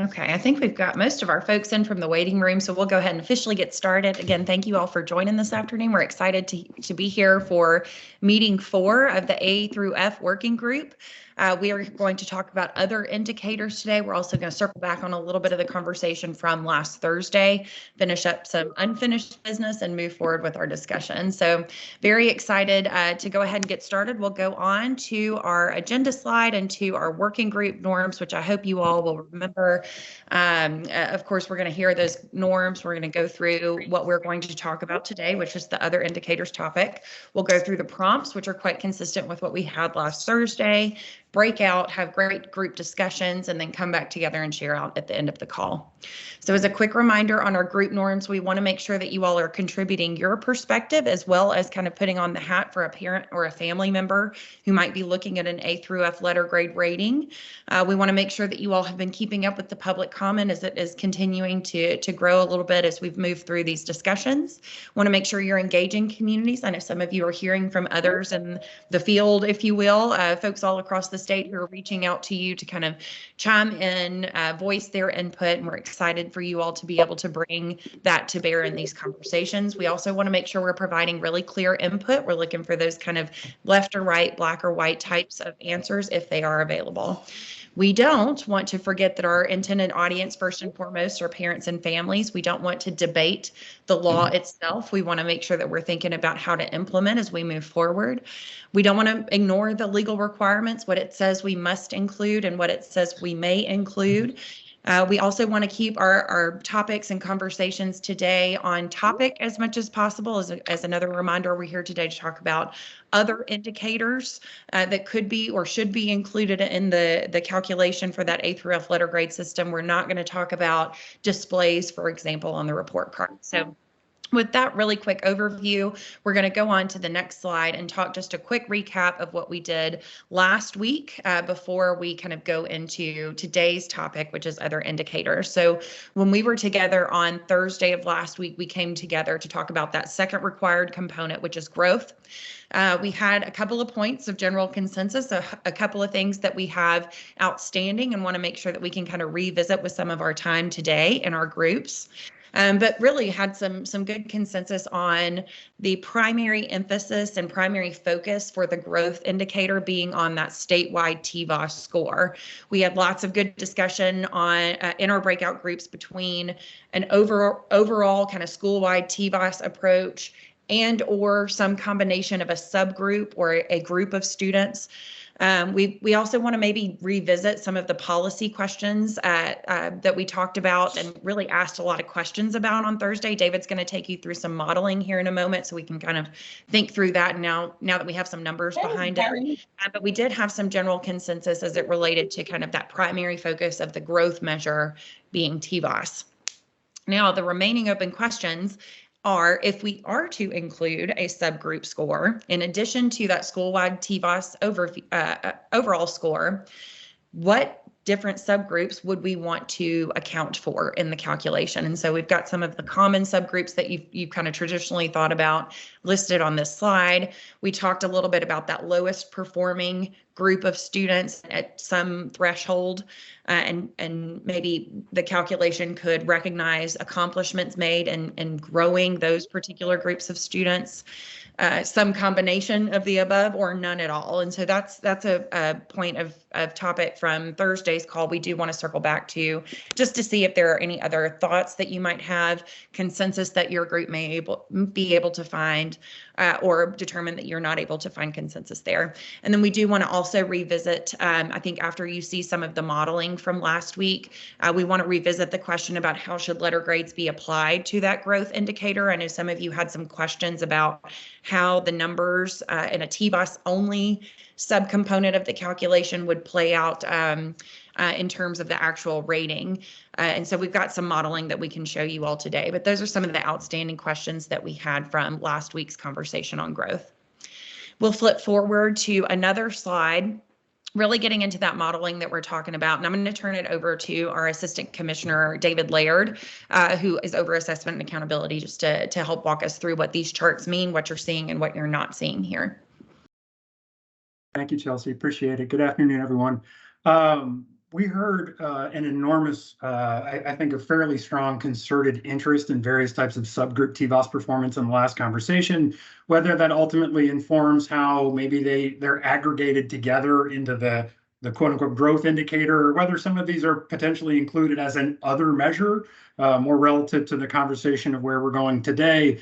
Okay, I think we've got most of our folks in from the waiting room, so we'll go ahead and officially get started. Again, thank you all for joining this afternoon. We're excited to be here for meeting 4 of the A through F working group. We are going to talk about other indicators today. We're also going to circle back on a little bit of the conversation from last Thursday, finish up some unfinished business, and move forward with our discussion. So very excited to go ahead and get started. We'll go on to our agenda slide and to our working group norms, which I hope you all will remember. Of course, we're going to hear those norms. We're going to go through what we're going to talk about today, which is the other indicators topic. We'll go through the prompts, which are quite consistent with what we had last Thursday, break out, have great group discussions, and then come back together and share out at the end of the call. So as a quick reminder on our group norms, we want to make sure that you all are contributing your perspective as well as kind of putting on the hat for a parent or a family member who might be looking at an A through F letter grade rating. We want to make sure that you all have been keeping up with the public comment as it is continuing to grow a little bit as we've moved through these discussions. Want to make sure you're engaging communities. I know some of you are hearing from others in the field, if you will, folks all across the state who are reaching out to you to kind of chime in, voice their input, and we're excited for you all to be able to bring that to bear in these conversations. We also want to make sure we're providing really clear input. We're looking for those kind of left or right, black or white types of answers if they are available. We don't want to forget that our intended audience, first and foremost, are parents and families. We don't want to debate the law itself. We want to make sure that we're thinking about how to implement as we move forward. We don't want to ignore the legal requirements, what it says we must include and what it says we may include. We also want to keep our topics and conversations today on topic as much as possible. As another reminder, we're here today to talk about other indicators that could be or should be included in the calculation for that A through F letter grade system. We're not going to talk about displays, for example, on the report card. So with that really quick overview, we're going to go on to the next slide and talk just a quick recap of what we did last week before we kind of go into today's topic, which is other indicators. So when we were together on Thursday of last week, we came together to talk about that second required component, which is growth. We had a couple of points of general consensus, a couple of things that we have outstanding and want to make sure that we can kind of revisit with some of our time today in our groups. But really had some good consensus on the primary emphasis and primary focus for the growth indicator being on that statewide TVOS score. We had lots of good discussion on in our breakout groups between an overall kind of school-wide TVOS approach and or some combination of a subgroup or a group of students. We also want to maybe revisit some of the policy questions that we talked about and really asked a lot of questions about on Thursday. David's going to take you through some modeling here in a moment so we can kind of think through that now that we have some numbers behind it. But we did have some general consensus as it related to kind of that primary focus of the growth measure being TVOS. Now, the remaining open questions are if we are to include a subgroup score, in addition to that school-wide TVOS overall score, what different subgroups would we want to account for in the calculation? And so we've got some of the common subgroups that you've kind of traditionally thought about listed on this slide. We talked a little bit about that lowest performing group of students at some threshold, and maybe the calculation could recognize accomplishments made and growing those particular groups of students. Some combination of the above or none at all. And so that's a point of topic from Thursday's call we do want to circle back to just to see if there are any other thoughts that you might have, consensus that your group may be able to find, or determine that you're not able to find consensus there. And then we do want to also revisit, I think after you see some of the modeling from last week, we want to revisit the question about how should letter grades be applied to that growth indicator. I know some of you had some questions about how the numbers in a TVOS only subcomponent of the calculation would play out in terms of the actual rating. And so we've got some modeling that we can show you all today, but those are some of the outstanding questions that we had from last week's conversation on growth. We'll flip forward to another slide, really getting into that modeling that we're talking about. And I'm going to turn it over to our Assistant Commissioner, David Laird, who is over assessment and accountability, just to help walk us through what these charts mean, what you're seeing and what you're not seeing here. Thank you, Chelsea. Appreciate it. Good afternoon, everyone. we heard an enormous, I think a fairly strong concerted interest in various types of subgroup TVOS performance in the last conversation, whether that ultimately informs how maybe they're aggregated together into the quote unquote growth indicator, or whether some of these are potentially included as an other measure, more relative to the conversation of where we're going today.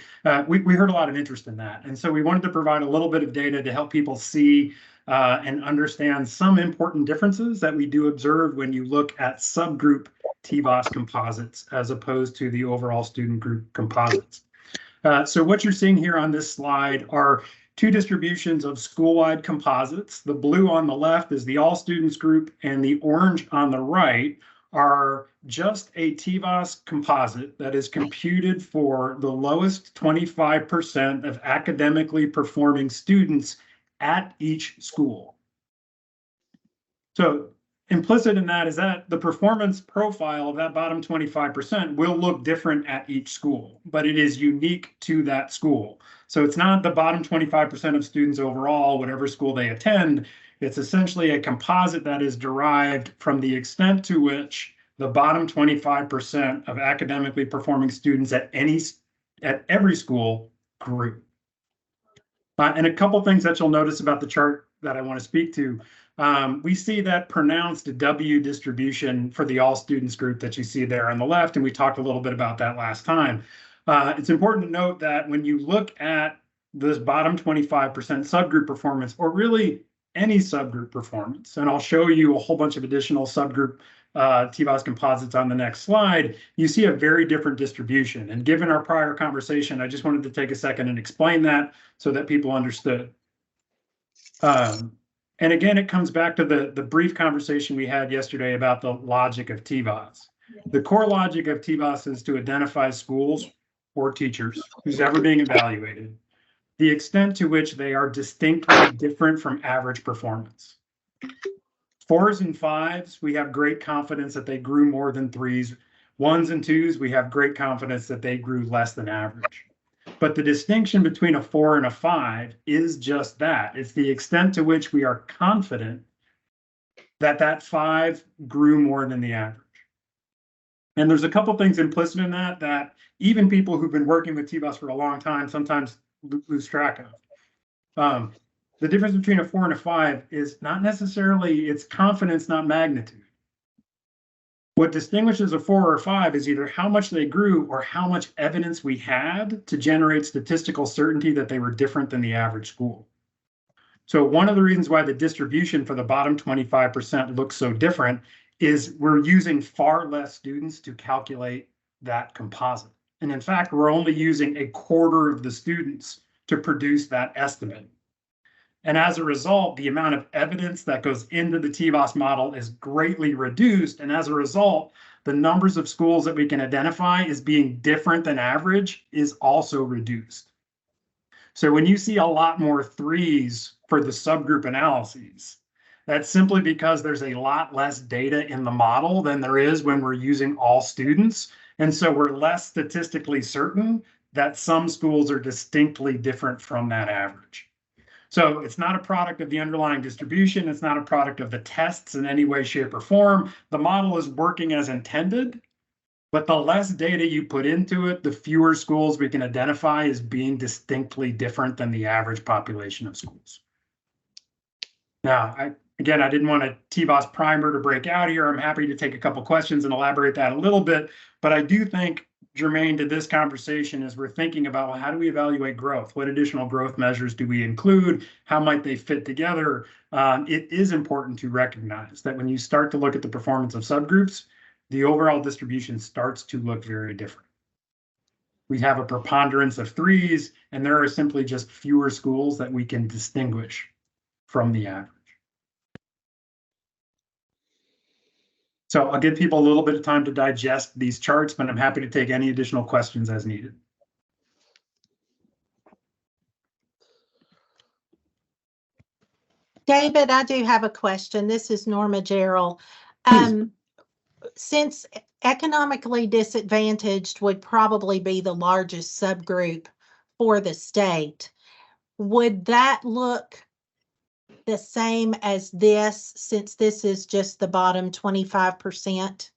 We heard a lot of interest in that. And so we wanted to provide a little bit of data to help people see and understand some important differences that we do observe when you look at subgroup TVOS composites as opposed to the overall student group composites. So what you're seeing here on this slide are two distributions of school-wide composites. The blue on the left is the all students group, and the orange on the right are just a TVOS composite that is computed for the lowest 25% of academically performing students at each school. So implicit in that is that the performance profile of that bottom 25% will look different at each school, but it is unique to that school. So it's not the bottom 25% of students overall, whatever school they attend. It's essentially a composite that is derived from the extent to which the bottom 25% of academically performing students at every school grew. And a couple things that you'll notice about the chart that I want to speak to. We see that pronounced W distribution for the all students group that you see there on the left, and we talked a little bit about that last time. It's important to note that when you look at this bottom 25% subgroup performance, or really any subgroup performance, and I'll show you a whole bunch of additional subgroup TVOS composites on the next slide, you see a very different distribution. And given our prior conversation, I just wanted to take a second and explain that so that people understood. And again, it comes back to the brief conversation we had yesterday about the logic of TVOS. The core logic of TVOS is to identify schools or teachers who's ever being evaluated, the extent to which they are distinctly different from average performance. 4s and 5s, we have great confidence that they grew more than 3s. 1s and 2s, we have great confidence that they grew less than average. But the distinction between a 4 and a 5 is just that. It's the extent to which we are confident that that 5 grew more than the average. And there's a couple things implicit in that even people who've been working with TVOS for a long time sometimes lose track of. The difference between a 4 and a 5 is not necessarily its confidence, not magnitude. What distinguishes a 4 or a 5 is either how much they grew or how much evidence we had to generate statistical certainty that they were different than the average school. So one of the reasons why the distribution for the bottom 25% looks so different is we're using far less students to calculate that composite. And in fact, we're only using a quarter of the students to produce that estimate. And as a result, the amount of evidence that goes into the TVOS model is greatly reduced. And as a result, the numbers of schools that we can identify as being different than average is also reduced. So when you see a lot more 3s for the subgroup analyses, that's simply because there's a lot less data in the model than there is when we're using all students. And so we're less statistically certain that some schools are distinctly different from that average. So it's not a product of the underlying distribution. It's not a product of the tests in any way, shape, or form. The model is working as intended, but the less data you put into it, the fewer schools we can identify as being distinctly different than the average population of schools. Now, I didn't want a TVOS primer to break out here. I'm happy to take a couple questions and elaborate that a little bit, but I do think germane to this conversation as we're thinking about, well, how do we evaluate growth? What additional growth measures do we include? How might they fit together? It is important to recognize that when you start to look at the performance of subgroups, the overall distribution starts to look very different. We have a preponderance of 3s, and there are simply just fewer schools that we can distinguish from the average. So I'll give people a little bit of time to digest these charts, but I'm happy to take any additional questions as needed. David, I do have a question. This is Norma Gerald. Since economically disadvantaged would probably be the largest subgroup for the state, would that look the same as this, since this is just the bottom 25%?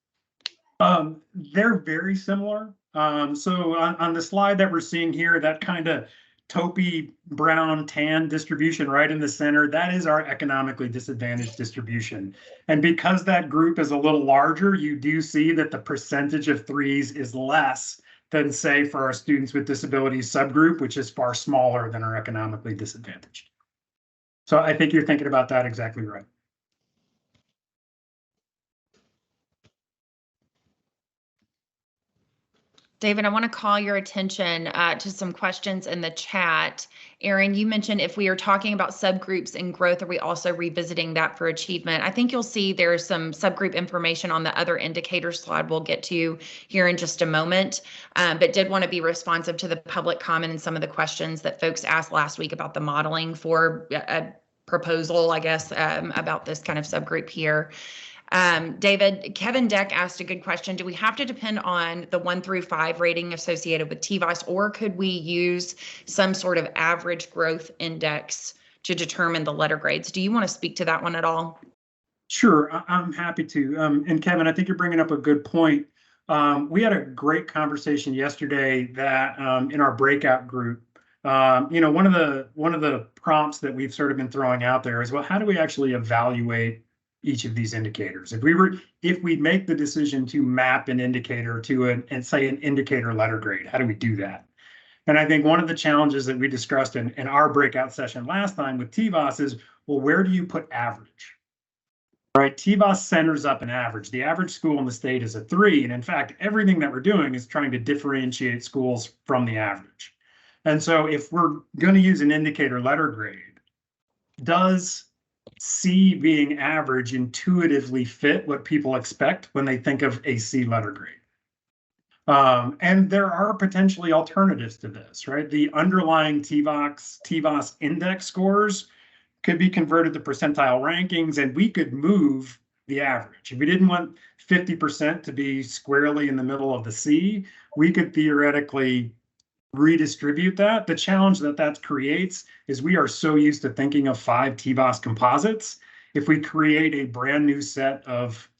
They're very similar. So on the slide that we're seeing here, that kind of taupey brown tan distribution right in the center, that is our economically disadvantaged distribution. And because that group is a little larger, you do see that the percentage of threes is less than, say, for our students with disabilities subgroup, which is far smaller than our economically disadvantaged. So I think you're thinking about that exactly right. David, I want to call your attention to some questions in the chat. Aaron, you mentioned if we are talking about subgroups and growth, are we also revisiting that for achievement? I think you'll see there's some subgroup information on the other indicator slide we'll get to here in just a moment, but did want to be responsive to the public comment and some of the questions that folks asked last week about the modeling for a proposal, I guess, about this kind of subgroup here. David, Kevin Deck asked a good question. Do we have to depend on the 1 through 5 rating associated with TVOS, or could we use some sort of average growth index to determine the letter grades? Do you want to speak to that one at all? Sure, I'm happy to. And Kevin, I think you're bringing up a good point. We had a great conversation yesterday that in our breakout group, one of the prompts that we've sort of been throwing out there is, well, how do we actually evaluate each of these indicators? If we make the decision to map an indicator to an indicator letter grade, how do we do that? And I think one of the challenges that we discussed in our breakout session last time with TVOS is, well, where do you put average? Right, TVOS centers up an average. The average school in the state is a 3, and in fact, everything that we're doing is trying to differentiate schools from the average. And so if we're going to use an indicator letter grade, does C being average intuitively fit what people expect when they think of a C letter grade? And there are potentially alternatives to this, right? The underlying TVOS index scores could be converted to percentile rankings, and we could move the average. If we didn't want 50% to be squarely in the middle of the C, we could theoretically redistribute that. The challenge that creates is we are so used to thinking of 5 TVOS composites. If we create a brand new set of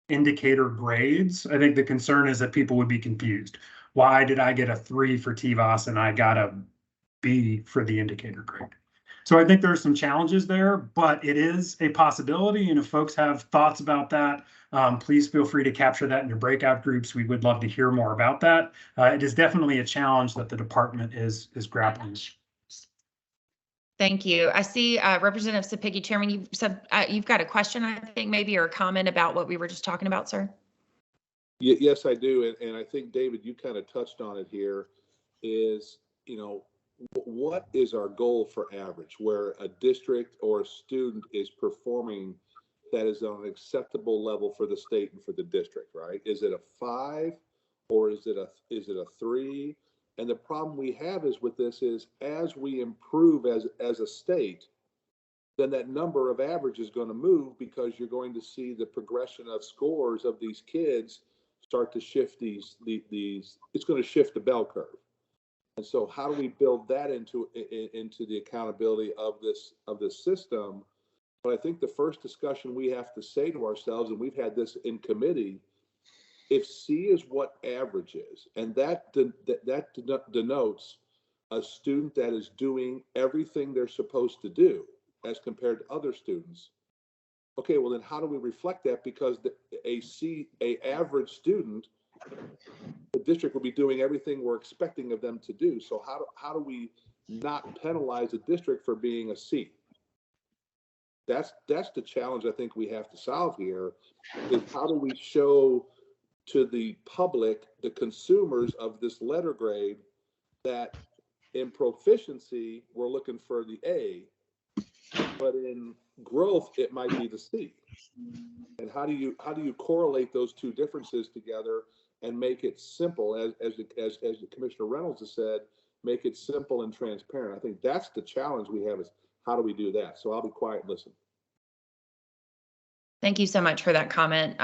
indicator grades, I think the concern is that people would be confused. Why did I get a 3 for TVOS and I got a B for the indicator grade? So I think there are some challenges there, but it is a possibility. And if folks have thoughts about that, please feel free to capture that in your breakout groups. We would love to hear more about that. It is definitely a challenge that the department is grappling with. Thank you. I see Representative Sapicki. Chairman, you said you've got a question, I think, maybe, or a comment about what we were just talking about, sir? Yes, I do. And I think, David, you kind of touched on it here, is, what is our goal for average, where a district or a student is performing that is on an acceptable level for the state and for the district, right? Is it a 5 or is it a 3? And the problem we have is with this is, as we improve as a state, then that number of average is going to move, because you're going to see the progression of scores of these kids start to shift these it's going to shift the bell curve. And so how do we build that into the accountability of this system? But I think the first discussion we have to say to ourselves, and we've had this in committee, if C is what average is, and that denotes a student that is doing everything they're supposed to do as compared to other students, okay, well then how do we reflect that? Because a average student, the district will be doing everything we're expecting of them to do. So how do we not penalize a district for being a C? That's the challenge I think we have to solve here, is how do we show to the public, the consumers of this letter grade, that in proficiency, we're looking for the A, but in growth, it might be the C. And how do you correlate those two differences together and make it simple, as Commissioner Reynolds has said, make it simple and transparent? I think that's the challenge we have, is how do we do that? So I'll be quiet and listen. Thank you so much for that comment.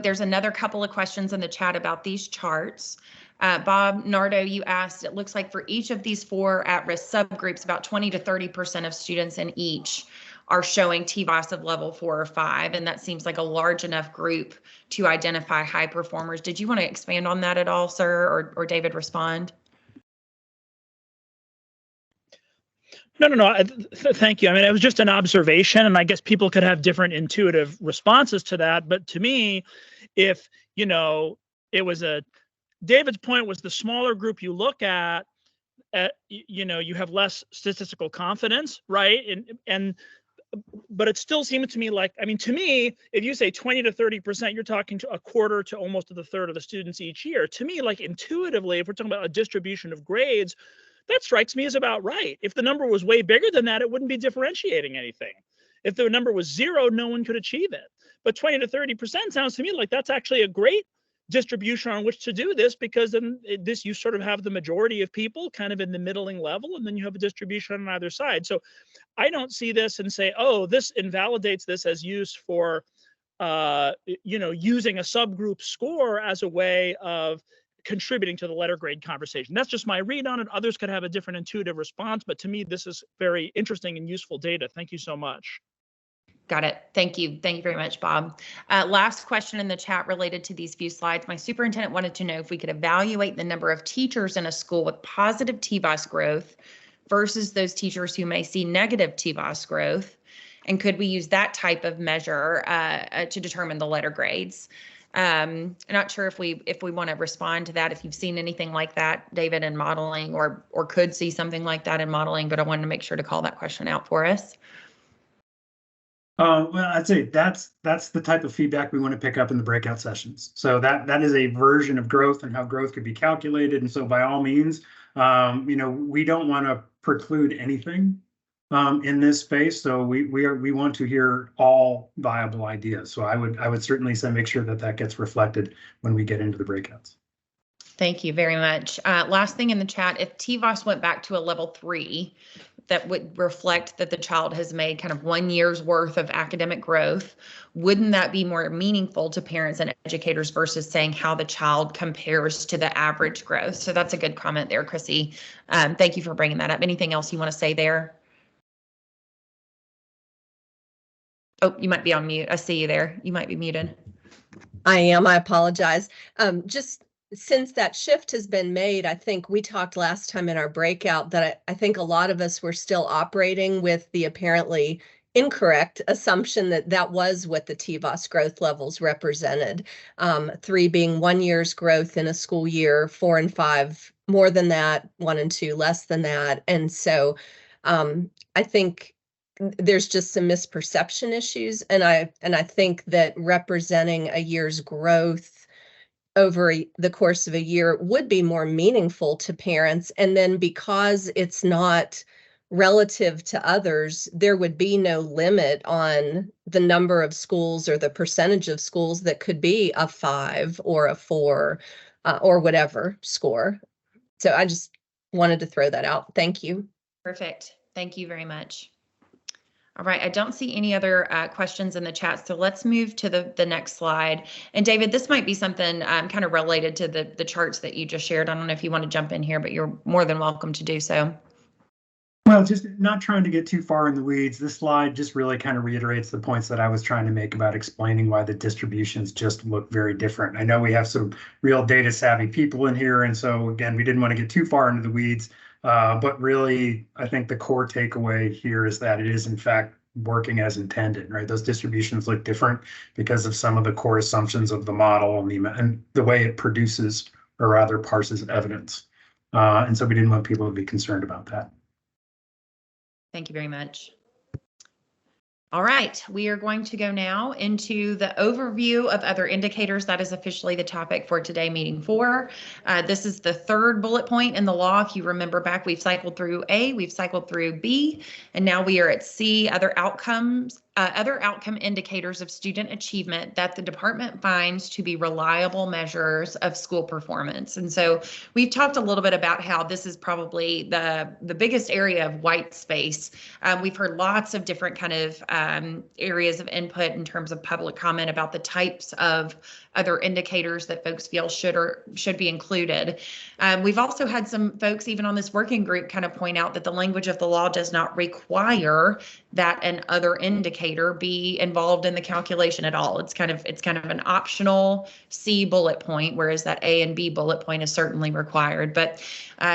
There's another couple of questions in the chat about these charts. Bob Nardo, you asked, it looks like for each of these 4 at-risk subgroups, about 20 to 30% of students in each are showing TVOS of level 4 or 5, and that seems like a large enough group to identify high performers. Did you want to expand on that at all, sir, or David respond? No. Thank you. I mean, it was just an observation, and I guess people could have different intuitive responses to that. But to me, if, it was David's point was the smaller group you look at, you have less statistical confidence, right? But it still seems to me like, to me, if you say 20 to 30%, you're talking to a quarter to almost a third of the students each year. To me, like intuitively, if we're talking about a distribution of grades, that strikes me as about right. If the number was way bigger than that, it wouldn't be differentiating anything. If the number was 0, no one could achieve it. But 20 to 30% sounds to me like that's actually a great distribution on which to do this, because then you sort of have the majority of people kind of in the middling level, and then you have a distribution on either side. So I don't see this and say, oh, this invalidates this as use for, using a subgroup score as a way of contributing to the letter grade conversation. That's just my read on it. Others could have a different intuitive response, but to me, this is very interesting and useful data. Thank you so much. Got it. Thank you. Thank you very much, Bob. Last question in the chat related to these few slides. My superintendent wanted to know if we could evaluate the number of teachers in a school with positive TVOS growth versus those teachers who may see negative TVOS growth. And could we use that type of measure to determine the letter grades? I'm not sure if we want to respond to that, if you've seen anything like that, David, in modeling, or could see something like that in modeling, but I wanted to make sure to call that question out for us. Well, I'd say that's the type of feedback we want to pick up in the breakout sessions. So that is a version of growth and how growth could be calculated. And so by all means, we don't want to preclude anything in this space. So we want to hear all viable ideas. So I would certainly say make sure that gets reflected when we get into the breakouts. Thank you very much. Last thing in the chat, if TVOS went back to a level 3, that would reflect that the child has made kind of 1 year's worth of academic growth, wouldn't that be more meaningful to parents and educators versus saying how the child compares to the average growth? So that's a good comment there, Chrissy. Thank you for bringing that up. Anything else you want to say there? Oh, you might be on mute. I see you there. You might be muted. I am. I apologize. Just since that shift has been made, I think we talked last time in our breakout that I think a lot of us were still operating with the apparently incorrect assumption that was what the TVOS growth levels represented. 3 being 1 year's growth in a school year, 4 and 5 more than that, 1 and 2 less than that. And so I think there's just some misperception issues. And I think that representing a year's growth over the course of a year would be more meaningful to parents. And then because it's not relative to others, there would be no limit on the number of schools or the percentage of schools that could be a 5 or a 4 or whatever score. So I just wanted to throw that out. Thank you. Perfect. Thank you very much. All right, I don't see any other questions in the chat, so let's move to the next slide. And David, this might be something kind of related to the charts that you just shared. I don't know if you want to jump in here, but you're more than welcome to do so. Well, just not trying to get too far in the weeds. This slide just really kind of reiterates the points that I was trying to make about explaining why the distributions just look very different. I know we have some real data savvy people in here, and so again, we didn't want to get too far into the weeds. But really, I think the core takeaway here is that it is, in fact, working as intended, right? Those distributions look different because of some of the core assumptions of the model and the way it produces, or rather parses evidence. And so we didn't want people to be concerned about that. Thank you very much. All right, we are going to go now into the overview of other indicators. That is officially the topic for today, meeting 4. This is the 3rd bullet point in the law. If you remember back, we've cycled through A, we've cycled through B, and now we are at C, other outcomes other outcome indicators of student achievement that the department finds to be reliable measures of school performance. And so we've talked a little bit about how this is probably the biggest area of white space. We've heard lots of different kind of areas of input in terms of public comment about the types of other indicators that folks feel should be included. We've also had some folks even on this working group kind of point out that the language of the law does not require that an other indicator be involved in the calculation at all. It's kind of an optional C bullet point, whereas that A and B bullet point is certainly required. But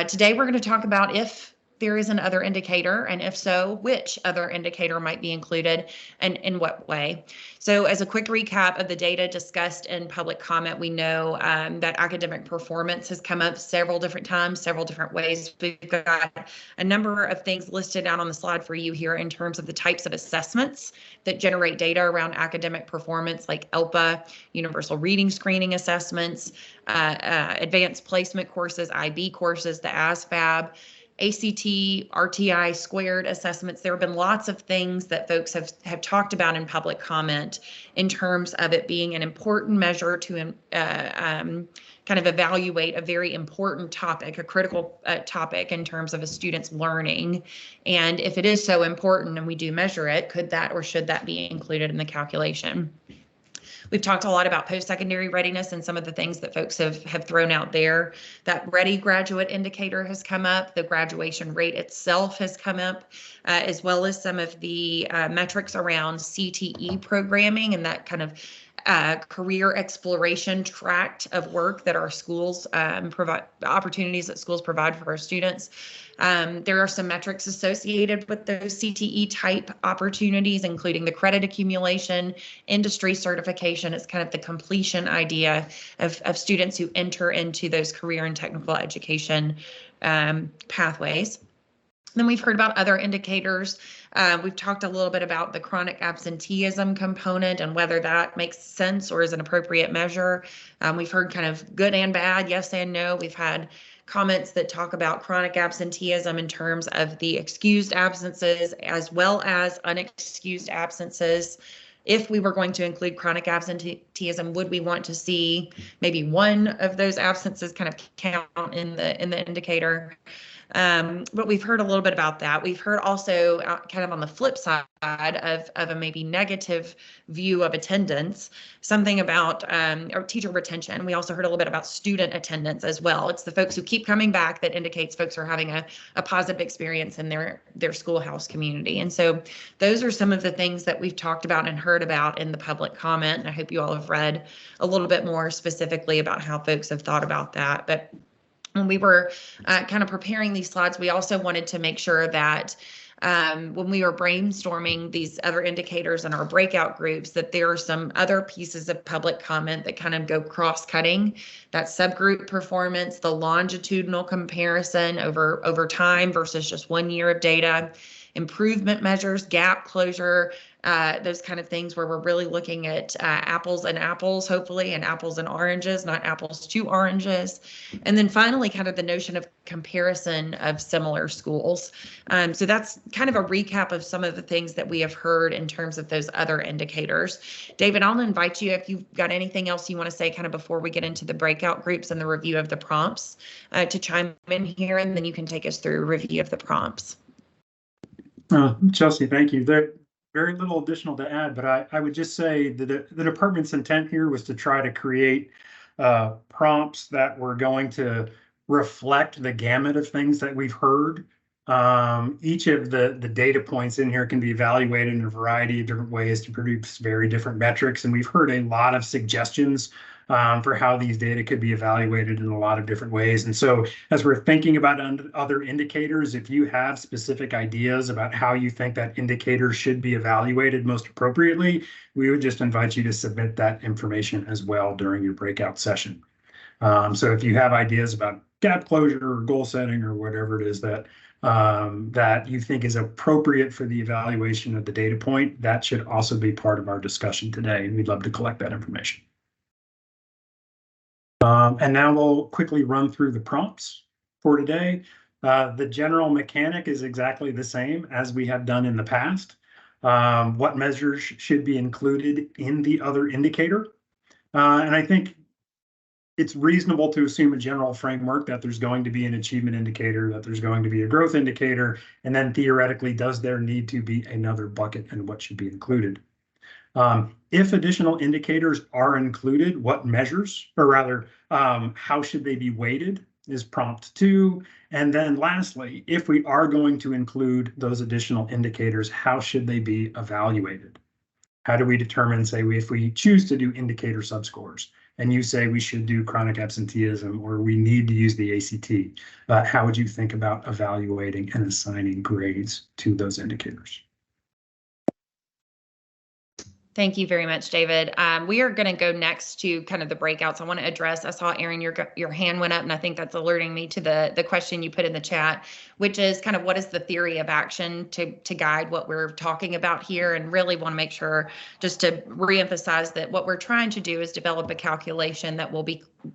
today we're going to talk about if there is an other indicator, and if so, which other indicator might be included and in what way. So as a quick recap of the data discussed in public comment, we know that academic performance has come up several different times, several different ways. We've got a number of things listed out on the slide for you here in terms of the types of assessments that generate data around academic performance, like ELPA, universal reading screening assessments, advanced placement courses, IB courses, the ASVAB, ACT, RTI squared assessments. There have been lots of things that folks have talked about in public comment in terms of it being an important measure to kind of evaluate a very important topic, a critical topic in terms of a student's learning. And if it is so important and we do measure it, could that or should that be included in the calculation? We've talked a lot about post-secondary readiness and some of the things that folks have thrown out there. That Ready Graduate Indicator has come up. The graduation rate itself has come up, as well as some of the metrics around CTE programming and that kind of career exploration tract of work that our schools provide, opportunities that schools provide for our students. There are some metrics associated with those CTE type opportunities, including the credit accumulation, industry certification. It's kind of the completion idea of students who enter into those career and technical education pathways. Then we've heard about other indicators. We've talked a little bit about the chronic absenteeism component and whether that makes sense or is an appropriate measure. We've heard kind of good and bad, yes and no. We've had comments that talk about chronic absenteeism in terms of the excused absences as well as unexcused absences. If we were going to include chronic absenteeism, would we want to see maybe one of those absences kind of count in the indicator? But we've heard a little bit about that. We've heard also kind of on the flip side of a maybe negative view of attendance, something about or teacher retention. We also heard a little bit about student attendance as well. It's the folks who keep coming back that indicates folks are having a positive experience in their schoolhouse community. And so those are some of the things that we've talked about and heard about in the public comment. And I hope you all have read a little bit more specifically about how folks have thought about that. But when we were kind of preparing these slides, we also wanted to make sure that when we were brainstorming these other indicators in our breakout groups, that there are some other pieces of public comment that kind of go cross-cutting. That subgroup performance, the longitudinal comparison over time versus just 1 year of data, improvement measures, gap closure, those kind of things where we're really looking at apples and apples, hopefully, and apples and oranges, not apples to oranges. And then finally, kind of the notion of comparison of similar schools. So that's kind of a recap of some of the things that we have heard in terms of those other indicators. David, I'll invite you if you've got anything else you want to say kind of before we get into the breakout groups and the review of the prompts to chime in here, and then you can take us through a review of the prompts. Chelsea, thank you. There very little additional to add, but I would just say that the department's intent here was to try to create prompts that were going to reflect the gamut of things that we've heard. Each of the data points in here can be evaluated in a variety of different ways to produce very different metrics. And we've heard a lot of suggestions for how these data could be evaluated in a lot of different ways. And so as we're thinking about other indicators, if you have specific ideas about how you think that indicator should be evaluated most appropriately, we would just invite you to submit that information as well during your breakout session. So if you have ideas about gap closure or goal setting or whatever it is that that you think is appropriate for the evaluation of the data point, that should also be part of our discussion today. And we'd love to collect that information. And now we'll quickly run through the prompts for today. The general mechanic is exactly the same as we have done in the past. what measures should be included in the other indicator. And I think it's reasonable to assume a general framework that there's going to be an achievement indicator, that there's going to be a growth indicator, and then theoretically, does there need to be another bucket and what should be included? If additional indicators are included, what measures, or rather, how should they be weighted is prompt 2. And then lastly, if we are going to include those additional indicators, how should they be evaluated? How do we determine, say, if we choose to do indicator subscores, and you say we should do chronic absenteeism or we need to use the ACT, how would you think about evaluating and assigning grades to those indicators? Thank you very much, David. We are going to go next to kind of the breakouts. I want to address, I saw Aaron, your hand went up, and I think that's alerting me to the question you put in the chat, which is kind of what is the theory of action to guide what we're talking about here, and really want to make sure just to reemphasize that what we're trying to do is develop a calculation that will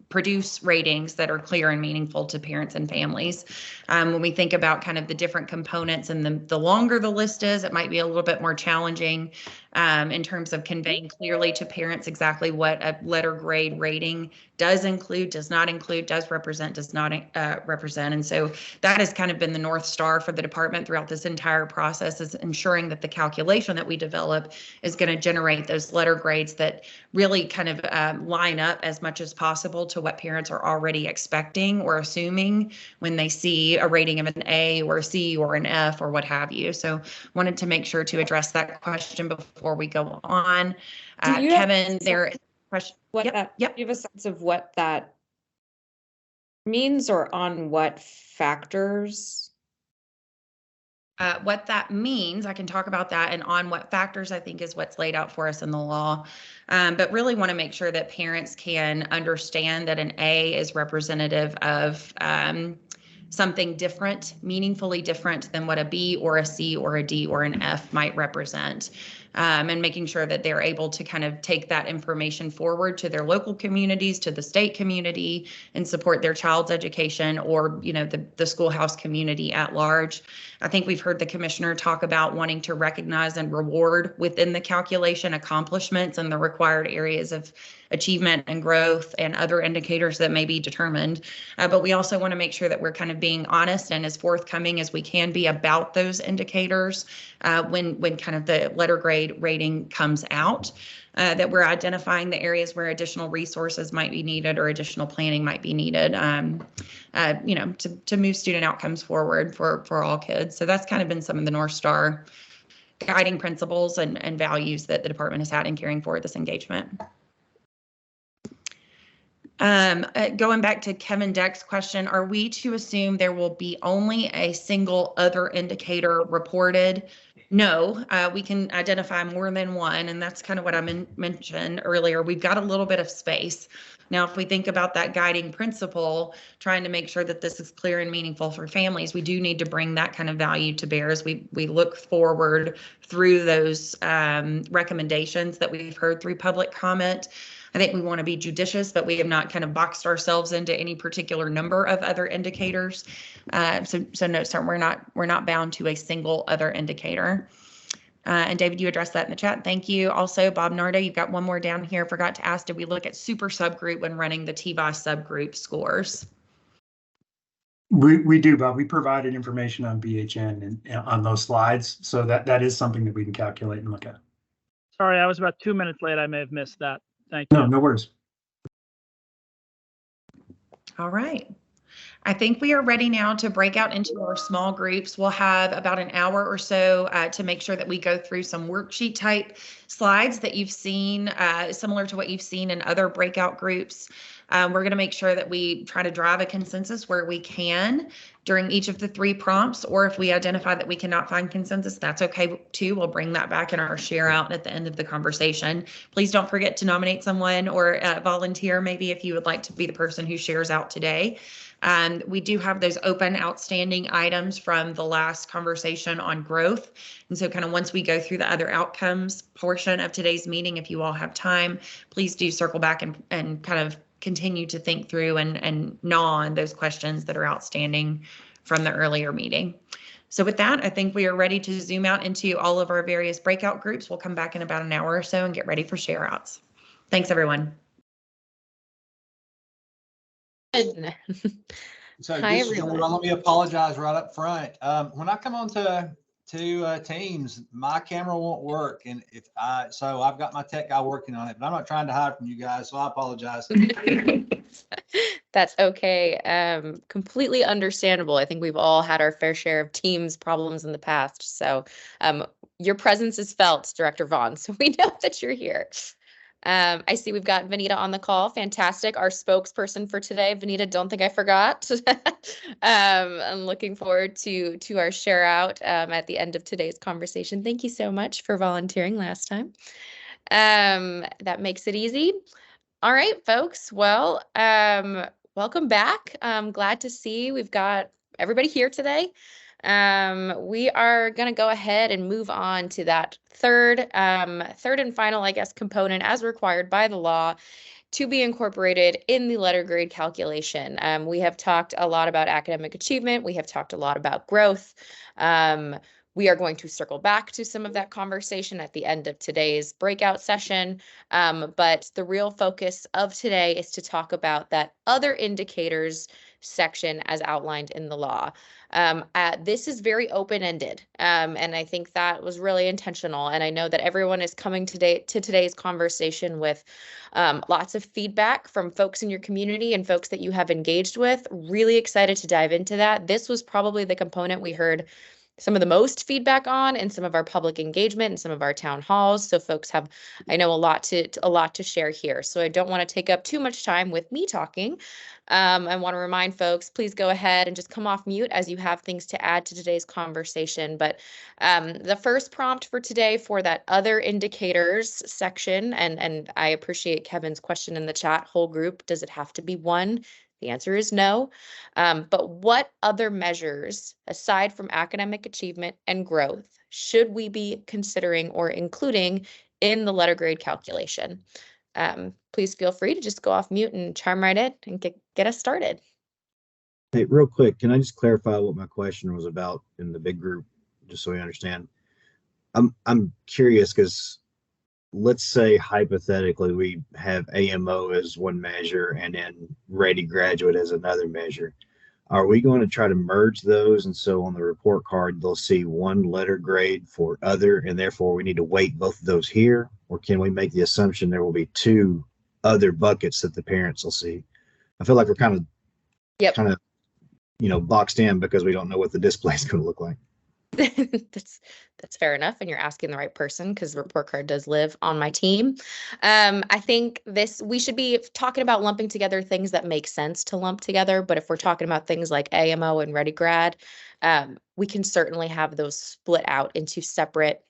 produce ratings that are clear and meaningful to parents and families. When we think about kind of the different components, and the longer the list is, it might be a little bit more challenging in terms of conveying clearly to parents exactly what a letter grade rating does include, does not include, does represent, does not represent. And so that has kind of been the North Star for the department throughout this entire process, is ensuring that the calculation that we develop is going to generate those letter grades that really kind of line up as much as possible to what parents are already expecting or assuming when they see a rating of an A or a C or an F or what have you. So wanted to make sure to address that question before we go on. Kevin, there question. Do you have a sense of what that means, or on what factors? What that means, I can talk about that, and on what factors, I think, is what's laid out for us in the law. But really want to make sure that parents can understand that an A is representative of something different, meaningfully different than what a B or a C or a D or an F might represent. And making sure that they're able to kind of take that information forward to their local communities, to the state community, and support their child's education, or, you know, the schoolhouse community at large. I think we've heard the commissioner talk about wanting to recognize and reward within the calculation accomplishments and the required areas of achievement and growth and other indicators that may be determined. But we also want to make sure that we're kind of being honest and as forthcoming as we can be about those indicators when kind of the letter grade rating comes out, that we're identifying the areas where additional resources might be needed or additional planning might be needed, you know, to move student outcomes forward for all kids. So that's kind of been some of the North Star guiding principles and values that the department has had in carrying forward this engagement. Going back to Kevin Deck's question, are we to assume there will be only a single other indicator reported? No, we can identify more than one, and that's kind of what I mentioned earlier. We've got a little bit of space. Now, if we think about that guiding principle, trying to make sure that this is clear and meaningful for families, we do need to bring that kind of value to bear as we look forward through those recommendations that we've heard through public comment. I think we want to be judicious, but we have not kind of boxed ourselves into any particular number of other indicators. So no, sir, we're not bound to a single other indicator. And David, you addressed that in the chat. Thank you. Also, Bob Nardo, you've got one more down here. Forgot to ask, did we look at super subgroup when running the TVOS subgroup scores? We do, Bob. We provided information on BHN and on those slides, so that is something that we can calculate and look at. Sorry, I was about 2 minutes late. I may have missed that. Thank you. No worries. All right. I think we are ready now to break out into our small groups. We'll have about an hour or so to make sure that we go through some worksheet type slides that you've seen, similar to what you've seen in other breakout groups. We're going to make sure that we try to drive a consensus where we can during each of the 3 prompts, or if we identify that we cannot find consensus, that's okay too. We'll bring that back in our share out at the end of the conversation. Please don't forget to nominate someone or volunteer maybe if you would like to be the person who shares out today. We do have those open outstanding items from the last conversation on growth. And so kind of once we go through the other outcomes portion of today's meeting, if you all have time, please do circle back and kind of continue to think through and gnaw on those questions that are outstanding from the earlier meeting. So with that, I think we are ready to zoom out into all of our various breakout groups. We'll come back in about an hour or so and get ready for share outs. Thanks, everyone. So Hi, just everyone. let me apologize right up front. When I come on to Teams, my camera won't work, and so I've got my tech guy working on it, but I'm not trying to hide from you guys, so I apologize. That's okay. Completely understandable. I think we've all had our fair share of Teams problems in the past. So your presence is felt, Director Vaughn. So we know that you're here. I see we've got Vanita on the call. Fantastic. Our spokesperson for today. Vanita, don't think I forgot. I'm looking forward to our share out at the end of today's conversation. Thank you so much for volunteering last time. That makes it easy. All right, folks. Well, welcome back. I'm glad to see we've got everybody here today. We are going to go ahead and move on to that third and final, I guess, component as required by the law to be incorporated in the letter grade calculation. We have talked a lot about academic achievement. We have talked a lot about growth. We are going to circle back to some of that conversation at the end of today's breakout session. But the real focus of today is to talk about that other indicators section as outlined in the law. This is very open-ended, and I think that was really intentional. And I know that everyone is coming to today's conversation with lots of feedback from folks in your community and folks that you have engaged with. Really excited to dive into that. This was probably the component we heard some of the most feedback on in some of our public engagement and some of our town halls. So folks have, I know, a lot to share here. So I don't want to take up too much time with me talking. I want to remind folks, please go ahead and just come off mute as you have things to add to today's conversation. But the first prompt for today for that other indicators section, and I appreciate Kevin's question in the chat, whole group, does it have to be one? The answer is no. But what other measures, aside from academic achievement and growth, should we be considering or including in the letter grade calculation? Please feel free to just go off mute and chime right in and get us started. Hey, real quick, can I just clarify what my question was about in the big group, just so we understand? I'm curious because let's say hypothetically we have AMO as one measure and then Ready Graduate as another measure. Are we going to try to merge those? And so on the report card, they'll see one letter grade for other, and therefore we need to weight both of those here? Or can we make the assumption there will be two other buckets that the parents will see? I feel like we're kind of, boxed in because we don't know what the display is going to look like. That's fair enough, and you're asking the right person because the report card does live on my team. I think we should be talking about lumping together things that make sense to lump together, but if we're talking about things like AMO and Ready Grad, we can certainly have those split out into separate,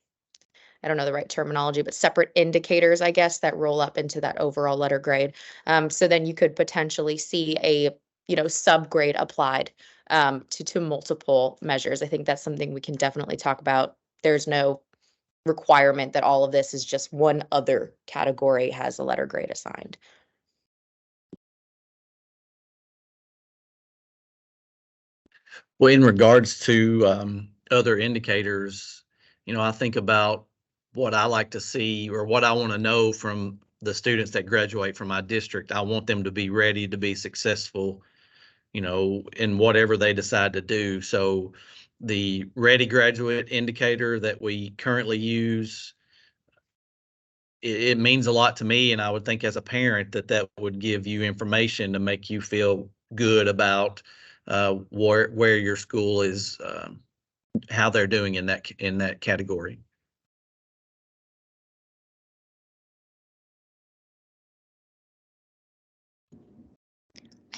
I don't know the right terminology, but separate indicators, I guess, that roll up into that overall letter grade. So then you could potentially see a subgrade applied to multiple measures. I think that's something we can definitely talk about. There's no requirement that all of this is just one other category has a letter grade assigned. Well, in regards to other indicators, I think about what I like to see or what I want to know from the students that graduate from my district. I want them to be ready to be successful, in whatever they decide to do. So the Ready Graduate indicator that we currently use, it means a lot to me. And I would think as a parent that would give you information to make you feel good about where your school is, how they're doing in that category.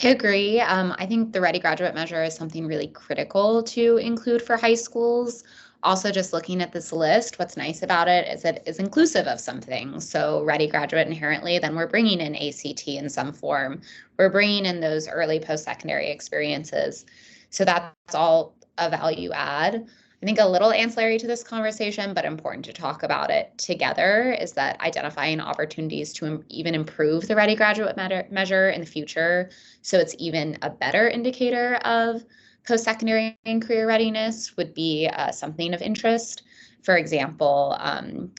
I agree. I think the Ready Graduate measure is something really critical to include for high schools. Also, just looking at this list, what's nice about it is it is inclusive of some things. So Ready Graduate inherently, then we're bringing in ACT in some form. We're bringing in those early post-secondary experiences. So that's all a value add. I think a little ancillary to this conversation, but important to talk about it together, is that identifying opportunities to even improve the Ready Graduate measure in the future. So it's even a better indicator of Post-secondary and career readiness would be something of interest. For example,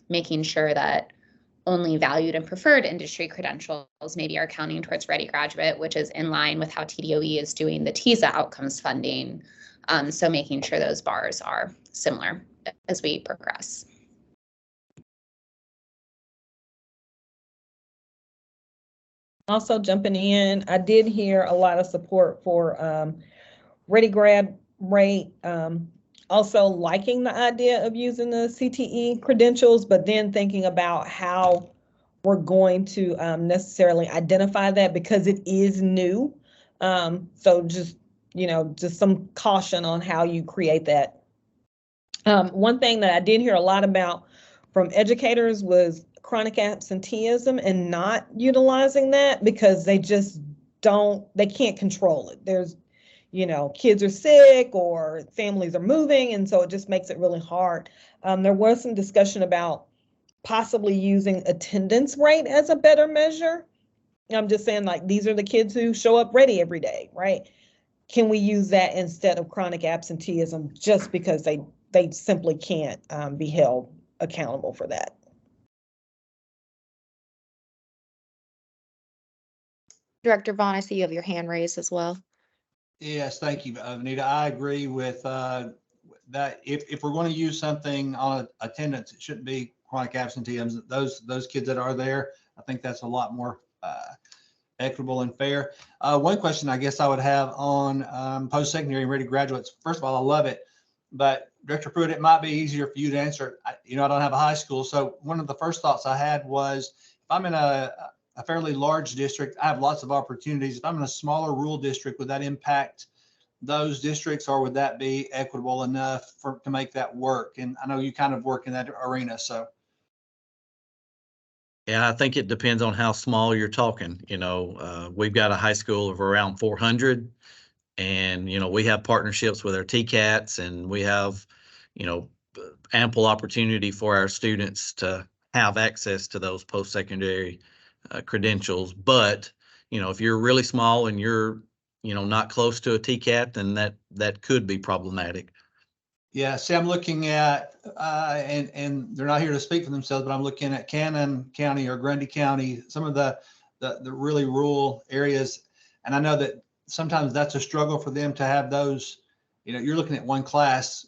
making sure that only valued and preferred industry credentials maybe are counting towards Ready Graduate, which is in line with how TDOE is doing the TISA outcomes funding. So making sure those bars are similar as we progress. Also jumping in, I did hear a lot of support for Ready Grad rate. Also liking the idea of using the CTE credentials, but then thinking about how we're going to necessarily identify that because it is new. So just, just some caution on how you create that. One thing that I did hear a lot about from educators was chronic absenteeism and not utilizing that because they just they can't control it. There's, kids are sick or families are moving, and so it just makes it really hard. There was some discussion about possibly using attendance rate as a better measure. I'm just saying, like, these are the kids who show up ready every day, right? Can we use that instead of chronic absenteeism just because they simply can't be held accountable for that? Director Vaughn, I see you have your hand raised as well. Yes, thank you, Anita. I agree with that. If we're going to use something on attendance, it shouldn't be chronic absenteeism. Those kids that are there, I think that's a lot more equitable and fair. One question I guess I would have on post-secondary and Ready Graduates. First of all, I love it, but Director Pruitt, it might be easier for you to answer. I don't have a high school, so one of the first thoughts I had was if I'm in a fairly large district, I have lots of opportunities. If I'm in a smaller rural district, would that impact those districts, or would that be equitable enough to make that work? And I know you kind of work in that arena, so. Yeah, I think it depends on how small you're talking. We've got a high school of around 400, and, we have partnerships with our TCATs, and we have, ample opportunity for our students to have access to those post-secondary credentials. But, if you're really small and you're, not close to a TCAT, then that could be problematic. Yeah, see, I'm looking at, and they're not here to speak for themselves, but I'm looking at Cannon County or Grundy County, some of the really rural areas. And I know that sometimes that's a struggle for them to have those, you're looking at one class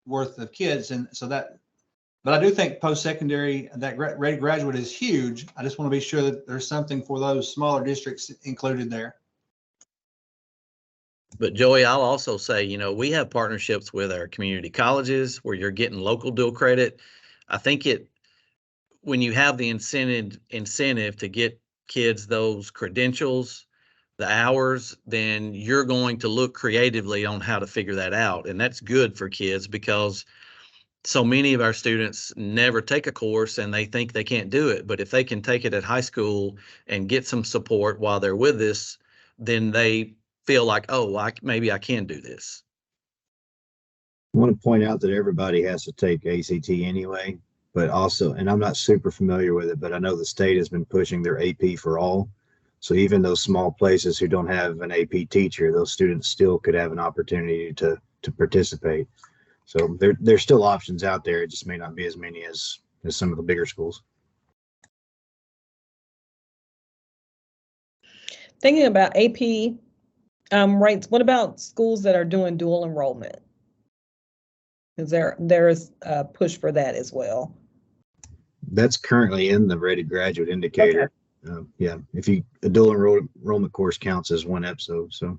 worth of kids. And so but I do think post-secondary, that Ready Graduate is huge. I just want to be sure that there's something for those smaller districts included there. But Joey, I'll also say, we have partnerships with our community colleges where you're getting local dual credit. I think when you have the incentive to get kids those credentials, the hours, then you're going to look creatively on how to figure that out. And that's good for kids because so many of our students never take a course and they think they can't do it. But if they can take it at high school and get some support while they're with us, then they feel like, oh, maybe I can do this. I want to point out that everybody has to take ACT anyway, but also, and I'm not super familiar with it, but I know the state has been pushing their AP for all. So even those small places who don't have an AP teacher, those students still could have an opportunity to participate. So there's still options out there. It just may not be as many as some of the bigger schools. Thinking about AP rates, what about schools that are doing dual enrollment? Is there's a push for that as well? That's currently in the Ready Graduate Indicator. Okay. Yeah, a dual enrollment course counts as one episode. So.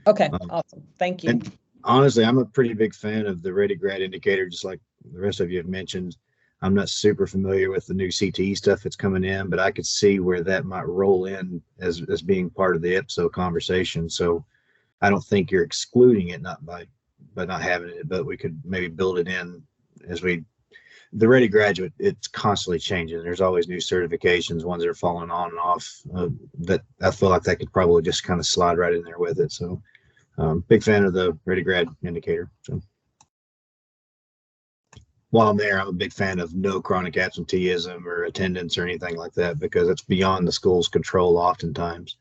Okay, awesome. Thank you. And honestly, I'm a pretty big fan of the Ready Grad Indicator, just like the rest of you have mentioned. I'm not super familiar with the new CTE stuff that's coming in, but I could see where that might roll in as being part of the EPSO conversation. So I don't think you're excluding it, not by not having it, but we could maybe build it in as the Ready Graduate, it's constantly changing. There's always new certifications, ones that are falling on and off, that I feel like that could probably just kind of slide right in there with it. So big fan of the Ready Grad Indicator. So while I'm there, I'm a big fan of no chronic absenteeism or attendance or anything like that, because it's beyond the school's control oftentimes.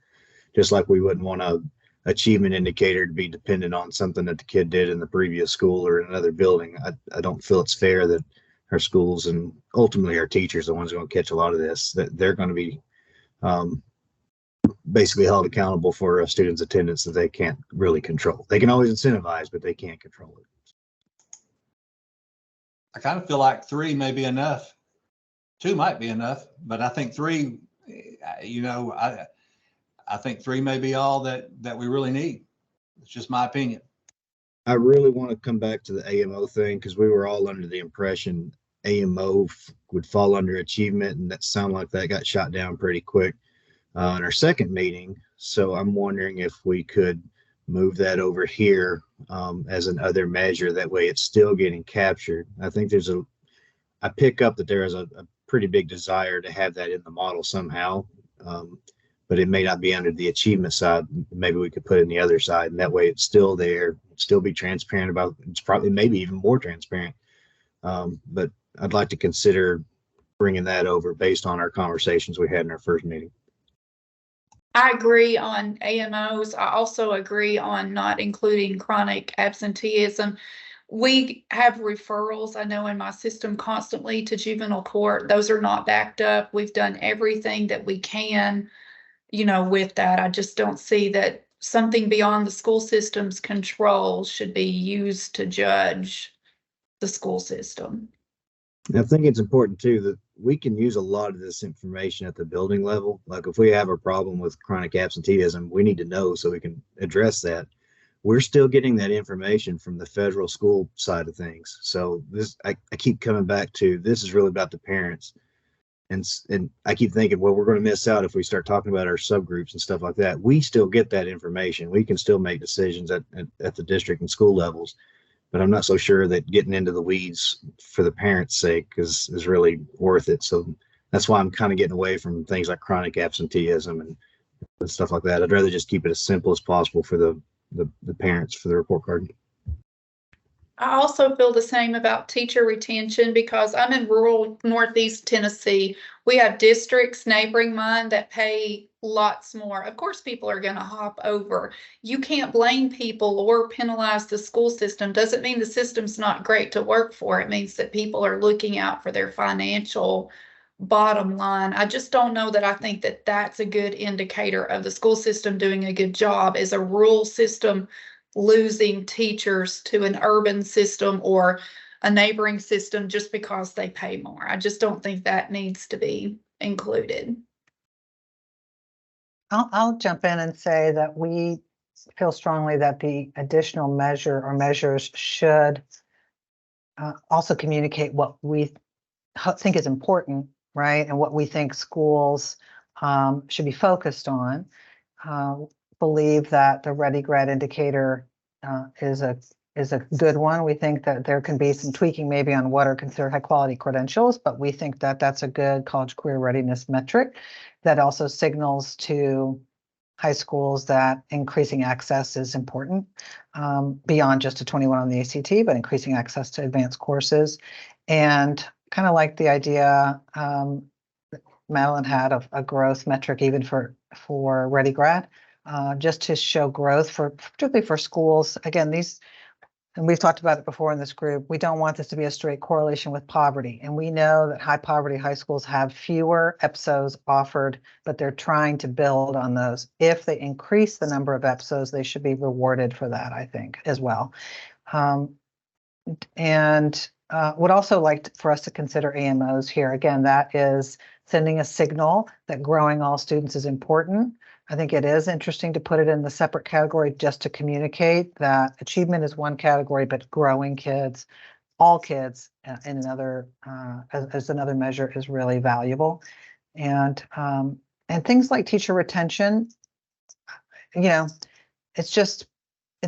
Just like we wouldn't want to achievement indicator to be dependent on something that the kid did in the previous school or in another building. I don't feel it's fair that our schools and ultimately our teachers, the ones who are going to catch a lot of this, that they're going to be basically held accountable for a student's attendance that they can't really control. They can always incentivize, but they can't control it. I kind of feel like 3 may be enough. 2 might be enough, but I think 3, I think 3 may be all that we really need. It's just my opinion. I really want to come back to the AMO thing because we were all under the impression AMO would fall under achievement, and that sounded like that got shot down pretty quick in our second meeting. So I'm wondering if we could move that over here as another measure. That way it's still getting captured. I think I pick up that there is a pretty big desire to have that in the model somehow, but it may not be under the achievement side. Maybe we could put it in the other side, and that way it's still there, still be transparent about, it's probably maybe even more transparent. But I'd like to consider bringing that over based on our conversations we had in our first meeting. I agree on AMOs. I also agree on not including chronic absenteeism. We have referrals, I know in my system constantly to juvenile court. Those are not backed up. We've done everything that we can, with that. I just don't see that something beyond the school system's control should be used to judge the school system. And I think it's important too that we can use a lot of this information at the building level. Like if we have a problem with chronic absenteeism, we need to know so we can address that. We're still getting that information from the federal school side of things. So I keep coming back to, this is really about the parents. And I keep thinking, well, we're going to miss out if we start talking about our subgroups and stuff like that. We still get that information. We can still make decisions at the district and school levels. But I'm not so sure that getting into the weeds for the parents' sake is really worth it. So that's why I'm kind of getting away from things like chronic absenteeism and stuff like that. I'd rather just keep it as simple as possible for the parents for the report card. I also feel the same about teacher retention because I'm in rural Northeast Tennessee. We have districts neighboring mine that pay lots more. Of course, people are going to hop over. You can't blame people or penalize the school system. Doesn't mean the system's not great to work for. It means that people are looking out for their financial bottom line. I just don't know that I think that that's a good indicator of the school system doing a good job. Is a rural system losing teachers to an urban system or a neighboring system just because they pay more? I just don't think that needs to be included. I'll jump in and say that we feel strongly that the additional measure or measures should also communicate what we think is important, right? And what we think schools should be focused on. Believe that the Ready Grad indicator is a good one. We think that there can be some tweaking maybe on what are considered high quality credentials, but we think that that's a good college career readiness metric that also signals to high schools that increasing access is important beyond just a 21 on the ACT, but increasing access to advanced courses. And kind of like the idea Madeline had of a growth metric even for Ready Grad, just to show growth particularly for schools. Again, and we've talked about it before in this group, we don't want this to be a straight correlation with poverty. And we know that high poverty high schools have fewer EPSOs offered, but they're trying to build on those. If they increase the number of EPSOs, they should be rewarded for that, I think, as well. And would also like for us to consider AMOs here. Again, that is sending a signal that growing all students is important. I think it is interesting to put it in the separate category just to communicate that achievement is one category, but growing kids, all kids in another, as another measure is really valuable. And things like teacher retention, it's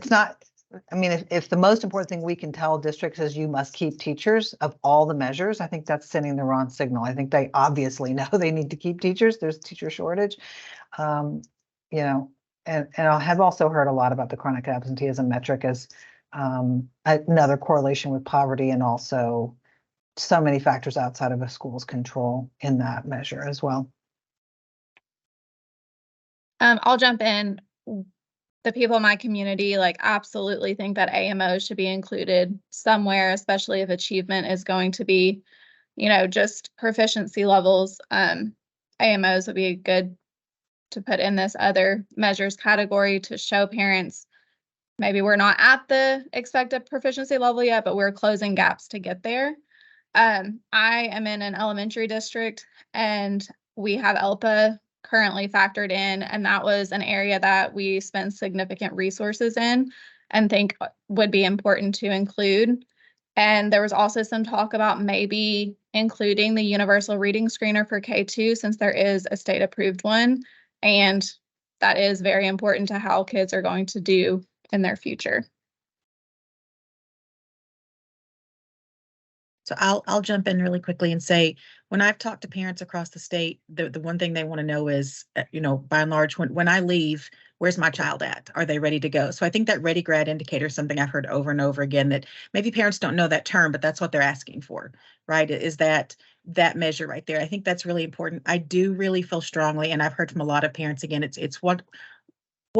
not, I mean, if the most important thing we can tell districts is you must keep teachers of all the measures, I think that's sending the wrong signal. I think they obviously know they need to keep teachers. There's teacher shortage. And I have also heard a lot about the chronic absenteeism metric as another correlation with poverty and also so many factors outside of a school's control in that measure as well. I'll jump in. the people in my community like absolutely think that AMO should be included somewhere, especially if achievement is going to be, just proficiency levels. AMOs would be good to put in this other measures category to show parents maybe we're not at the expected proficiency level yet, but we're closing gaps to get there. I am in an elementary district and we have ELPA currently factored in, and that was an area that we spend significant resources in and think would be important to include. And there was also some talk about maybe including the universal reading screener for K2 since there is a state approved one. And that is very important to how kids are going to do in their future. So I'll jump in really quickly and say, when I've talked to parents across the state, the one thing they want to know is, by and large, when I leave, where's my child at? Are they ready to go? So I think that Ready Grad indicator is something I've heard over and over again, that maybe parents don't know that term, but that's what they're asking for, right? Is that measure right there. I think that's really important. I do really feel strongly, and I've heard from a lot of parents, again, it's what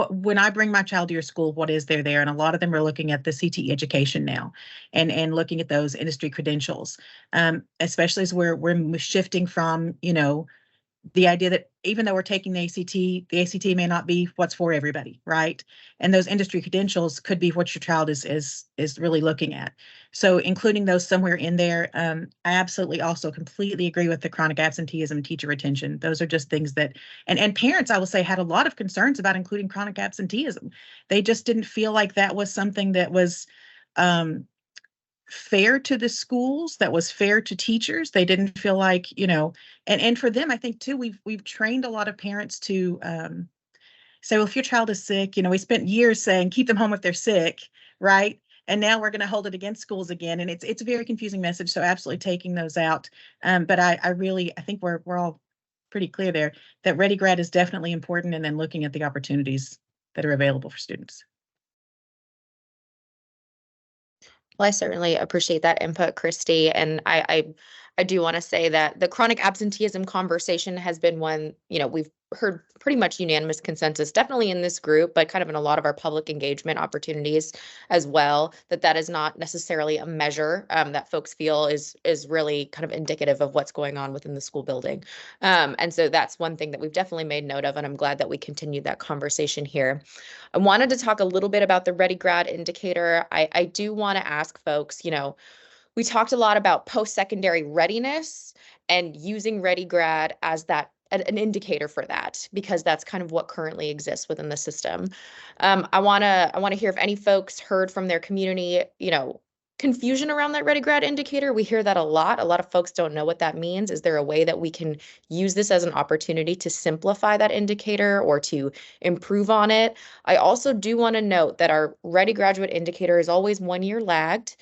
when I bring my child to your school, what is there? And a lot of them are looking at the CTE education now and looking at those industry credentials, especially as we're shifting from, the idea that even though we're taking the ACT may not be what's for everybody, right? And those industry credentials could be what your child is really looking at. So including those somewhere in there, I absolutely also completely agree with the chronic absenteeism, teacher retention. Those are just things that, and parents, I will say, had a lot of concerns about including chronic absenteeism. They just didn't feel like that was something that was fair to the schools, that was fair to teachers. They didn't feel like, and for them, I think too, we've trained a lot of parents to say, well, if your child is sick, we spent years saying keep them home if they're sick, right? And now we're going to hold it against schools again, and it's a very confusing message. So absolutely taking those out. But I think we're all pretty clear there that Ready Grad is definitely important, and then looking at the opportunities that are available for students. Well, I certainly appreciate that input, Christy. And I do want to say that the chronic absenteeism conversation has been one, we've heard pretty much unanimous consensus, definitely in this group, but kind of in a lot of our public engagement opportunities as well, that is not necessarily a measure that folks feel is really kind of indicative of what's going on within the school building. And so that's one thing that we've definitely made note of, and I'm glad that we continued that conversation here. I wanted to talk a little bit about the Ready Grad indicator. I do want to ask folks, we talked a lot about post-secondary readiness and using Ready Grad as an indicator for that, because that's kind of what currently exists within the system. I want to hear if any folks heard from their community, confusion around that Ready Grad indicator. We hear that a lot. A lot of folks don't know what that means. Is there a way that we can use this as an opportunity to simplify that indicator or to improve on it? I also do want to note that our Ready Graduate indicator is always 1 year lagged.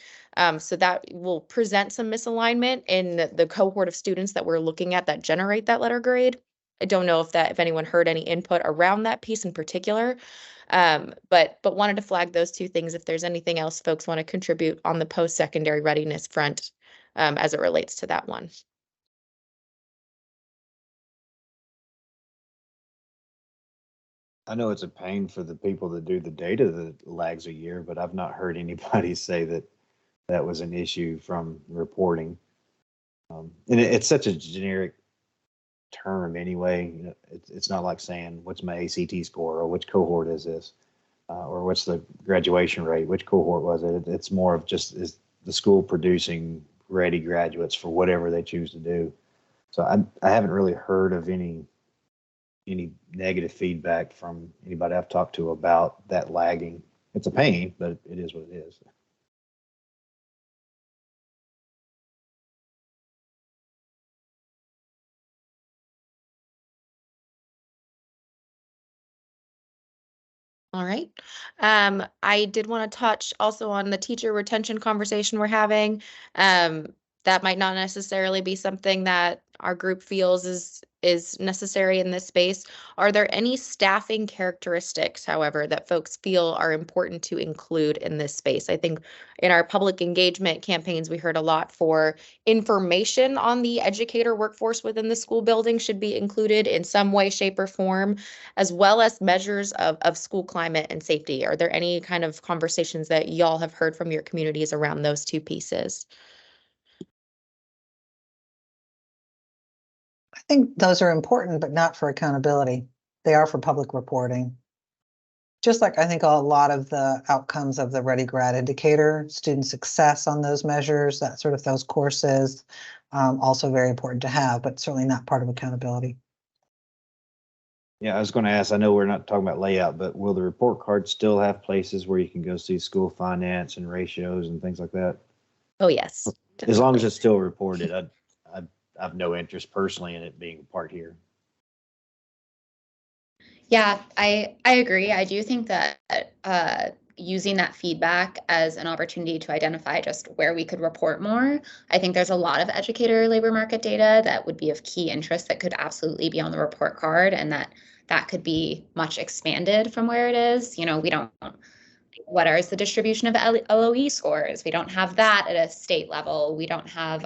So that will present some misalignment in the cohort of students that we're looking at that generate that letter grade. I don't know if anyone heard any input around that piece in particular, but wanted to flag those two things if there's anything else folks want to contribute on the post-secondary readiness front as it relates to that one. I know it's a pain for the people that do the data that lags a year, but I've not heard anybody say that was an issue from reporting. And it's such a generic term anyway. It's not like saying, what's my ACT score, or which cohort is this, or what's the graduation rate, which cohort was it? It's more of just, is the school producing ready graduates for whatever they choose to do. So I haven't really heard of any negative feedback from anybody I've talked to about that lagging. It's a pain, but it is what it is. All right. I did want to touch also on the teacher retention conversation we're having. That might not necessarily be something that our group feels is necessary in this space. Are there any staffing characteristics, however, that folks feel are important to include in this space? I think in our public engagement campaigns, we heard a lot for information on the educator workforce within the school building should be included in some way, shape, or form, as well as measures of school climate and safety. Are there any kind of conversations that y'all have heard from your communities around those two pieces? I think those are important, but not for accountability. They are for public reporting. Just like I think a lot of the outcomes of the Ready Grad indicator, student success on those measures, that sort of those courses, also very important to have, but certainly not part of accountability. Yeah, I was going to ask, I know we're not talking about layout, but will the report card still have places where you can go see school finance and ratios and things like that? Oh, yes. As long as it's still reported, I have no interest personally in it being a part here. Yeah, I agree. I do think that using that feedback as an opportunity to identify just where we could report more. I think there's a lot of educator labor market data that would be of key interest that could absolutely be on the report card, and that could be much expanded from where it is. You know, we don't, what is the distribution of LOE scores? We don't have that at a state level. We don't have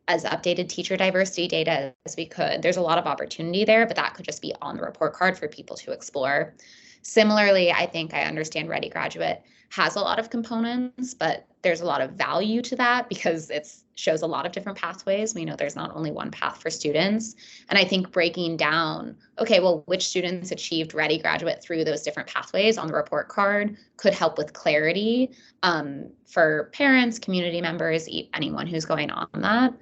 as updated teacher diversity data as we could. There's a lot of opportunity there, but that could just be on the report card for people to explore. Similarly, I think I understand Ready Graduate has a lot of components, but there's a lot of value to that because it shows a lot of different pathways. We know there's not only one path for students. And I think breaking down, okay, well, which students achieved Ready Graduate through those different pathways on the report card could help with clarity for parents, community members, anyone who's going on that.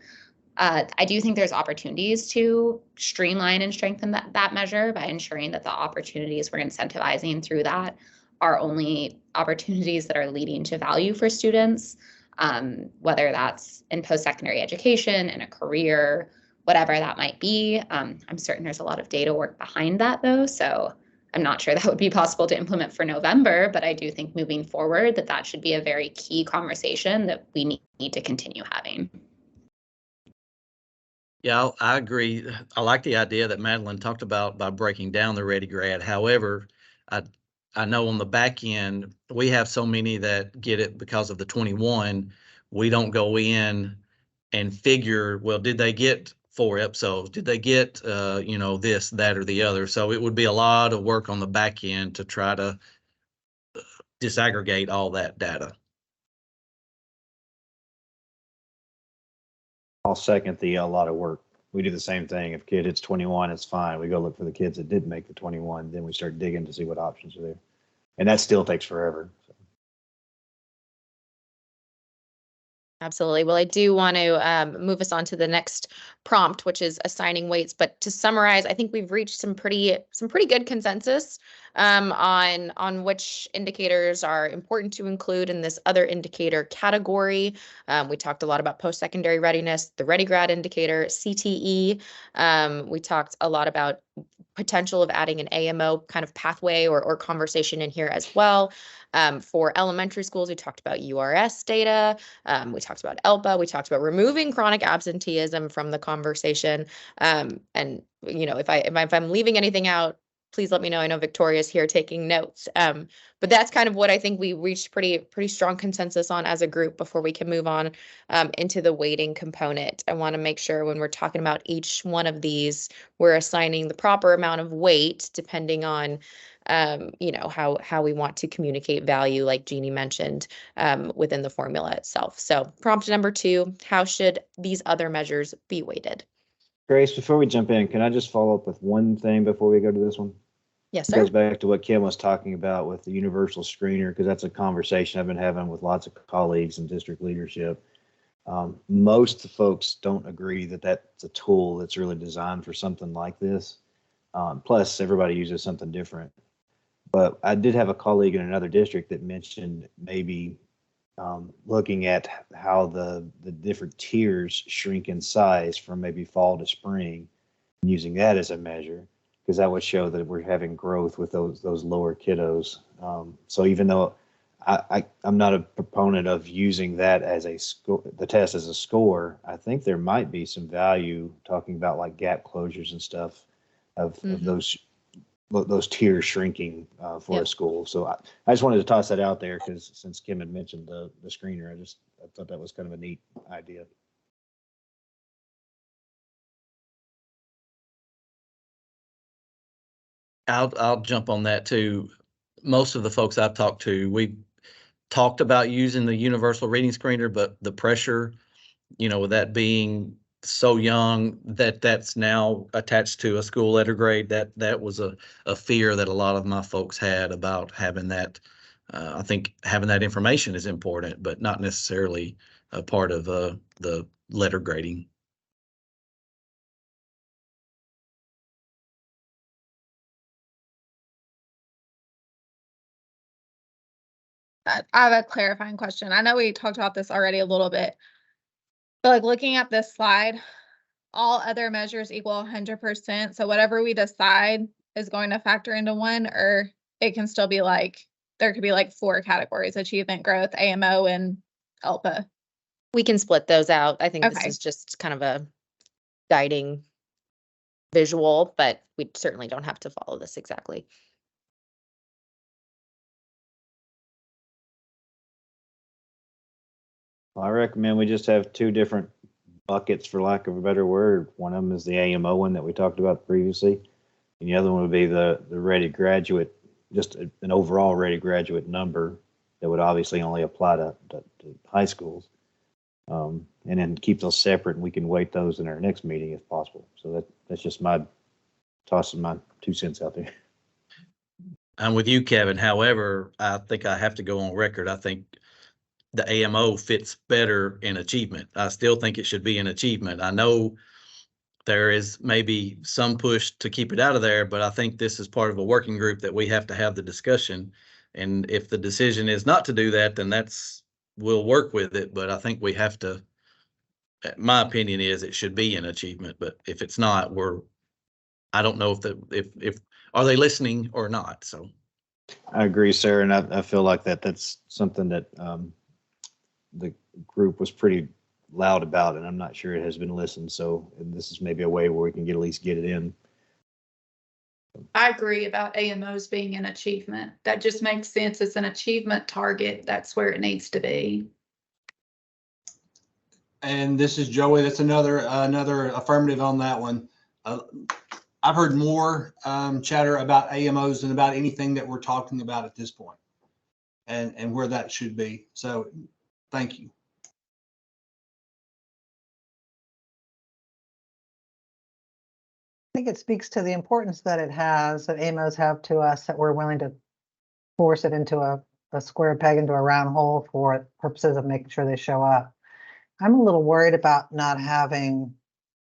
I do think there's opportunities to streamline and strengthen that measure by ensuring that the opportunities we're incentivizing through that are only opportunities that are leading to value for students, whether that's in post-secondary education, in a career, whatever that might be. I'm certain there's a lot of data work behind that though, so I'm not sure that would be possible to implement for November, but I do think moving forward that should be a very key conversation that we need to continue having. Yeah, I agree. I like the idea that Madeline talked about by breaking down the Ready Grad. However, I know on the back end, we have so many that get it because of the 21. We don't go in and figure, well, did they get 4 EPSOs? Did they get, this, that, or the other? So it would be a lot of work on the back end to try to disaggregate all that data. I'll second the a lot of work. We do the same thing. If kid hits 21, it's fine. We go look for the kids that didn't make the 21. Then we start digging to see what options are there. And that still takes forever. So. Absolutely. Well, I do want to move us on to the next prompt, which is assigning weights. But to summarize, I think we've reached some pretty good consensus on which indicators are important to include in this other indicator category. We talked a lot about post-secondary readiness, the Ready Grad indicator, CTE. We talked a lot about potential of adding an AMO kind of pathway or conversation in here as well. For elementary schools, we talked about URS data. We talked about ELPA. We talked about removing chronic absenteeism from the conversation. And if I'm leaving anything out, please let me know. I know Victoria's here taking notes. But that's kind of what I think we reached pretty strong consensus on as a group before we can move on into the weighting component. I want to make sure when we're talking about each one of these, we're assigning the proper amount of weight depending on how we want to communicate value, like Jeannie mentioned, within the formula itself. So prompt number 2, how should these other measures be weighted? Grace, before we jump in, can I just follow up with one thing before we go to this one? Yes, It sir. goes back to what Kim was talking about with the universal screener, because that's a conversation I've been having with lots of colleagues and district leadership. Most folks don't agree that that's a tool that's really designed for something like this. Plus, everybody uses something different. But I did have a colleague in another district that mentioned maybe looking at how the different tiers shrink in size from maybe fall to spring, and using that as a measure, because that would show that we're having growth with those lower kiddos. So even though I'm not a proponent of using that as a score, the test as a score. I think there might be some value talking about like gap closures and stuff of those tiers shrinking for a school. So I just wanted to toss that out there because since Kim had mentioned the screener, I thought that was kind of a neat idea. I'll jump on that too. Most of the folks I've talked to, we talked about using the universal reading screener, but the pressure, with that being so young that that's now attached to a school letter grade, that was a fear that a lot of my folks had about having that. I think having that information is important, but not necessarily a part of the letter grading. I have a clarifying question. I know we talked about this already a little bit, but like looking at this slide, all other measures equal 100%. So whatever we decide is going to factor into one, or it can still be like, there could be like 4 categories: achievement, growth, AMO, and ELPA. We can split those out. I think this Okay. is just kind of a guiding visual, but we certainly don't have to follow this exactly. Well, I recommend we just have 2 different buckets, for lack of a better word. One of them is the AMO one that we talked about previously, and the other one would be the ready graduate, just an overall ready graduate number that would obviously only apply to high schools. And then keep those separate, and we can weight those in our next meeting if possible. So that's just my tossing my 2 cents out there. I'm with you, Kevin. However, I think I have to go on record. I think the AMO fits better in achievement. I still think it should be in achievement. I know there is maybe some push to keep it out of there, but I think this is part of a working group that we have to have the discussion. And if the decision is not to do that, then we'll work with it. But I think we have to, my opinion is it should be in achievement. But if it's not, I don't know if are they listening or not. So I agree, Sarah, and I feel like that's something that the group was pretty loud about, and I'm not sure it has been listened. So this is maybe a way where we can at least get it in. I agree about AMOs being an achievement. That just makes sense. It's an achievement target. That's where it needs to be. And this is Joey. That's another affirmative on that one. I've heard more chatter about AMOs than about anything that we're talking about at this point, and where that should be. So thank you. I think it speaks to the importance that it has, that AMOs have to us, that we're willing to force it into a square peg into a round hole for purposes of making sure they show up. I'm a little worried about not having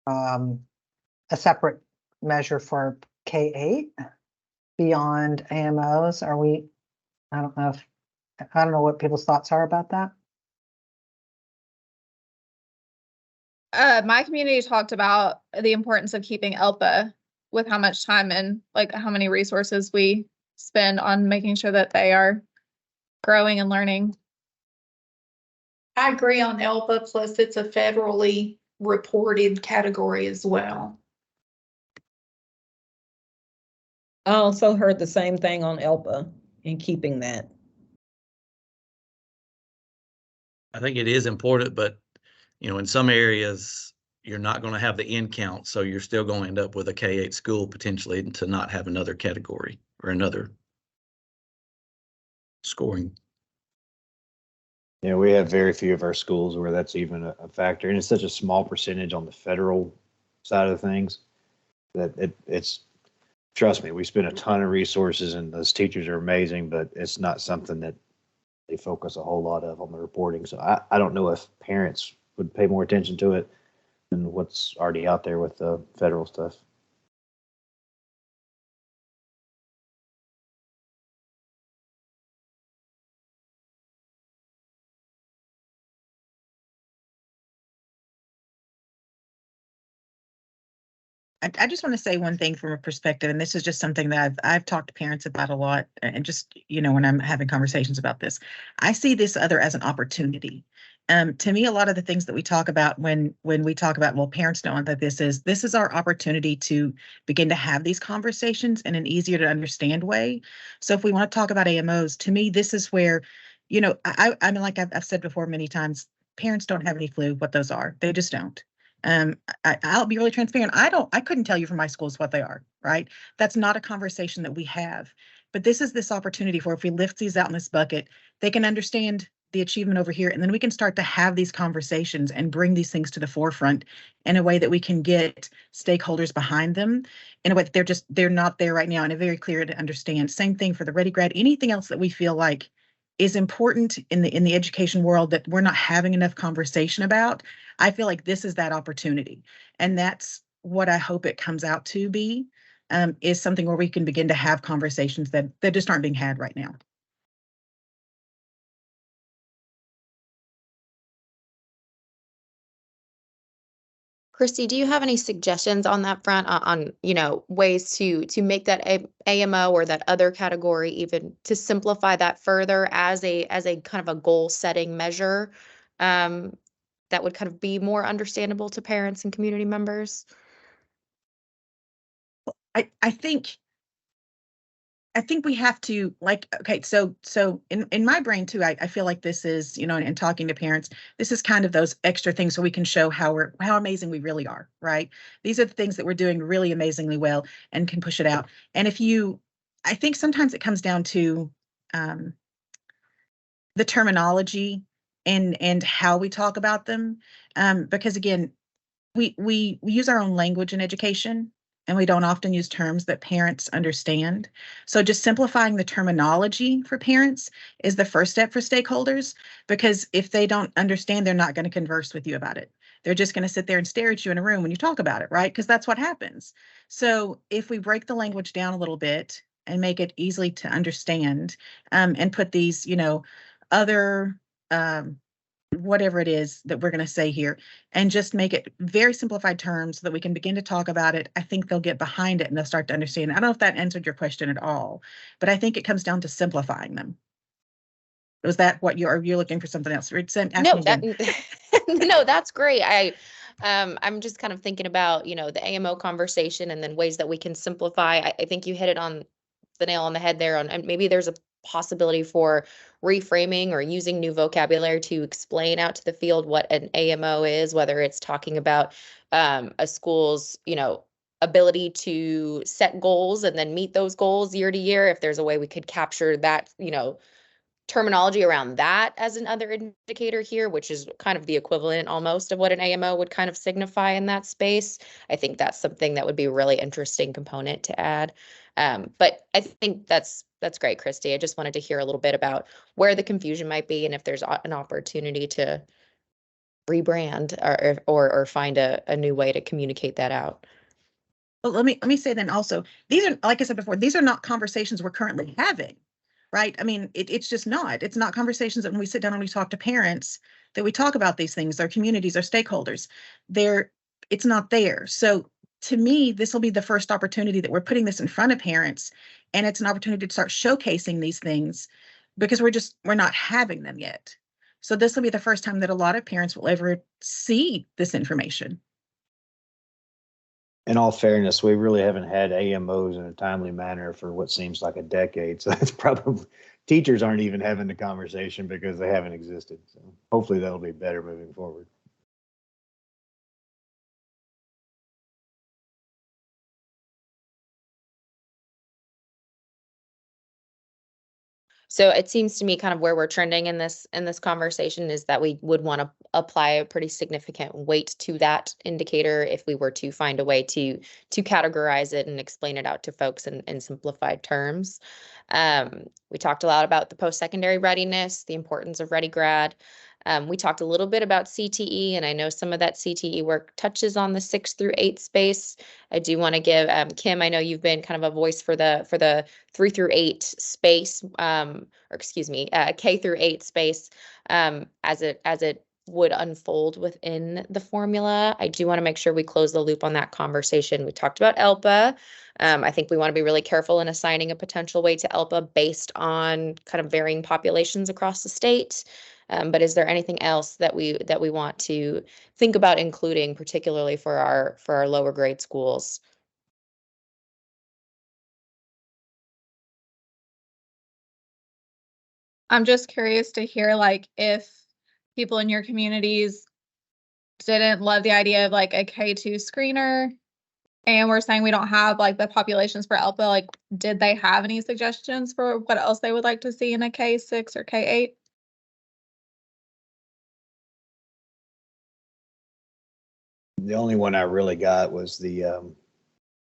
a separate measure for K-8 beyond AMOs. I don't know what people's thoughts are about that. My community talked about the importance of keeping ELPA with how much time and like how many resources we spend on making sure that they are growing and learning. I agree on ELPA, plus it's a federally reported category as well. I also heard the same thing on ELPA and keeping that. I think it is important, but in some areas, you're not going to have the end count. So you're still going to end up with a K-8 school potentially to not have another category or another scoring. Yeah, we have very few of our schools where that's even a factor. And it's such a small percentage on the federal side of things that it's, trust me, we spend a ton of resources and those teachers are amazing, but it's not something that they focus a whole lot of on the reporting. So I don't know if parents would pay more attention to it than what's already out there with the federal stuff. I just want to say one thing from a perspective, and this is just something that I've talked to parents about a lot, and just, when I'm having conversations about this, I see this other as an opportunity. To me, a lot of the things that we talk about when we talk about, well, parents don't want that this is our opportunity to begin to have these conversations in an easier to understand way. So if we want to talk about AMOs, to me, this is where, I mean, like I've said before many times, parents don't have any clue what those are. They just don't. I'll be really transparent. I couldn't tell you from my schools what they are, right? That's not a conversation that we have. But this is this opportunity for, if we lift these out in this bucket, they can understand the achievement over here. And then we can start to have these conversations and bring these things to the forefront in a way that we can get stakeholders behind them in a way that they're not there right now, and a very clear to understand. Same thing for the Ready Grad, anything else that we feel like is important in the education world that we're not having enough conversation about. I feel like this is that opportunity. And that's what I hope it comes out to be, is something where we can begin to have conversations that just aren't being had right now. Christy, do you have any suggestions on that front on ways to make that AMO or that other category, even to simplify that further as a kind of a goal setting measure, that would kind of be more understandable to parents and community members? I think we have to, like, okay, so in my brain too, I feel like this is, in talking to parents, this is kind of those extra things so we can show how amazing we really are, right? These are the things that we're doing really amazingly well and can push it out. And I think sometimes it comes down to the terminology and how we talk about them. Because again, we use our own language in education, and we don't often use terms that parents understand. So just simplifying the terminology for parents is the first step for stakeholders, because if they don't understand, they're not going to converse with you about it. They're just going to sit there and stare at you in a room when you talk about it, right? Because that's what happens. So if we break the language down a little bit and make it easily to understand, and put these, other whatever it is that we're going to say here, and just make it very simplified terms so that we can begin to talk about it, I think they'll get behind it and they'll start to understand. I don't know if that answered your question at all, but I think it comes down to simplifying them. Was that what you're looking for something else? No, no, that's great. I'm just kind of thinking about, the AMO conversation and then ways that we can simplify. I think you hit it on the nail on the head there, and maybe there's a possibility for reframing or using new vocabulary to explain out to the field what an AMO is, whether it's talking about a school's, ability to set goals and then meet those goals year to year. If there's a way we could capture that, terminology around that as another indicator here, which is kind of the equivalent almost of what an AMO would kind of signify in that space. I think that's something that would be a really interesting component to add. But I think that's great, Christy. I just wanted to hear a little bit about where the confusion might be and if there's an opportunity to rebrand or find a new way to communicate that out. Well, let me say then also, these are, like I said before, these are not conversations we're currently having. Right? I mean, it's just not. It's not conversations that when we sit down and we talk to parents that we talk about these things, our communities, our stakeholders. It's not there. So to me, this will be the first opportunity that we're putting this in front of parents, and it's an opportunity to start showcasing these things, because we're not having them yet. So this will be the first time that a lot of parents will ever see this information. In all fairness, we really haven't had AMOs in a timely manner for what seems like a decade. So it's probably, teachers aren't even having the conversation because they haven't existed. So hopefully that'll be better moving forward. So it seems to me kind of where we're trending in this conversation is that we would want to apply a pretty significant weight to that indicator if we were to find a way to categorize it and explain it out to folks in simplified terms. We talked a lot about the post-secondary readiness, the importance of Ready Grad. We talked a little bit about CTE, and I know some of that CTE work touches on the 6 through 8 space. I do want to give Kim, I know you've been kind of a voice for the 3 through 8 space, K through 8 space, as it would unfold within the formula. I do want to make sure we close the loop on that conversation. We talked about ELPA. I think we want to be really careful in assigning a potential weight to ELPA based on kind of varying populations across the state. But is there anything else that we want to think about including, particularly for our lower grade schools? I'm just curious to hear, like, if people in your communities didn't love the idea of like a K2 screener, and we're saying we don't have like the populations for ELPA, like, did they have any suggestions for what else they would like to see in a K6 or K8? The only one I really got was the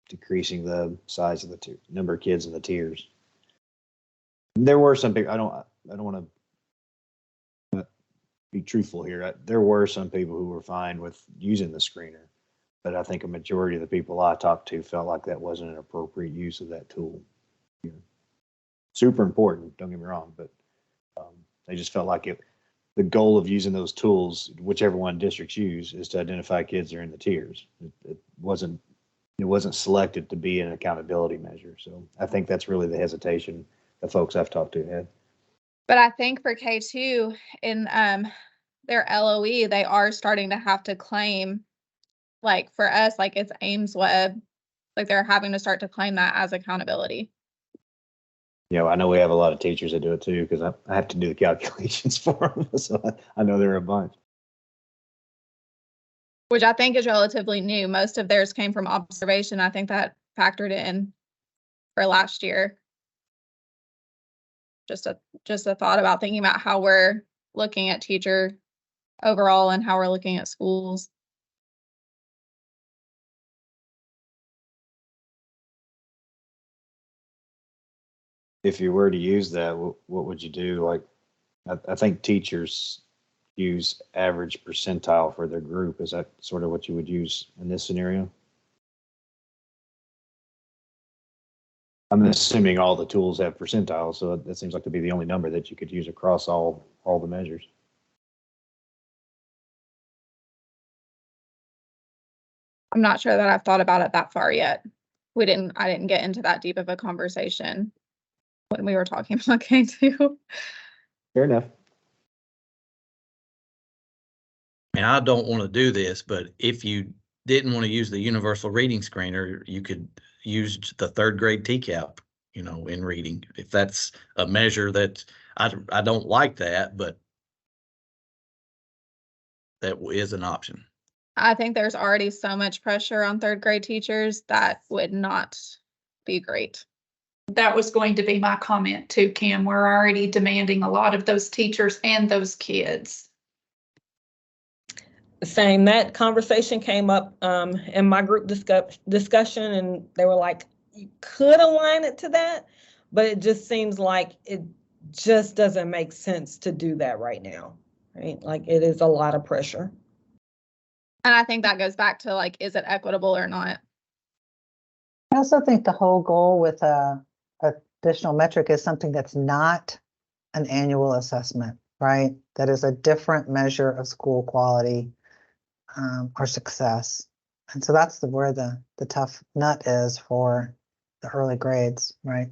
decreasing the size of the number of kids in the tiers. There were some people, I don't want to be truthful here. There were some people who were fine with using the screener, but I think a majority of the people I talked to felt like that wasn't an appropriate use of that tool. Super important, don't get me wrong, but they just felt like the goal of using those tools, whichever one districts use, is to identify kids that are in the tiers. It wasn't selected to be an accountability measure. So I think that's really the hesitation the folks I've talked to had. But I think for K2 in their LOE, they are starting to have to claim, like for us, like it's Ames Web, like they're having to start to claim that as accountability. I know we have a lot of teachers that do it too, because I have to do the calculations for them. So I know there are a bunch. Which I think is relatively new. Most of theirs came from observation. I think that factored in for last year. Just a thought about thinking about how we're looking at teacher overall and how we're looking at schools. If you were to use that, what would you do? Like, I think teachers use average percentile for their group. Is that sort of what you would use in this scenario? I'm assuming all the tools have percentiles, so that seems like to be the only number that you could use across all the measures. I'm not sure that I've thought about it that far yet. I didn't get into that deep of a conversation when we were talking about K2. Fair enough. And I don't want to do this, but if you didn't want to use the universal reading screener, you could use the third grade TCAP, in reading. If that's a measure that I don't like that, but that is an option. I think there's already so much pressure on third grade teachers that would not be great. That was going to be my comment too, Kim. We're already demanding a lot of those teachers and those kids. Same, that conversation came up in my group discussion, and they were like, you could align it to that, but it just seems like it just doesn't make sense to do that right now, right? Like, it is a lot of pressure. And I think that goes back to, like, is it equitable or not? I also think the whole goal with a additional metric is something that's not an annual assessment, right? That is a different measure of school quality or success. And so that's where the tough nut is for the early grades, right?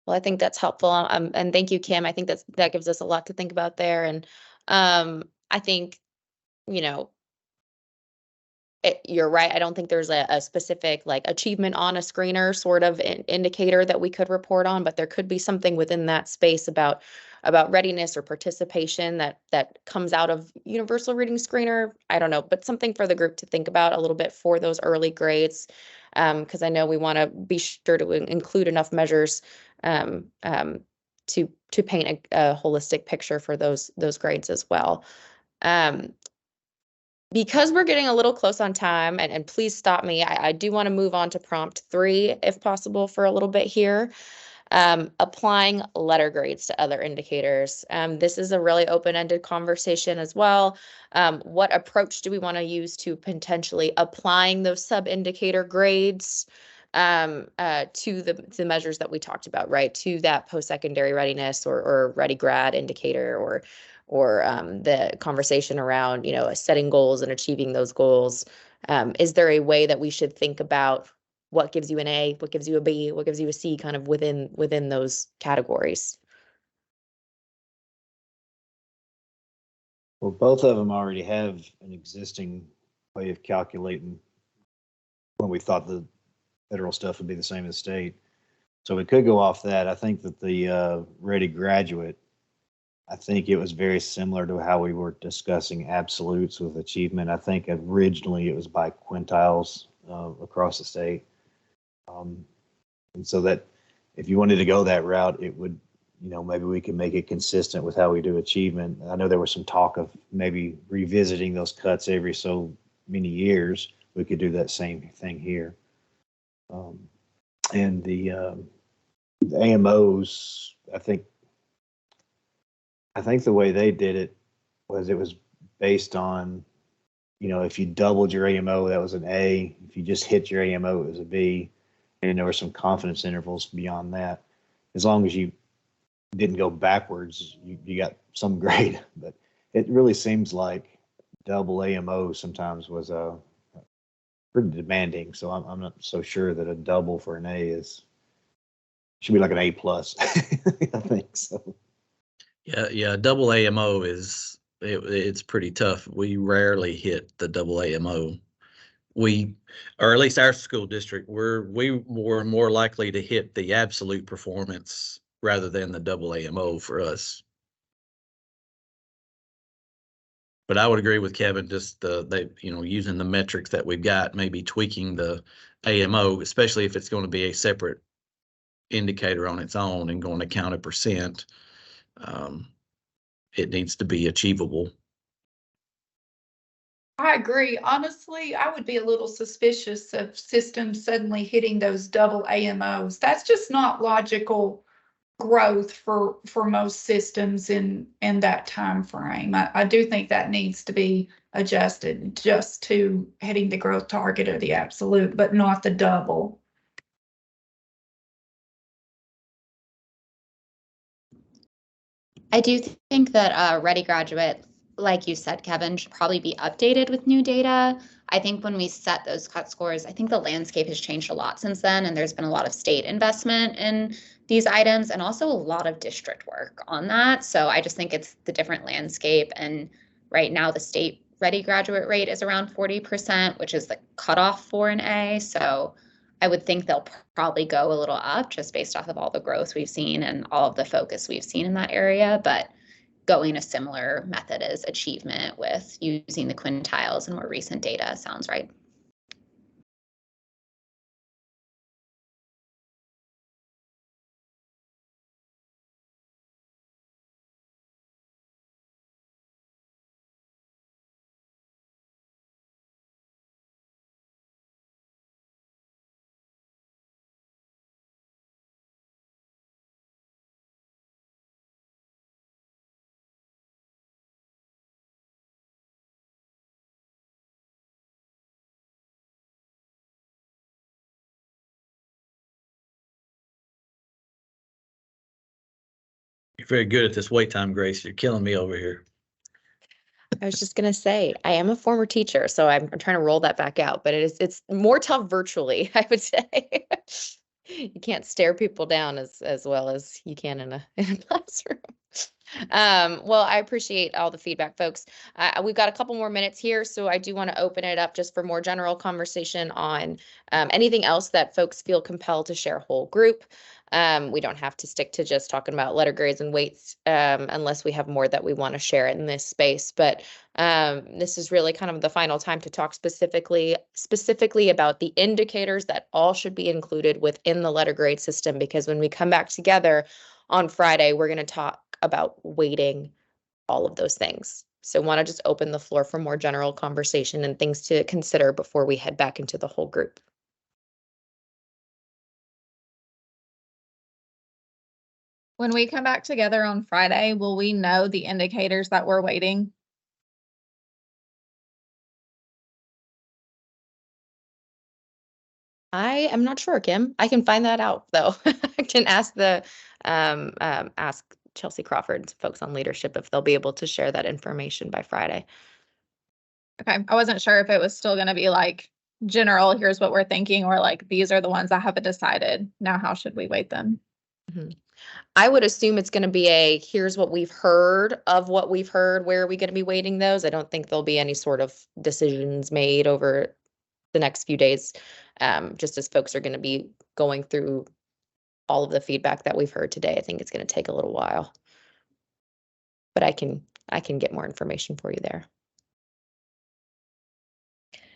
Well, I think that's helpful. And thank you, Kim. I think that gives us a lot to think about there. And I think, you're right. I don't think there's a specific like achievement on a screener sort of indicator that we could report on, but there could be something within that space about readiness or participation that comes out of universal reading screener. I don't know, but something for the group to think about a little bit for those early grades. Because I know we want to be sure to include enough measures to paint a holistic picture for those grades as well. Because we're getting a little close on time, and please stop me, I do want to move on to prompt 3 if possible for a little bit here. Applying letter grades to other indicators. This is a really open-ended conversation as well. What approach do we want to use to potentially applying those sub-indicator grades to the measures that we talked about, right? To that post-secondary readiness or ready grad indicator, or the conversation around, you know, setting goals and achieving those goals. Is there a way that we should think about what gives you an A, what gives you a B, what gives you a C, kind of within those categories? Well, both of them already have an existing way of calculating when we thought the federal stuff would be the same as state. So we could go off that. I think that the Ready Graduate, I think it was very similar to how we were discussing absolutes with achievement. I think originally it was by quintiles across the state. And so that if you wanted to go that route, it would, you know, maybe we could make it consistent with how we do achievement. I know there was some talk of maybe revisiting those cuts every so many years. We could do that same thing here. And the AMOs, I think the way they did it was based on, you know, if you doubled your AMO, that was an A. If you just hit your AMO, it was a B. And there were some confidence intervals beyond that. As long as you didn't go backwards, you got some grade. But it really seems like double AMO sometimes was pretty demanding. So I'm not so sure that a double for an A should be like an A+. I think so. Yeah. Double AMO it's pretty tough. We rarely hit the double AMO. Or at least our school district, we were more likely to hit the absolute performance rather than the double AMO for us. But I would agree with Kevin, just using the metrics that we've got, maybe tweaking the AMO, especially if it's going to be a separate indicator on its own and going to count a percent. It needs to be achievable. I agree. Honestly, I would be a little suspicious of systems suddenly hitting those double AMOs. That's just not logical growth for most systems in that time frame. I do think that needs to be adjusted just to hitting the growth target or the absolute, but not the double. I do think that Ready Graduate, like you said, Kevin, should probably be updated with new data. I think when we set those cut scores, I think the landscape has changed a lot since then, and there's been a lot of state investment in these items and also a lot of district work on that. So I just think it's the different landscape. And right now the state Ready Graduate rate is around 40%, which is the cutoff for an A. So I would think they'll probably go a little up just based off of all the growth we've seen and all of the focus we've seen in that area. But going a similar method as achievement with using the quintiles and more recent data sounds right. You're very good at this wait time, Grace. You're killing me over here. I was just gonna say, I am a former teacher, so I'm trying to roll that back out, but it's more tough virtually, I would say. You can't stare people down as well as you can in a classroom. Well, I appreciate all the feedback, folks. We've got a couple more minutes here, so I do want to open it up just for more general conversation on anything else that folks feel compelled to share whole group. We don't have to stick to just talking about letter grades and weights unless we have more that we want to share in this space. But this is really kind of the final time to talk specifically about the indicators that all should be included within the letter grade system, because when we come back together on Friday, we're going to talk about weighting all of those things. So want to just open the floor for more general conversation and things to consider before we head back into the whole group. When we come back together on Friday, will we know the indicators that we're waiting? I am not sure, Kim. I can find that out though. I can ask ask Chelsea Crawford, folks on leadership, if they'll be able to share that information by Friday. Okay, I wasn't sure if it was still gonna be like general, here's what we're thinking, or like, these are the ones that haven't decided. Now, how should we weight them? Mhm. I would assume it's going to be a, here's what we've heard of what we've heard. Where are we going to be weighting those? I don't think there'll be any sort of decisions made over the next few days. Just as folks are going to be going through all of the feedback that we've heard today, I think it's going to take a little while. But I can get more information for you there.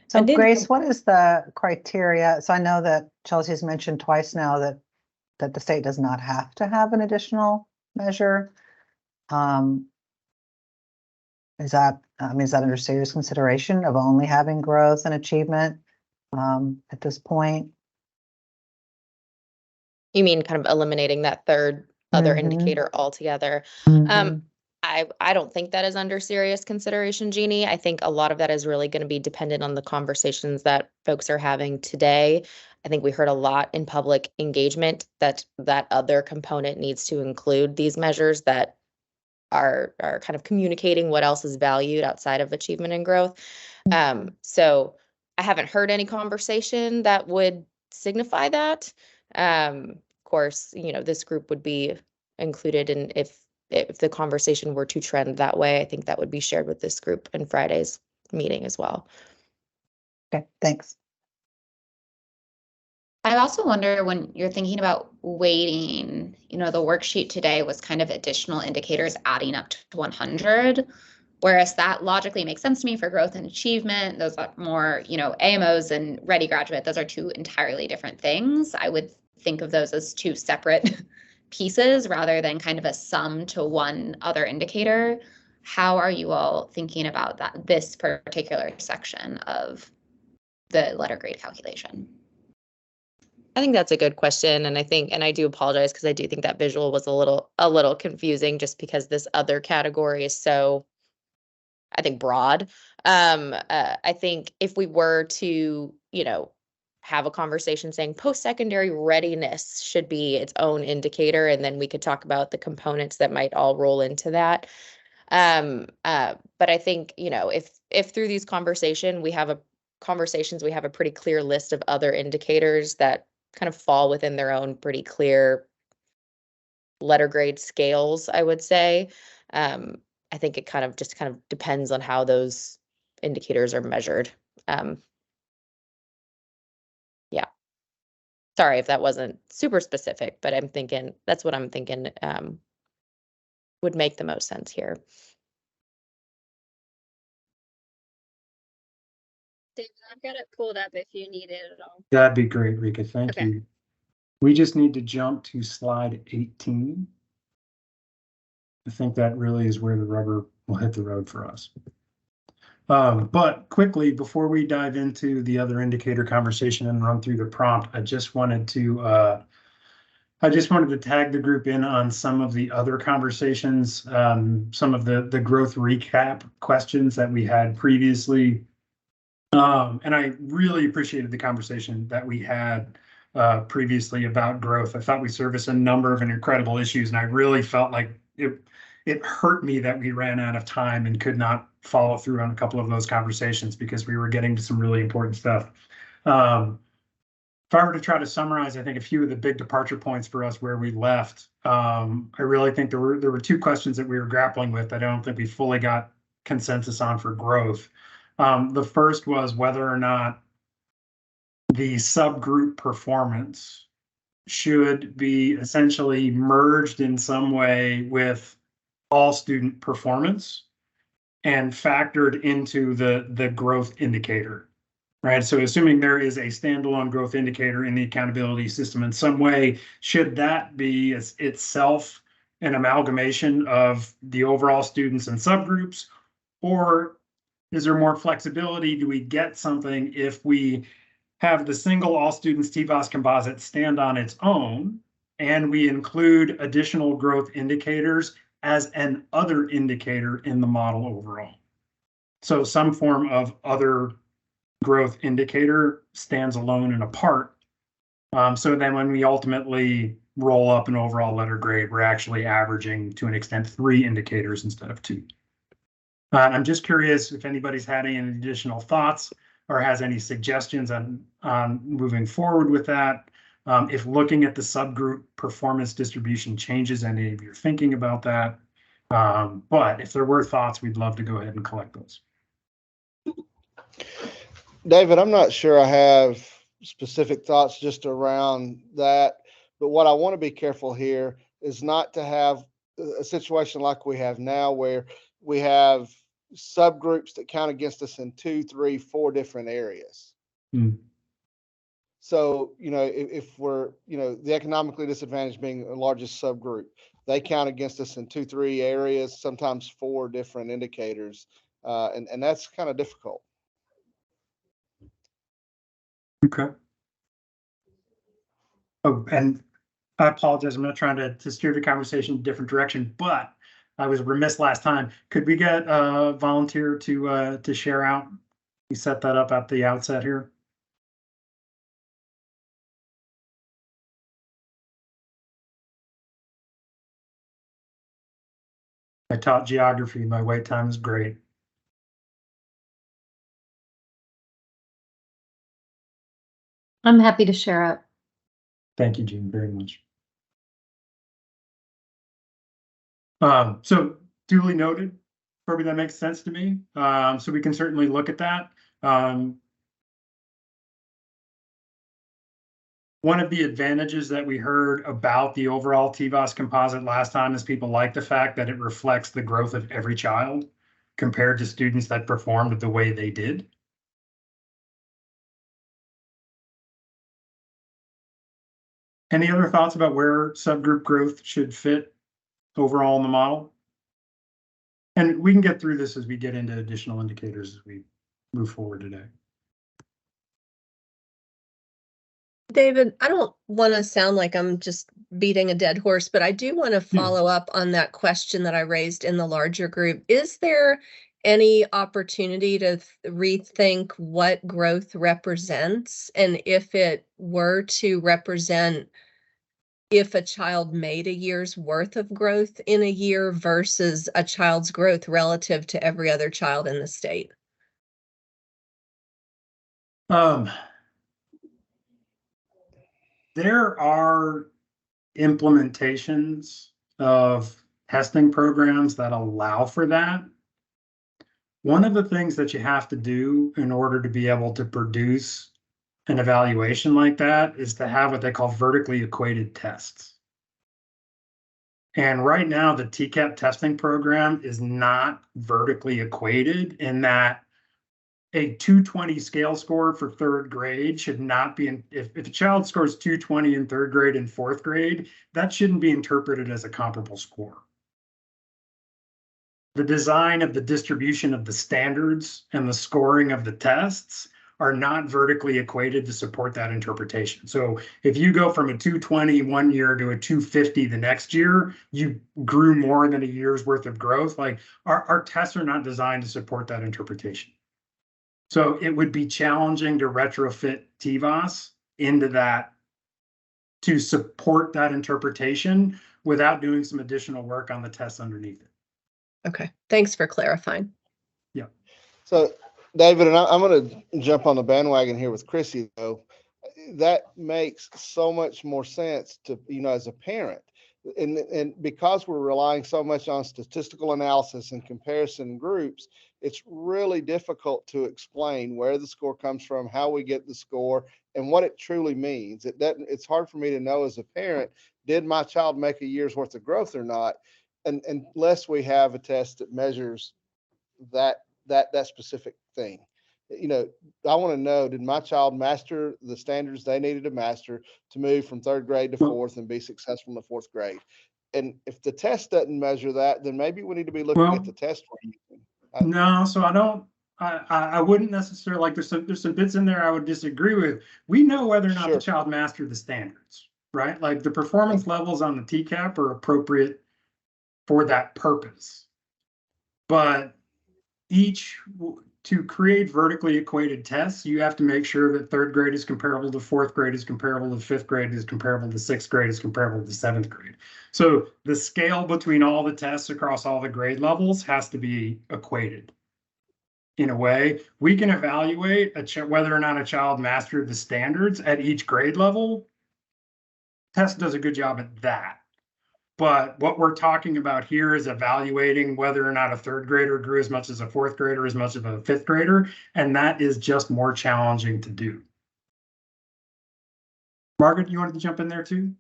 So Grace, what is the criteria? So I know that Chelsea's mentioned twice now that the state does not have to have an additional measure. Is that under serious consideration of only having growth and achievement at this point? You mean kind of eliminating that third other indicator altogether? I don't think that is under serious consideration, Jeannie. I think a lot of that is really going to be dependent on the conversations that folks are having today. I think we heard a lot in public engagement that that other component needs to include these measures that are kind of communicating what else is valued outside of achievement and growth. So I haven't heard any conversation that would signify that. Of course, this group would be included in if the conversation were to trend that way. I think that would be shared with this group in Friday's meeting as well. Okay, thanks. I also wonder, when you're thinking about weighting, the worksheet today was kind of additional indicators adding up to 100, whereas that logically makes sense to me for growth and achievement. Those are more, AMOs and Ready Graduate, those are two entirely different things. I would think of those as two separate pieces rather than kind of a sum to one other indicator. How are you all thinking about this particular section of the letter grade calculation? I think that's a good question. And I do apologize because I do think that visual was a little confusing just because this other category is so, I think, broad. I think if we were to, have a conversation saying post-secondary readiness should be its own indicator, and then we could talk about the components that might all roll into that. But I think, if through these conversations we have a pretty clear list of other indicators that kind of fall within their own pretty clear letter grade scales, I would say. I think it kind of depends on how those indicators are measured. Yeah. Sorry if that wasn't super specific, but that's what I'm thinking would make the most sense here. David, I've got it pulled up if you need it at all. That'd be great, Rika. Thank Okay. you. We just need to jump to slide 18. I think that really is where the rubber will hit the road for us. But quickly, before we dive into the other indicator conversation and run through the prompt, I just wanted to tag the group in on some of the other conversations, some of the growth recap questions that we had previously. And I really appreciated the conversation that we had previously about growth. I thought we serviced a number of incredible issues, and I really felt like it hurt me that we ran out of time and could not follow through on a couple of those conversations because we were getting to some really important stuff. If I were to try to summarize, I think a few of the big departure points for us where we left, I really think there were two questions that we were grappling with that I don't think we fully got consensus on for growth. The first was whether or not the subgroup performance should be essentially merged in some way with all student performance and factored into the growth indicator, right? So assuming there is a standalone growth indicator in the accountability system in some way, should that be itself an amalgamation of the overall students and subgroups, or is there more flexibility? Do we get something if we have the single all students TVOS composite stand on its own and we include additional growth indicators as an other indicator in the model overall. So some form of other growth indicator stands alone and apart. So then when we ultimately roll up an overall letter grade, we're actually averaging, to an extent, 3 indicators instead of 2. I'm just curious if anybody's had any additional thoughts or has any suggestions on moving forward with that. If looking at the subgroup performance distribution changes any of your thinking about that. But if there were thoughts, we'd love to go ahead and collect those. David, I'm not sure I have specific thoughts just around that, but what I want to be careful here is not to have a situation like we have now where we have subgroups that count against us in 2, 3, 4 different areas. So, if we're, the economically disadvantaged being the largest subgroup, they count against us in 2, 3 areas, sometimes 4 different indicators. And that's kind of difficult. Okay. Oh, and I apologize. I'm not trying to steer the conversation in a different direction, but I was remiss last time. Could we get a volunteer to share out? We set that up at the outset here. I taught geography. My wait time is great. I'm happy to share it. Thank you, Jean, very much. So duly noted. Probably that makes sense to me. So we can certainly look at that. One of the advantages that we heard about the overall TVOS composite last time is people like the fact that it reflects the growth of every child compared to students that performed the way they did. Any other thoughts about where subgroup growth should fit overall in the model? And we can get through this as we get into additional indicators as we move forward today. David, I don't want to sound like I'm just beating a dead horse, but I do want to follow up on that question that I raised in the larger group. Is there any opportunity to rethink what growth represents? And if it were to represent if a child made a year's worth of growth in a year versus a child's growth relative to every other child in the state? There are implementations of testing programs that allow for that. One of the things that you have to do in order to be able to produce an evaluation like that is to have what they call vertically equated tests. And right now, the TCAP testing program is not vertically equated in that a 220 scale score for 3rd grade should not be, if a child scores 220 in 3rd grade and 4th grade, that shouldn't be interpreted as a comparable score. The design of the distribution of the standards and the scoring of the tests are not vertically equated to support that interpretation. So if you go from a 220 one year to a 250 the next year, you grew more than a year's worth of growth. Like our tests are not designed to support that interpretation. So it would be challenging to retrofit TVOS into that to support that interpretation without doing some additional work on the tests underneath it. Okay, thanks for clarifying. Yeah. So David, and I'm going to jump on the bandwagon here with Chrissy, though. That makes so much more sense to, as a parent. And because we're relying so much on statistical analysis and comparison groups, it's really difficult to explain where the score comes from, how we get the score, and what it truly means. It's hard for me to know as a parent, did my child make a year's worth of growth or not? And unless we have a test that measures that specific thing. I want to know, did my child master the standards they needed to master to move from 3rd grade to 4th and be successful in the 4th grade? And if the test doesn't measure that, then maybe we need to be looking at the test we're using. No, so I wouldn't necessarily, like there's some bits in there I would disagree with. We know whether or not the child mastered the standards. right? Like the performance levels on the TCAP are appropriate for that purpose. But to create vertically equated tests, you have to make sure that third grade is comparable to fourth grade, is comparable to fifth grade, is comparable to sixth grade, is comparable to seventh grade. So the scale between all the tests across all the grade levels has to be equated. In a way, we can evaluate whether or not a child mastered the standards at each grade level. Test does a good job at that. But what we're talking about here is evaluating whether or not a third grader grew as much as a fourth grader, as much as a fifth grader, and that is just more challenging to do. Margaret, you wanted to jump in there too?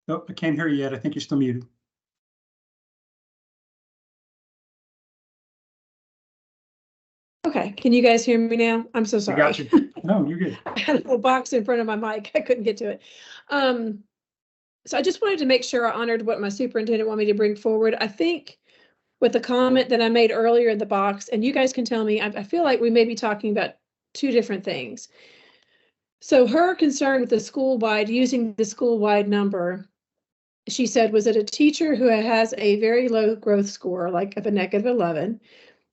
Oh, I can't hear you yet. I think you're still muted. Okay, can you guys hear me now? I'm so sorry. I got you. No, you're good. I had a little box in front of my mic. I couldn't get to it. So I just wanted to make sure I honored what my superintendent wanted me to bring forward. I think with the comment that I made earlier in the box, and you guys can tell me, I feel like we may be talking about two different things. So her concern with the school-wide, using the school-wide number, she said, was it a teacher who has a very low growth score, like of a -11?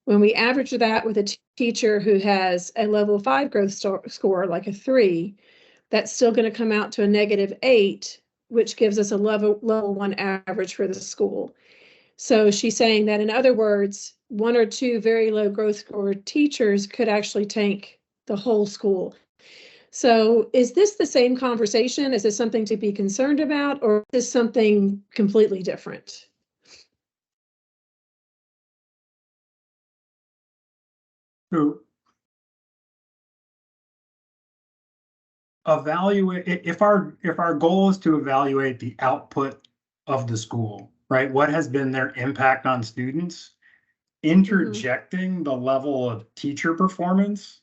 When we average that with a teacher who has a level 5 growth score, like a 3, that's still going to come out to a -8, which gives us a level 1 average for the school. So she's saying that, in other words, 1 or 2 very low growth score teachers could actually tank the whole school. So is this the same conversation? Is this something to be concerned about, or is this something completely different? So evaluate, if our goal is to evaluate the output of the school, right? What has been their impact on students? Interjecting the level of teacher performance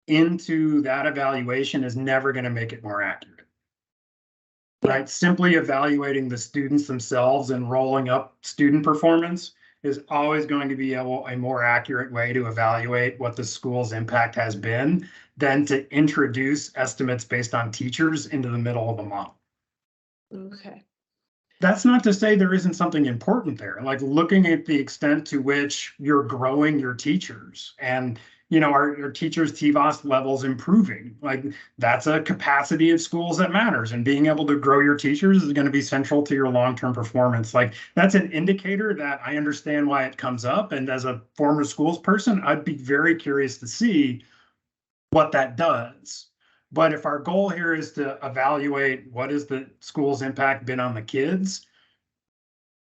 into that evaluation is never going to make it more accurate. Right? Simply evaluating the students themselves and rolling up student performance is always going to be a more accurate way to evaluate what the school's impact has been than to introduce estimates based on teachers into the middle of the model. Okay. That's not to say there isn't something important there, like looking at the extent to which you're growing your teachers and, you know, our teachers' TVOS levels improving. Like that's a capacity of schools that matters, and being able to grow your teachers is going to be central to your long-term performance. Like that's an indicator that I understand why it comes up. And as a former schools person, I'd be very curious to see what that does. But if our goal here is to evaluate what is the school's impact been on the kids,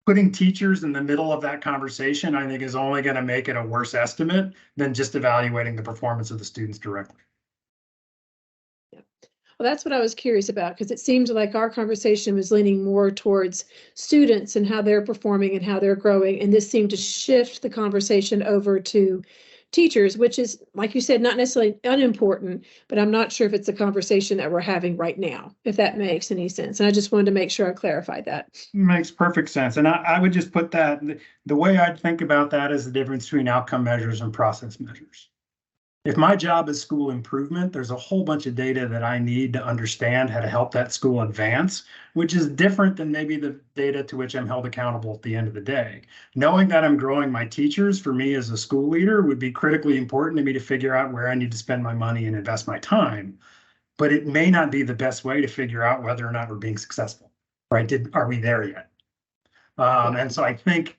putting teachers in the middle of that conversation, I think, is only going to make it a worse estimate than just evaluating the performance of the students directly. Yeah. Well, that's what I was curious about, because it seemed like our conversation was leaning more towards students and how they're performing and how they're growing. And this seemed to shift the conversation over to teachers, which is, like you said, not necessarily unimportant, but I'm not sure if it's a conversation that we're having right now, if that makes any sense. And I just wanted to make sure I clarified that. Makes perfect sense. And I would just put that, the way I'd think about that is the difference between outcome measures and process measures. If my job is school improvement, there's a whole bunch of data that I need to understand how to help that school advance, which is different than maybe the data to which I'm held accountable at the end of the day. Knowing that I'm growing my teachers for me as a school leader would be critically important to me to figure out where I need to spend my money and invest my time. But it may not be the best way to figure out whether or not we're being successful, right? Are we there yet? And so I think,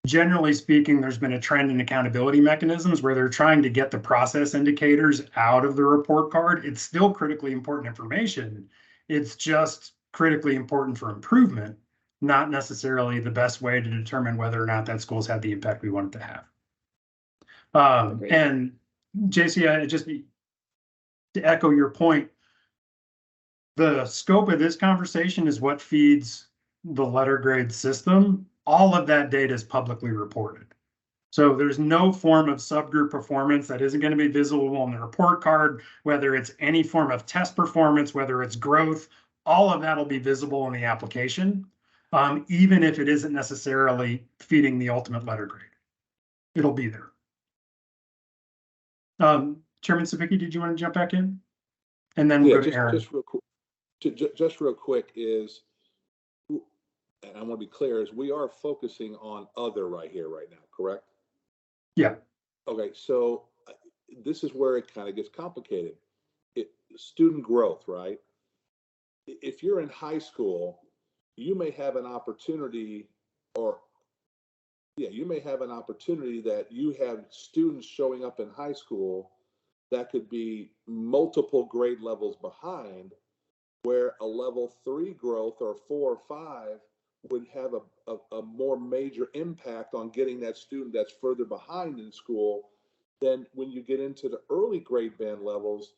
generally speaking, there's been a trend in accountability mechanisms where they're trying to get the process indicators out of the report card. It's still critically important information. It's just critically important for improvement, not necessarily the best way to determine whether or not that school's had the impact we want it to have. And JC, just to echo your point, the scope of this conversation is what feeds the letter grade system. All of that data is publicly reported. So there's no form of subgroup performance that isn't going to be visible on the report card, whether it's any form of test performance, whether it's growth, all of that will be visible in the application, even if it isn't necessarily feeding the ultimate letter grade. It'll be there. Chairman Sapicki, did you want to jump back in? And then we'll go to Aaron. Just real quick is, and I want to be clear, is we are focusing on other right here, right now, correct? Yeah. Okay, so this is where it kind of gets complicated. Student growth, right? If you're in high school, you may have an opportunity, you may have an opportunity that you have students showing up in high school that could be multiple grade levels behind, where a level 3 growth or 4 or 5 would have a more major impact on getting that student that's further behind in school than when you get into the early grade band levels.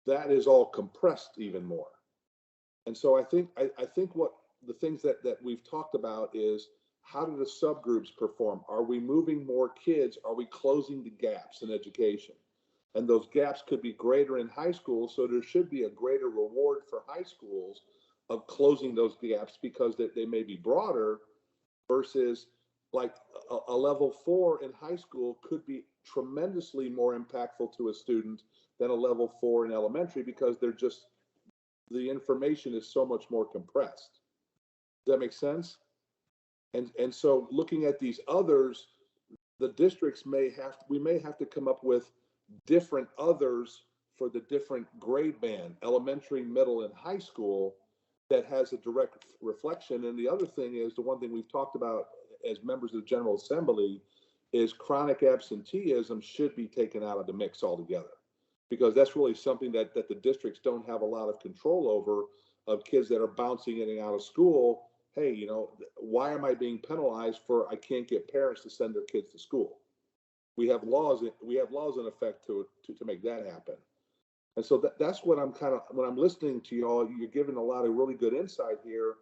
That is all compressed even more. And so I think what the things that we've talked about is, how do the subgroups perform? Are we moving more kids? Are we closing the gaps in education? And those gaps could be greater in high school, so there should be a greater reward for high schools of closing those gaps, because they may be broader, versus like a level 4 in high school could be tremendously more impactful to a student than a level 4 in elementary, because the information is so much more compressed. Does that make sense? And so looking at these others, the districts we may have to come up with different others for the different grade band, elementary, middle, and high school, that has a direct reflection. And the other thing is, the one thing we've talked about as members of the General Assembly is chronic absenteeism should be taken out of the mix altogether, because that's really something that the districts don't have a lot of control over, of kids that are bouncing in and out of school. Hey, why am I being penalized for I can't get parents to send their kids to school? We have laws in effect to make that happen. And so that's what when I'm listening to y'all, you're giving a lot of really good insight here.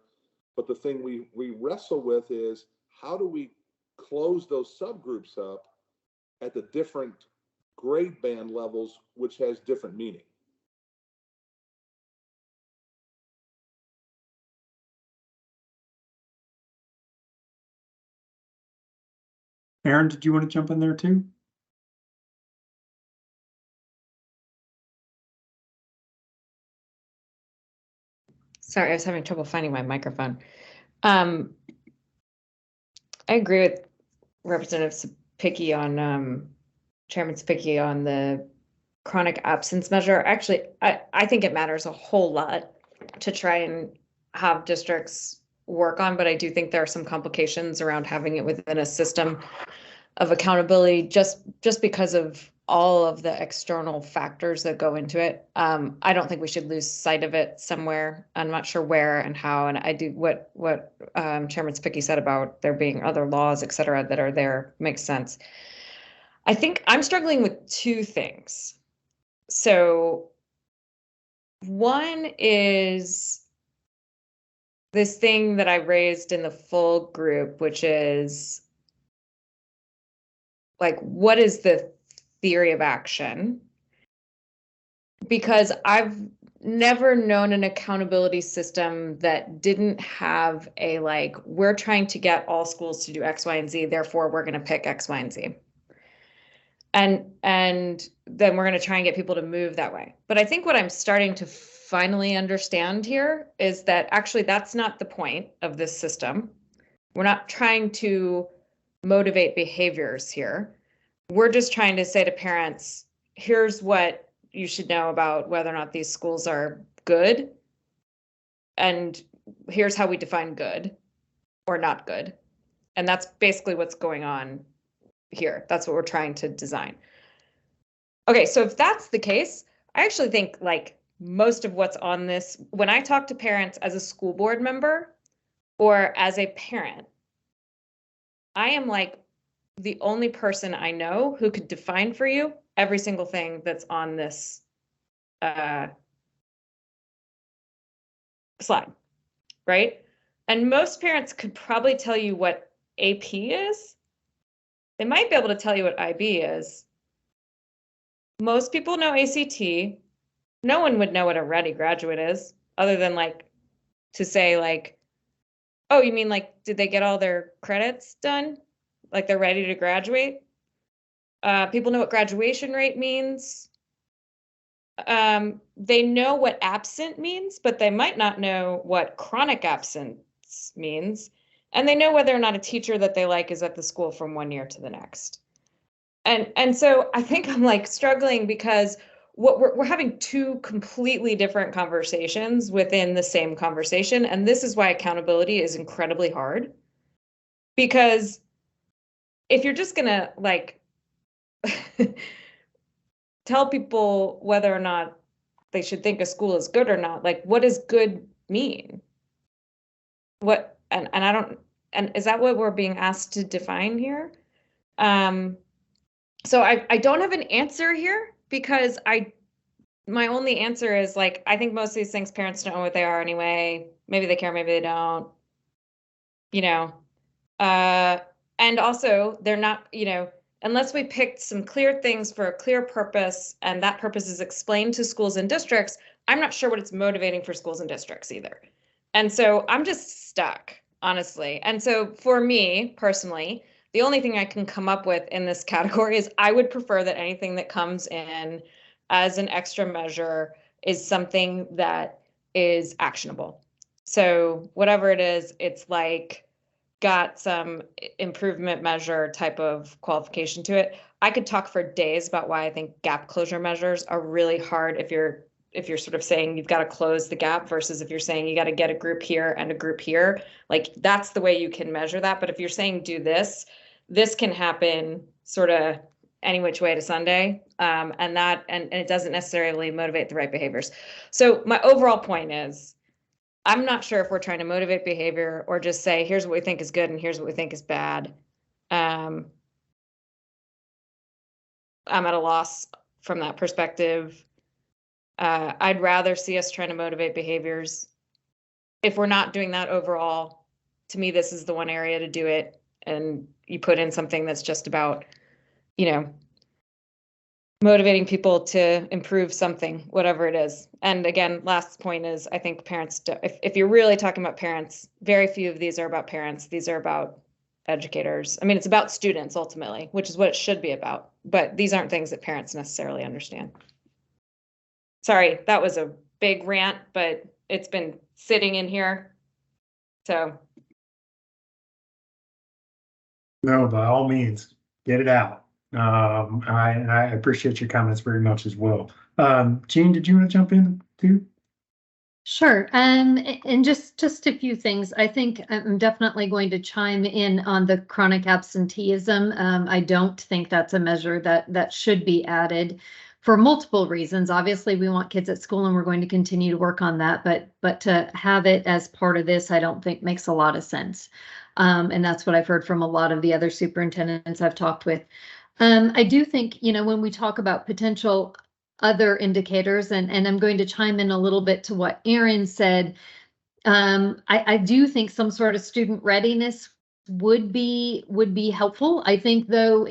But the thing we wrestle with is, how do we close those subgroups up at the different grade band levels, which has different meaning? Aaron, did you want to jump in there too? Sorry, I was having trouble finding my microphone. I agree with Representative Sapicki on Chairman Sapicki on the chronic absence measure. Actually, I think it matters a whole lot to try and have districts work on, but I do think there are some complications around having it within a system of accountability, just because of all of the external factors that go into it. I don't think we should lose sight of it somewhere. I'm not sure where and how. And I do what Chairman Sapicki said about there being other laws, et cetera, that are there makes sense. I think I'm struggling with two things. So one is this thing that I raised in the full group, which is like, what is the theory of action? Because I've never known an accountability system that didn't have a, like, we're trying to get all schools to do X, Y, and Z, therefore we're going to pick X, Y, and Z. And then we're going to try and get people to move that way. But I think what I'm starting to finally understand here is that actually that's not the point of this system. We're not trying to motivate behaviors here. We're just trying to say to parents, here's what you should know about whether or not these schools are good. And here's how we define good or not good. And that's basically what's going on here. That's what we're trying to design. Okay, so if that's the case, I actually think like most of what's on this, when I talk to parents as a school board member or as a parent, I am like the only person I know who could define for you every single thing that's on this slide, right? And most parents could probably tell you what AP is. They might be able to tell you what IB is. Most people know ACT. No one would know what a Ready Graduate is, other than like to say like, oh, you mean like, did they get all their credits done? Like they're ready to graduate? People know what graduation rate means. They know what absent means, but they might not know what chronic absence means. And they know whether or not a teacher that they like is at the school from one year to the next. And so I think I'm like struggling because what we're having two completely different conversations within the same conversation. And this is why accountability is incredibly hard. Because if you're just gonna like tell people whether or not they should think a school is good or not, like what does good mean? What and I don't, and is that what we're being asked to define here? So I don't have an answer here because my only answer is like, I think most of these things parents don't know what they are anyway. Maybe they care, maybe they don't, you know. And also they're not, you know, unless we picked some clear things for a clear purpose and that purpose is explained to schools and districts, I'm not sure what it's motivating for schools and districts either. And so I'm just stuck, honestly. And so for me personally, the only thing I can come up with in this category is I would prefer that anything that comes in as an extra measure is something that is actionable. So whatever it is, it's like got some improvement measure type of qualification to it. I could talk for days about why I think gap closure measures are really hard if you're sort of saying you've got to close the gap versus if you're saying you got to get a group here and a group here. Like that's the way you can measure that. But if you're saying do this can happen sort of any which way to Sunday. And it doesn't necessarily motivate the right behaviors. So my overall point is, I'm not sure if we're trying to motivate behavior or just say, here's what we think is good and here's what we think is bad. I'm at a loss from that perspective. I'd rather see us trying to motivate behaviors. If we're not doing that overall, to me, this is the one area to do it. And you put in something that's just about, you know, motivating people to improve something, whatever it is. And again, last point is, I think parents, if you're really talking about parents, very few of these are about parents. These are about educators. I mean, it's about students ultimately, which is what it should be about. But these aren't things that parents necessarily understand. Sorry, that was a big rant, but it's been sitting in here. So. No, by all means, get it out. I appreciate your comments very much as well. Jean, did you want to jump in too? Sure. And just a few things. I think I'm definitely going to chime in on the chronic absenteeism. I don't think that's a measure that should be added for multiple reasons. Obviously, we want kids at school and we're going to continue to work on that, but to have it as part of this, I don't think makes a lot of sense. And that's what I've heard from a lot of the other superintendents I've talked with. I do think, you know, when we talk about potential other indicators, and I'm going to chime in a little bit to what Erin said, I do think some sort of student readiness would be helpful. I think though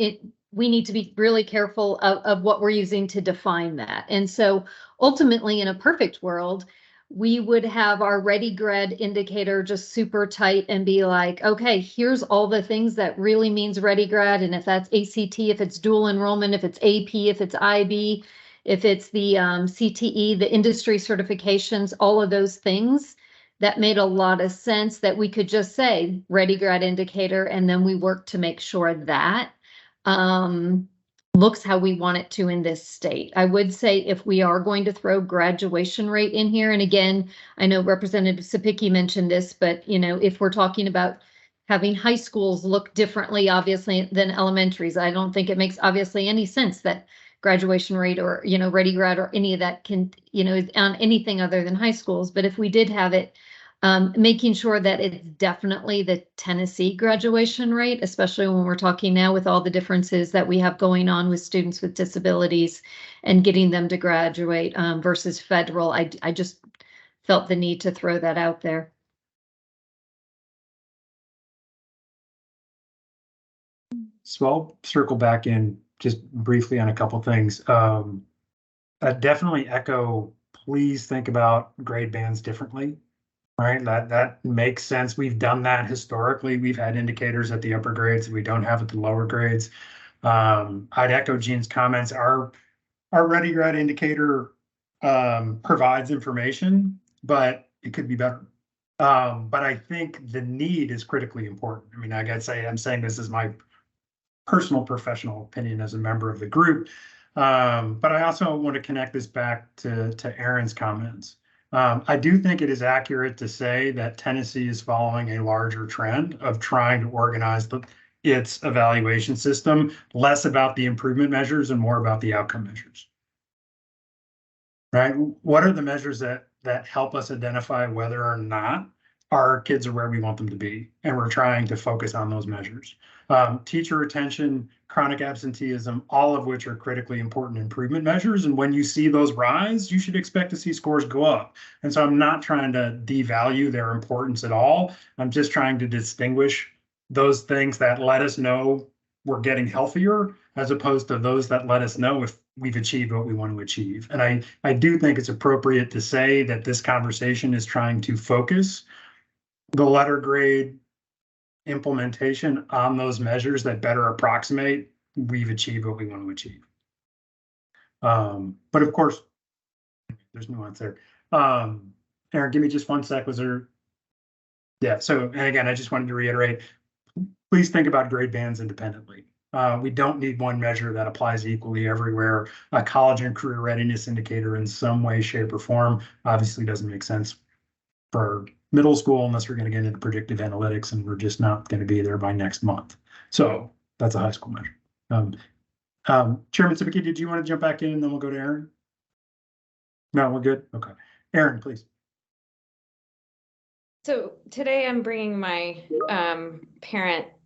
we need to be really careful of what we're using to define that. And so ultimately in a perfect world, we would have our Ready Grad indicator just super tight and be like, okay, here's all the things that really means Ready Grad. And if that's ACT, if it's dual enrollment, if it's AP, if it's IB, if it's the CTE, the industry certifications, all of those things, that made a lot of sense that we could just say Ready Grad indicator, and then we work to make sure that looks how we want it to in this state. I would say if we are going to throw graduation rate in here, and again, I know Representative Sapicki mentioned this, but you know, if we're talking about having high schools look differently, obviously, than elementaries, I don't think it makes obviously any sense that graduation rate or, you know, Ready Grad or any of that can, you know, on anything other than high schools. But if we did have it, making sure that it's definitely the Tennessee graduation rate, especially when we're talking now with all the differences that we have going on with students with disabilities and getting them to graduate versus federal. I just felt the need to throw that out there. So I'll circle back in just briefly on a couple things. I definitely echo, please think about grade bands differently. Right, that makes sense. We've done that historically. We've had indicators at the upper grades we don't have at the lower grades. I'd echo Jean's comments. Our Ready Grad indicator provides information, but it could be better. But I think the need is critically important. I mean, I gotta say, I'm saying this is my personal professional opinion as a member of the group. But I also want to connect this back to Aaron's comments. I do think it is accurate to say that Tennessee is following a larger trend of trying to organize its evaluation system, less about the improvement measures and more about the outcome measures. Right? What are the measures that help us identify whether or not our kids are where we want them to be? And we're trying to focus on those measures. Teacher retention, chronic absenteeism, all of which are critically important improvement measures. And when you see those rise, you should expect to see scores go up. And so I'm not trying to devalue their importance at all. I'm just trying to distinguish those things that let us know we're getting healthier, as opposed to those that let us know if we've achieved what we want to achieve. And I do think it's appropriate to say that this conversation is trying to focus the letter grade implementation on those measures that better approximate we've achieved what we want to achieve. But of course, there's nuance there. Aaron, give me just 1 sec. Was there? Yeah, so, and again, I just wanted to reiterate, please think about grade bands independently. We don't need one measure that applies equally everywhere. A college and career readiness indicator in some way, shape, or form obviously doesn't make sense for middle school unless we're going to get into predictive analytics, and we're just not going to be there by next month. So that's a high school measure. Chairman Sibicki, did you want to jump back in and then we'll go to Aaron? No, we're good. Okay. Aaron, please. So today I'm bringing my parent /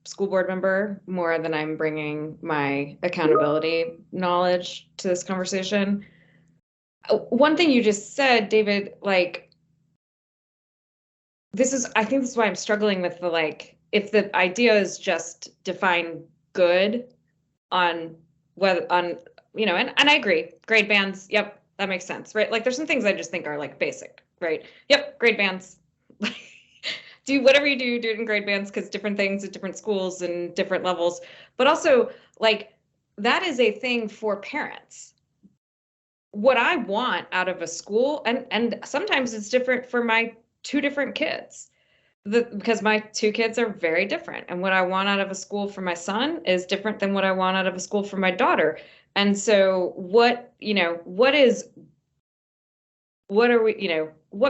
school board member more than I'm bringing my accountability knowledge to this conversation. One thing you just said, David, like, I think this is why I'm struggling with the, like, if the idea is just define good on whether on, you know, and I agree, grade bands, yep, that makes sense, right? Like, there's some things I just think are like basic, right? Yep, grade bands. Do whatever you do it in grade bands, because different things at different schools and different levels. But also, like, that is a thing for parents. What I want out of a school, and sometimes it's different for my 2 different kids, because my 2 kids are very different. And what I want out of a school for my son is different than what I want out of a school for my daughter. And so what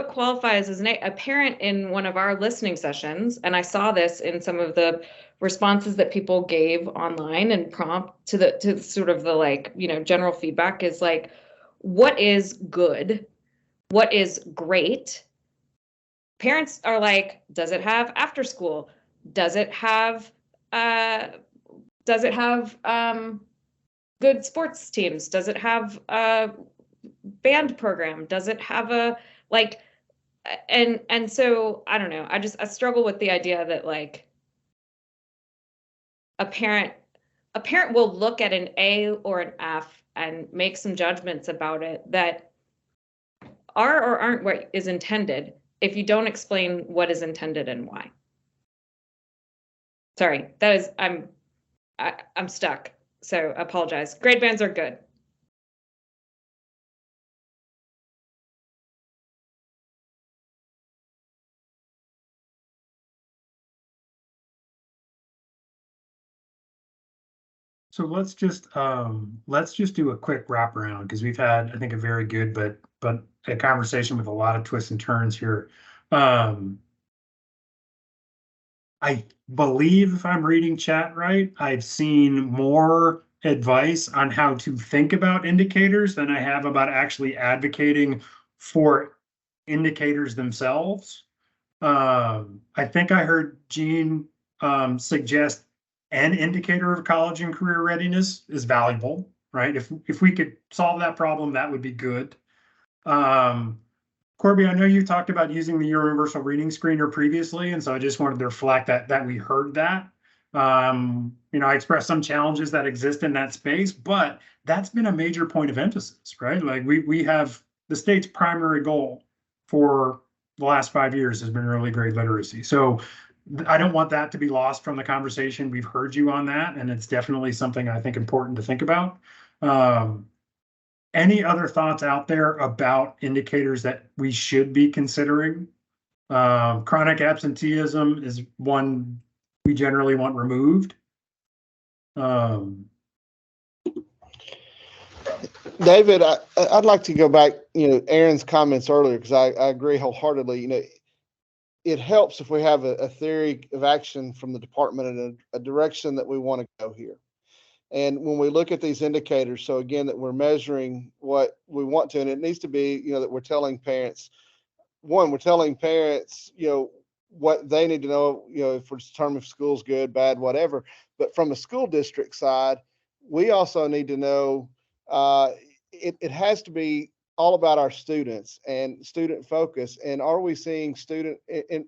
qualifies as a parent in one of our listening sessions, and I saw this in some of the responses that people gave online and prompt to sort of the, like, you know, general feedback is like, what is good? What is great? Parents are like, does it have after school? Does it have good sports teams? Does it have a band program? Does it have a, like, and so I don't know. I struggle with the idea that, like, a parent will look at an A or an F and make some judgments about it that are or aren't what is intended if you don't explain what is intended and why. Sorry, that is, I'm stuck, so I apologize. Grade bands are good. So let's just do a quick wraparound, because we've had, I think, a very good but a conversation with a lot of twists and turns here. I believe, if I'm reading chat right, I've seen more advice on how to think about indicators than I have about actually advocating for indicators themselves. I think I heard Jean suggest an indicator of college and career readiness is valuable, right? If we could solve that problem, that would be good. Corby, I know you talked about using the universal reading screener previously, and so I just wanted to reflect that we heard that. You know, I expressed some challenges that exist in that space, but that's been a major point of emphasis, right? Like, we have the state's primary goal for the last 5 years has been early grade literacy. So I don't want that to be lost from the conversation. We've heard you on that, and it's definitely something I think important to think about. Any other thoughts out there about indicators that we should be considering? Chronic absenteeism is one we generally want removed. David, I'd like to go back, Aaron's comments earlier, because I agree wholeheartedly. It helps if we have a theory of action from the department and a direction that we want to go here. And when we look at these indicators, so again, that we're measuring what we want to, and it needs to be, that we're telling parents, what they need to know, if we're determining if school's good, bad, whatever. But from a school district side, we also need to know, it has to be all about our students and student focus. And are we seeing student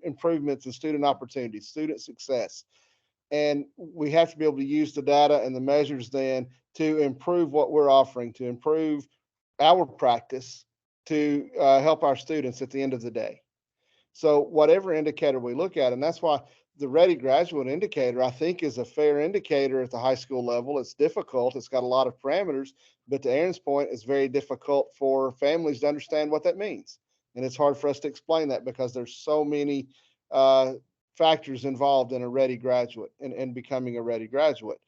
improvements and student opportunities, student success? And we have to be able to use the data and the measures then to improve what we're offering, to improve our practice, to help our students at the end of the day. So whatever indicator we look at, and that's why the Ready Graduate indicator, I think, is a fair indicator at the high school level. It's difficult. It's got a lot of parameters, but to Aaron's point, it's very difficult for families to understand what that means. And it's hard for us to explain that because there's so many factors involved in a Ready Graduate and becoming a Ready Graduate.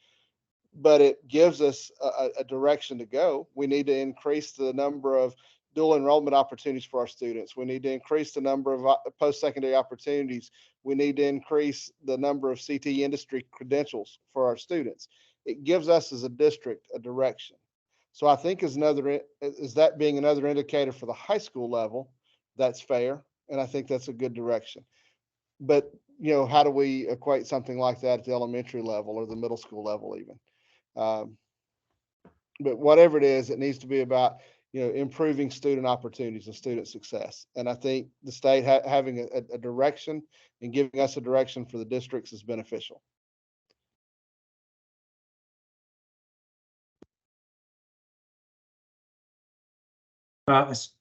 But it gives us a direction to go. We need to increase the number of dual enrollment opportunities for our students. We need to increase the number of post-secondary opportunities. We need to increase the number of CTE industry credentials for our students. It gives us as a district a direction. So I think is that being another indicator for the high school level, that's fair. And I think that's a good direction. But, how do we equate something like that at the elementary level or the middle school level even? But whatever it is, it needs to be about, improving student opportunities and student success. And I think the state having a direction and giving us a direction for the districts is beneficial.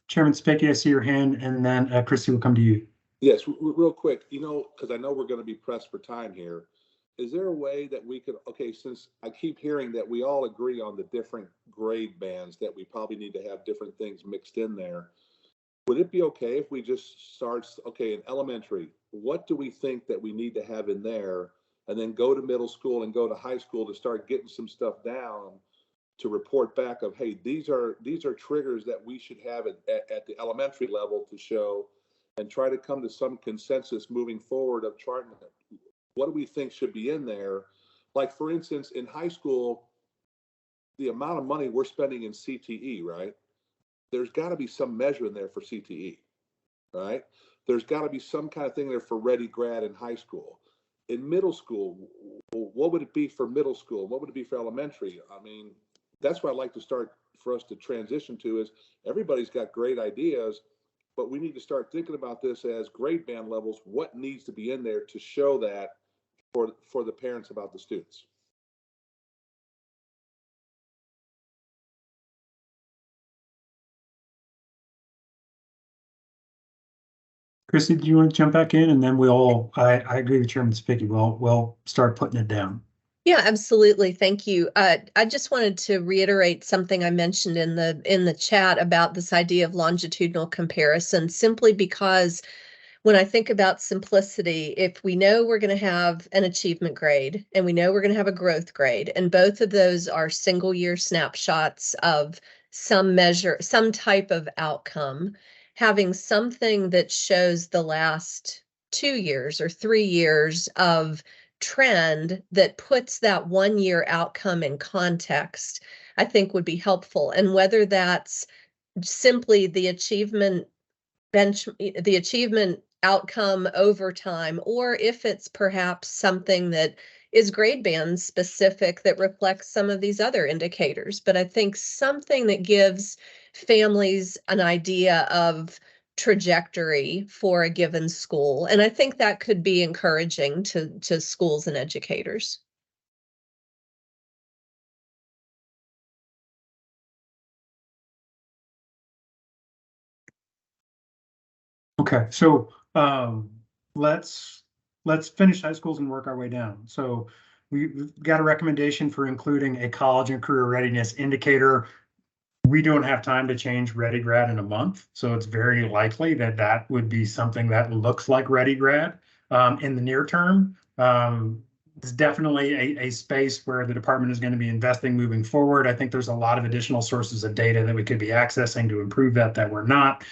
Chairman Spicky, I see your hand, and then Christy will come to you. Yes, real quick, because I know we're going to be pressed for time here. Is there a way that we could, since I keep hearing that we all agree on the different grade bands, that we probably need to have different things mixed in there, would it be okay if we just start, in elementary, what do we think that we need to have in there, and then go to middle school and go to high school to start getting some stuff down to report back of, hey, these are triggers that we should have at the elementary level to show, and try to come to some consensus moving forward of trying to, what do we think should be in there? Like, for instance, in high school, the amount of money we're spending in CTE, right? There's got to be some measure in there for CTE, right? There's got to be some kind of thing there for Ready Grad in high school. In middle school, what would it be for middle school? What would it be for elementary? I mean, that's what I'd like to start for us to transition to is everybody's got great ideas, but we need to start thinking about this as grade band levels. What needs to be in there to show that for the parents about the students? Christy, do you want to jump back in? And then I agree with Chairman Spicky. We'll start putting it down. Yeah, absolutely. Thank you. I just wanted to reiterate something I mentioned in the chat about this idea of longitudinal comparison, simply because when I think about simplicity, if we know we're going to have an achievement grade and we know we're going to have a growth grade, and both of those are single year snapshots of some measure, some type of outcome, having something that shows the last 2 years or 3 years of trend that puts that 1 year outcome in context, I think would be helpful. And whether that's simply the achievement outcome over time, or if it's perhaps something that is grade band specific that reflects some of these other indicators. But I think something that gives families an idea of trajectory for a given school. And I think that could be encouraging to schools and educators. Okay, so let's let's finish high schools and work our way down. So we've got a recommendation for including a college and career readiness indicator. We don't have time to change ReadyGrad in a month, so it's very likely that that would be something that looks like ReadyGrad in the near term. It's definitely a space where the department is going to be investing moving forward. I think there's a lot of additional sources of data that we could be accessing to improve that we're not.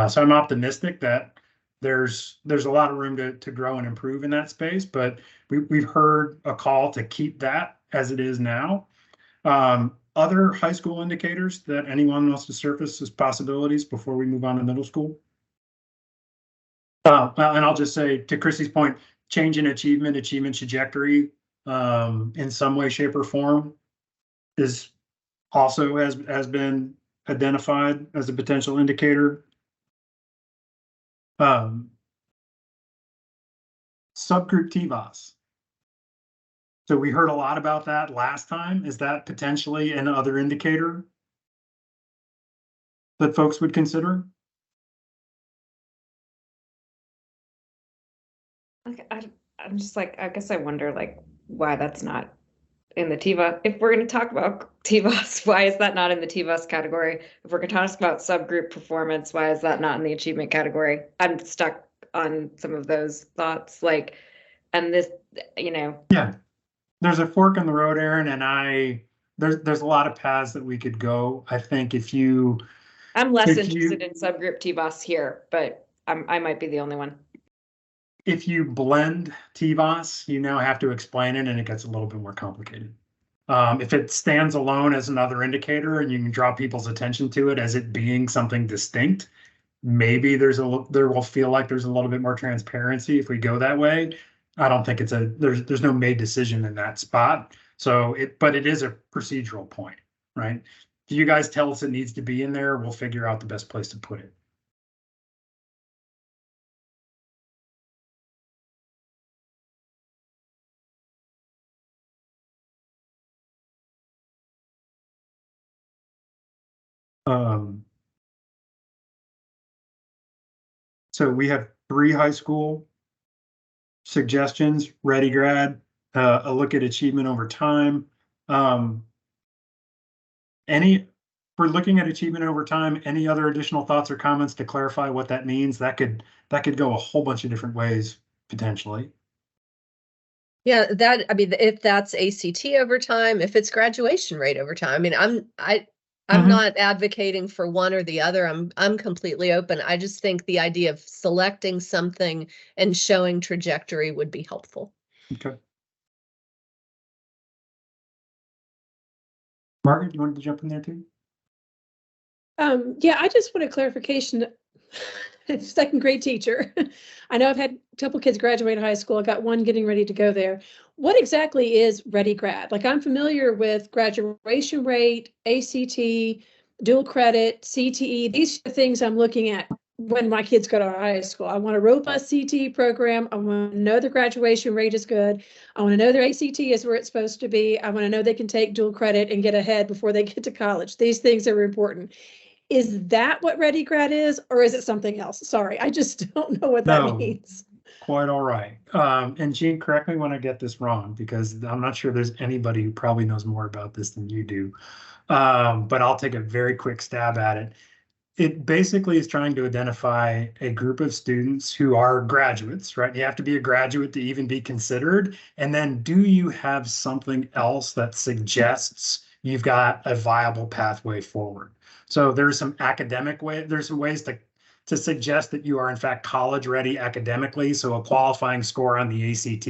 So I'm optimistic that there's a lot of room to grow and improve in that space, but we've heard a call to keep that as it is now. Other high school indicators that anyone wants to surface as possibilities before we move on to middle school? And I'll just say, to Chrissy's point, change in achievement trajectory in some way, shape, or form is also has been identified as a potential indicator. Subgroup TVAS. So we heard a lot about that last time. Is that potentially another indicator that folks would consider? I'm just like, I guess I wonder like why that's not in the TVAS. If we're going to talk about TVAS, why is that not in the TVAS category? If we're going to talk about subgroup performance, why is that not in the achievement category? I'm stuck on some of those thoughts, like, and this, you know. Yeah, there's a fork in the road, Aaron, and there's a lot of paths that we could go. I think I'm less interested in subgroup TVAS here, but I might be the only one. If you blend TVAS, you now have to explain it, and it gets a little bit more complicated. If it stands alone as another indicator and you can draw people's attention to it as it being something distinct, maybe there will feel like there's a little bit more transparency if we go that way. I don't think there's no made decision in that spot. So but it is a procedural point, right? If you guys tell us it needs to be in there, we'll figure out the best place to put it. So we have 3 high school suggestions: ReadyGrad, a look at achievement over time. For looking at achievement over time, any other additional thoughts or comments to clarify what that means? That could go a whole bunch of different ways potentially. Yeah, I mean, if that's ACT over time, if it's graduation rate over time, I mean, I'm not advocating for one or the other. I'm completely open. I just think the idea of selecting something and showing trajectory would be helpful. Okay. Margaret, you wanted to jump in there too? Yeah, I just want a clarification. Second grade teacher. I know I've had a couple kids graduate high school. I got one getting ready to go there. What exactly is ReadyGrad? Like, I'm familiar with graduation rate, ACT, dual credit, CTE. These are things I'm looking at when my kids go to high school. I want a robust CTE program. I want to know the graduation rate is good. I want to know their ACT is where it's supposed to be. I want to know they can take dual credit and get ahead before they get to college. These things are important. Is that what ReadyGrad is, or is it something else? Sorry, I just don't know what that means. Quite all right. And Jean, correct me when I get this wrong, because I'm not sure there's anybody who probably knows more about this than you do. But I'll take a very quick stab at it. It basically is trying to identify a group of students who are graduates, right? You have to be a graduate to even be considered. And then do you have something else that suggests you've got a viable pathway forward? So there's some there's some ways to suggest that you are in fact college ready academically. So a qualifying score on the ACT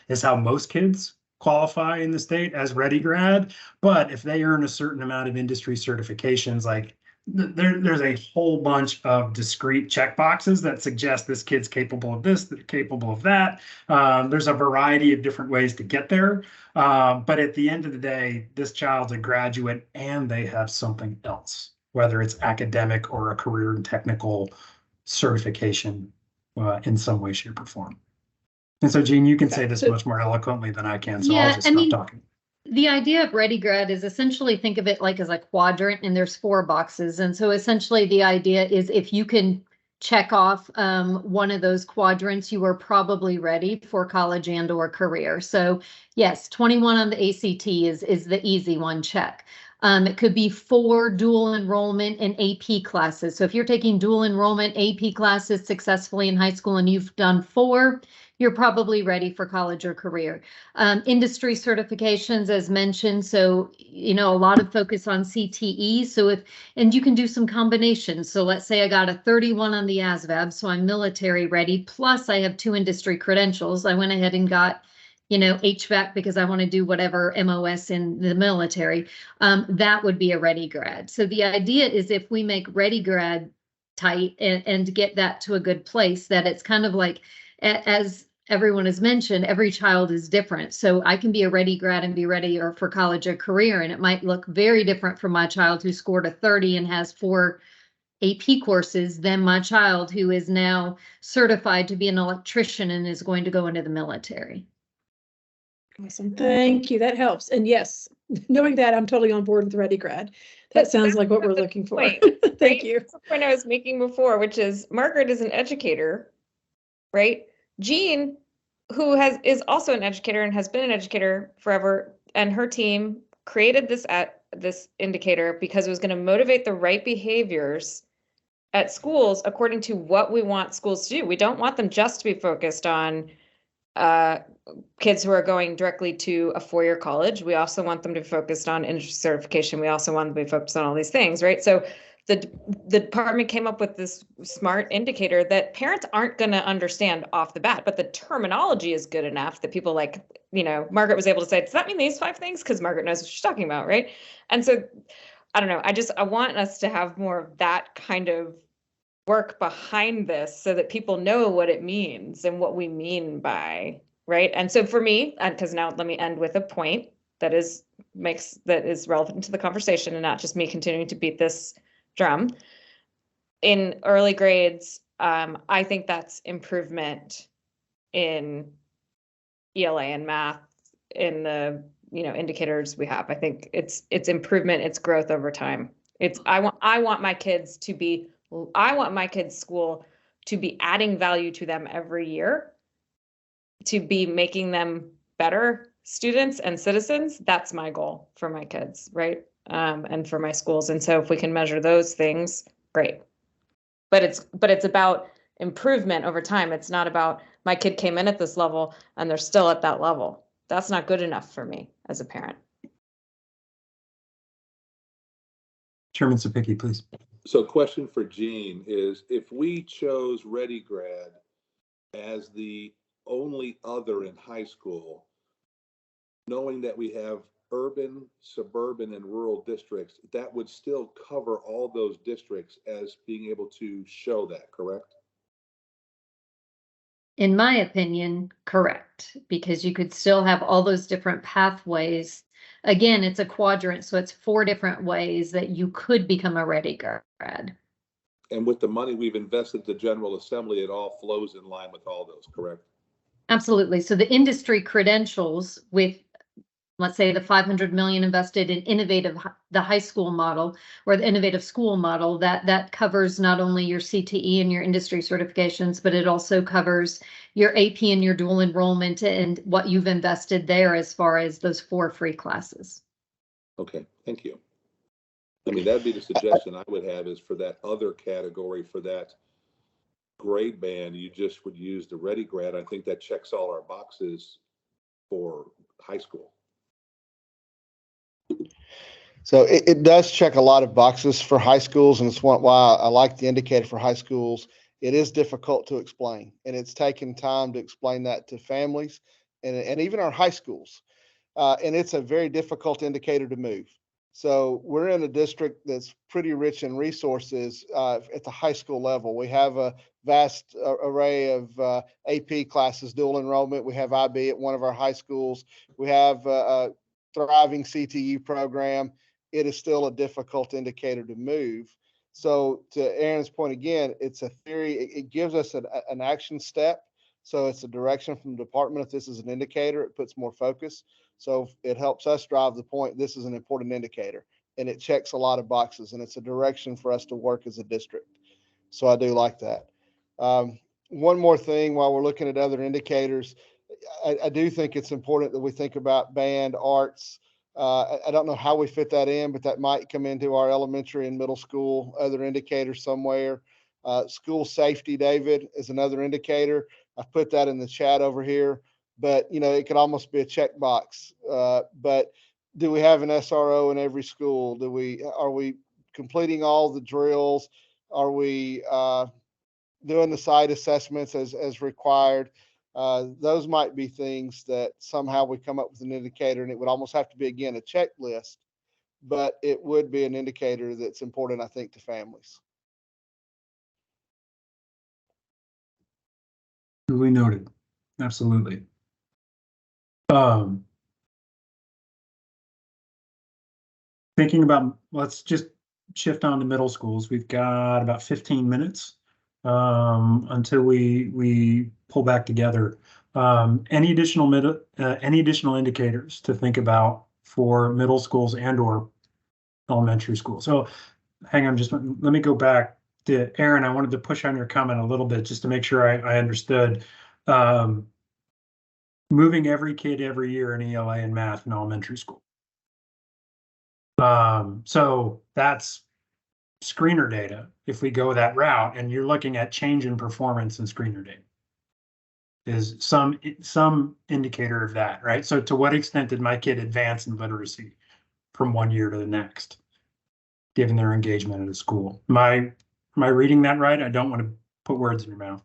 is how most kids qualify in the state as ReadyGrad. But if they earn a certain amount of industry certifications, like there's a whole bunch of discrete checkboxes that suggest this kid's capable of this, capable of that. There's a variety of different ways to get there. But at the end of the day, this child's a graduate and they have something else, whether it's academic or a career and technical certification in some way, shape, or form. And so, Jean, you can say this much more eloquently than I can, so I'll just stop talking. The idea of ReadyGrad is essentially, think of it like as a quadrant, and there's 4 boxes. And so essentially the idea is if you can check off one of those quadrants, you are probably ready for college and or career. So yes, 21 on the ACT is the easy one, check. It could be 4 dual enrollment in AP classes. So if you're taking dual enrollment AP classes successfully in high school and you've done 4, you're probably ready for college or career. Industry certifications, as mentioned. So, a lot of focus on CTE. So and you can do some combinations. So let's say I got a 31 on the ASVAB, so I'm military ready. Plus I have 2 industry credentials. I went ahead and got, HVAC because I want to do whatever MOS in the military. That would be a ready grad. So the idea is if we make ready grad tight and get that to a good place, that it's kind of like, as everyone has mentioned, every child is different. So I can be a ready grad and be ready for college or career. And it might look very different from my child who scored a 30 and has 4 AP courses than my child who is now certified to be an electrician and is going to go into the military. Awesome. Thank you. That helps. And yes, knowing that, I'm totally on board with Ready Grad. That sounds like what we're looking for. Thank you. That's the point I was making before, which is Margaret is an educator, right? Jean, who is also an educator and has been an educator forever, and her team created this indicator because it was going to motivate the right behaviors at schools according to what we want schools to do. We don't want them just to be focused on kids who are going directly to a 4-year college. We also want them to be focused on industry certification. We also want them to be focused on all these things, right? So the department came up with this smart indicator that parents aren't going to understand off the bat, but the terminology is good enough that people Margaret was able to say, does that mean these 5 things? Because Margaret knows what she's talking about, right? And so, I don't know, I want us to have more of that kind of work behind this so that people know what it means and what we mean by, right? And so for me, because now let me end with a point that is relevant to the conversation and not just me continuing to beat this drum. In early grades, I think that's improvement in ELA and math in the indicators we have. I think it's improvement, it's growth over time. I want my kids' school to be adding value to them every year, to be making them better students and citizens. That's my goal for my kids, right? And for my schools. And so if we can measure those things, great. But it's about improvement over time. It's not about my kid came in at this level and they're still at that level. That's not good enough for me as a parent. Chairman Sapicki, please. So question for Jean is, if we chose Ready Grad as the only other in high school, knowing that we have urban, suburban, and rural districts, that would still cover all those districts as being able to show that, correct? In my opinion, correct, because you could still have all those different pathways. Again, it's a quadrant, so it's 4 different ways that you could become a ready grad. And with the money we've invested the General Assembly, it all flows in line with all those, correct? Absolutely. So the industry credentials with, let's say, the 500 million invested in the high school model or the innovative school model, that covers not only your CTE and your industry certifications, but it also covers your AP and your dual enrollment and what you've invested there as far as those 4 free classes. Okay, thank you. I mean, that'd be the suggestion I would have, is for that other category, for that grade band, you just would use the Ready Grad. I think that checks all our boxes for high school. So it does check a lot of boxes for high schools, and it's why I like the indicator for high schools. It is difficult to explain, and it's taken time to explain that to families and even our high schools. And it's a very difficult indicator to move. So we're in a district that's pretty rich in resources at the high school level. We have a vast array of AP classes, dual enrollment. We have IB at one of our high schools. We have a thriving CTU program. It is still a difficult indicator to move. So to Aaron's point again, it's a theory. It gives us an action step. So it's a direction from the department. If this is an indicator, it puts more focus. So it helps us drive the point. This is an important indicator, and it checks a lot of boxes, and it's a direction for us to work as a district. So I do like that. One more thing while we're looking at other indicators, I do think it's important that we think about band, arts. I don't know how we fit that in, but that might come into our elementary and middle school, other indicators somewhere. School safety, David, is another indicator. I've put that in the chat over here, but it could almost be a checkbox. But do we have an SRO in every school? Are we completing all the drills? Are we doing the site assessments as required? Those might be things that somehow we come up with an indicator, and it would almost have to be, again, a checklist, but it would be an indicator that's important, I think, to families. Duly noted. Absolutely. Thinking about, let's just shift on to middle schools. We've got about 15 minutes until we pull back together. Any additional indicators to think about for middle schools and or elementary schools? So hang on, just let me go back to Aaron. I wanted to push on your comment a little bit just to make sure I understood. Moving every kid every year in ELA and math in elementary school. So that's screener data. If we go that route, and you're looking at change in performance in screener data, is some indicator of that, right? So to what extent did my kid advance in literacy from one year to the next, given their engagement at a school? Am I reading that right? I don't want to put words in your mouth.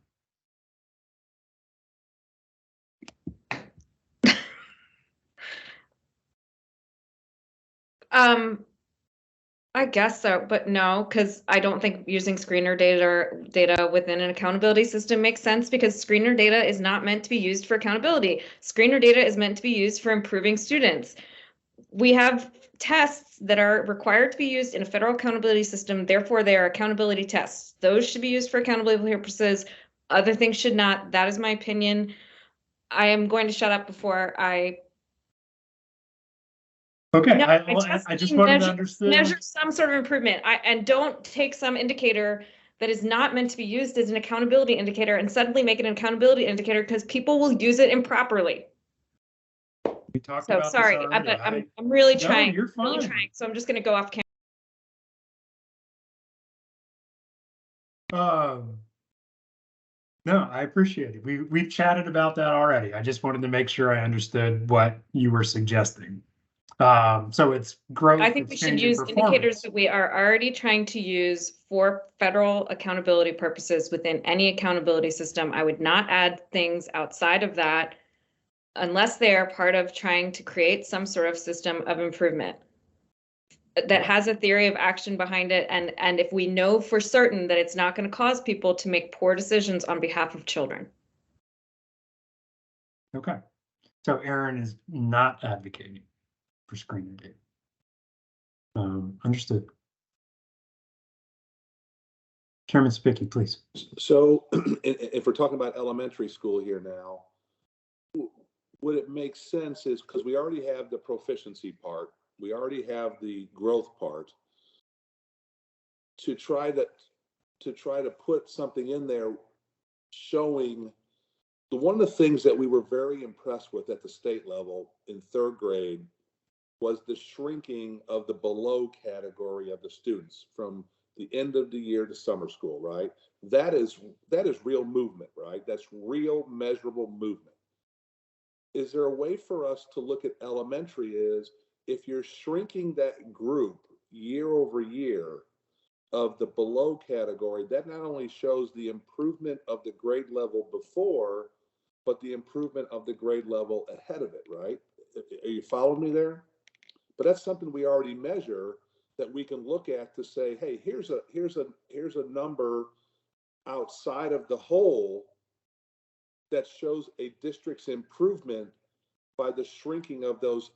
I guess so, but no, because I don't think using screener data within an accountability system makes sense, because screener data is not meant to be used for accountability. Screener data is meant to be used for improving students. We have tests that are required to be used in a federal accountability system, therefore they are accountability tests. Those should be used for accountability purposes. Other things should not. That is my opinion. I am going to shut up before I Okay, No, I just wanted to understand. measure some sort of improvement. And don't take some indicator that is not meant to be used as an accountability indicator and suddenly make it an accountability indicator, because people will use it improperly. We talked So about sorry, this already. but I'm really No, trying. you're Really fine. trying. So I'm just going to go off camera. No, I appreciate it. We've chatted about that already. I just wanted to make sure I understood what you were suggesting. So it's growth. I think we should use indicators that we are already trying to use for federal accountability purposes within any accountability system. I would not add things outside of that unless they are part of trying to create some sort of system of improvement that has a theory of action behind it. And if we know for certain that it's not going to cause people to make poor decisions on behalf of children. Okay. So Aaron is not advocating for screener data. Understood. Chairman Spicky, please. So if we're talking about elementary school here now, what it makes sense is, because we already have the proficiency part, we already have the growth part, to try to put something in there showing one of the things that we were very impressed with at the state level in third grade was the shrinking of the below category of the students from the end of the year to summer school, right? That is real movement, right? That's real measurable movement. Is there a way for us to look at elementary is, if you're shrinking that group year over year of the below category, that not only shows the improvement of the grade level before, but the improvement of the grade level ahead of it, right? Are you following me there? But that's something we already measure that we can look at to say, hey, here's a number outside of the whole that shows a district's improvement by the shrinking of those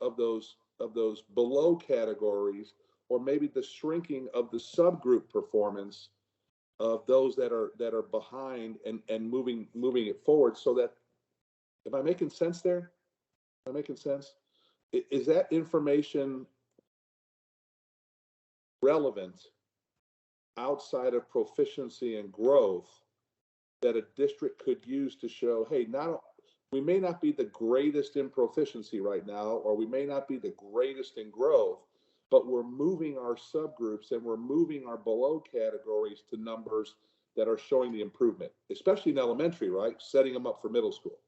below categories, or maybe the shrinking of the subgroup performance of those that are behind and moving it forward. So that, am I making sense there? Am I making sense? Is that information relevant outside of proficiency and growth that a district could use to show, hey, we may not be the greatest in proficiency right now, or we may not be the greatest in growth, but we're moving our subgroups and we're moving our below categories to numbers that are showing the improvement, especially in elementary, right? Setting them up for middle school.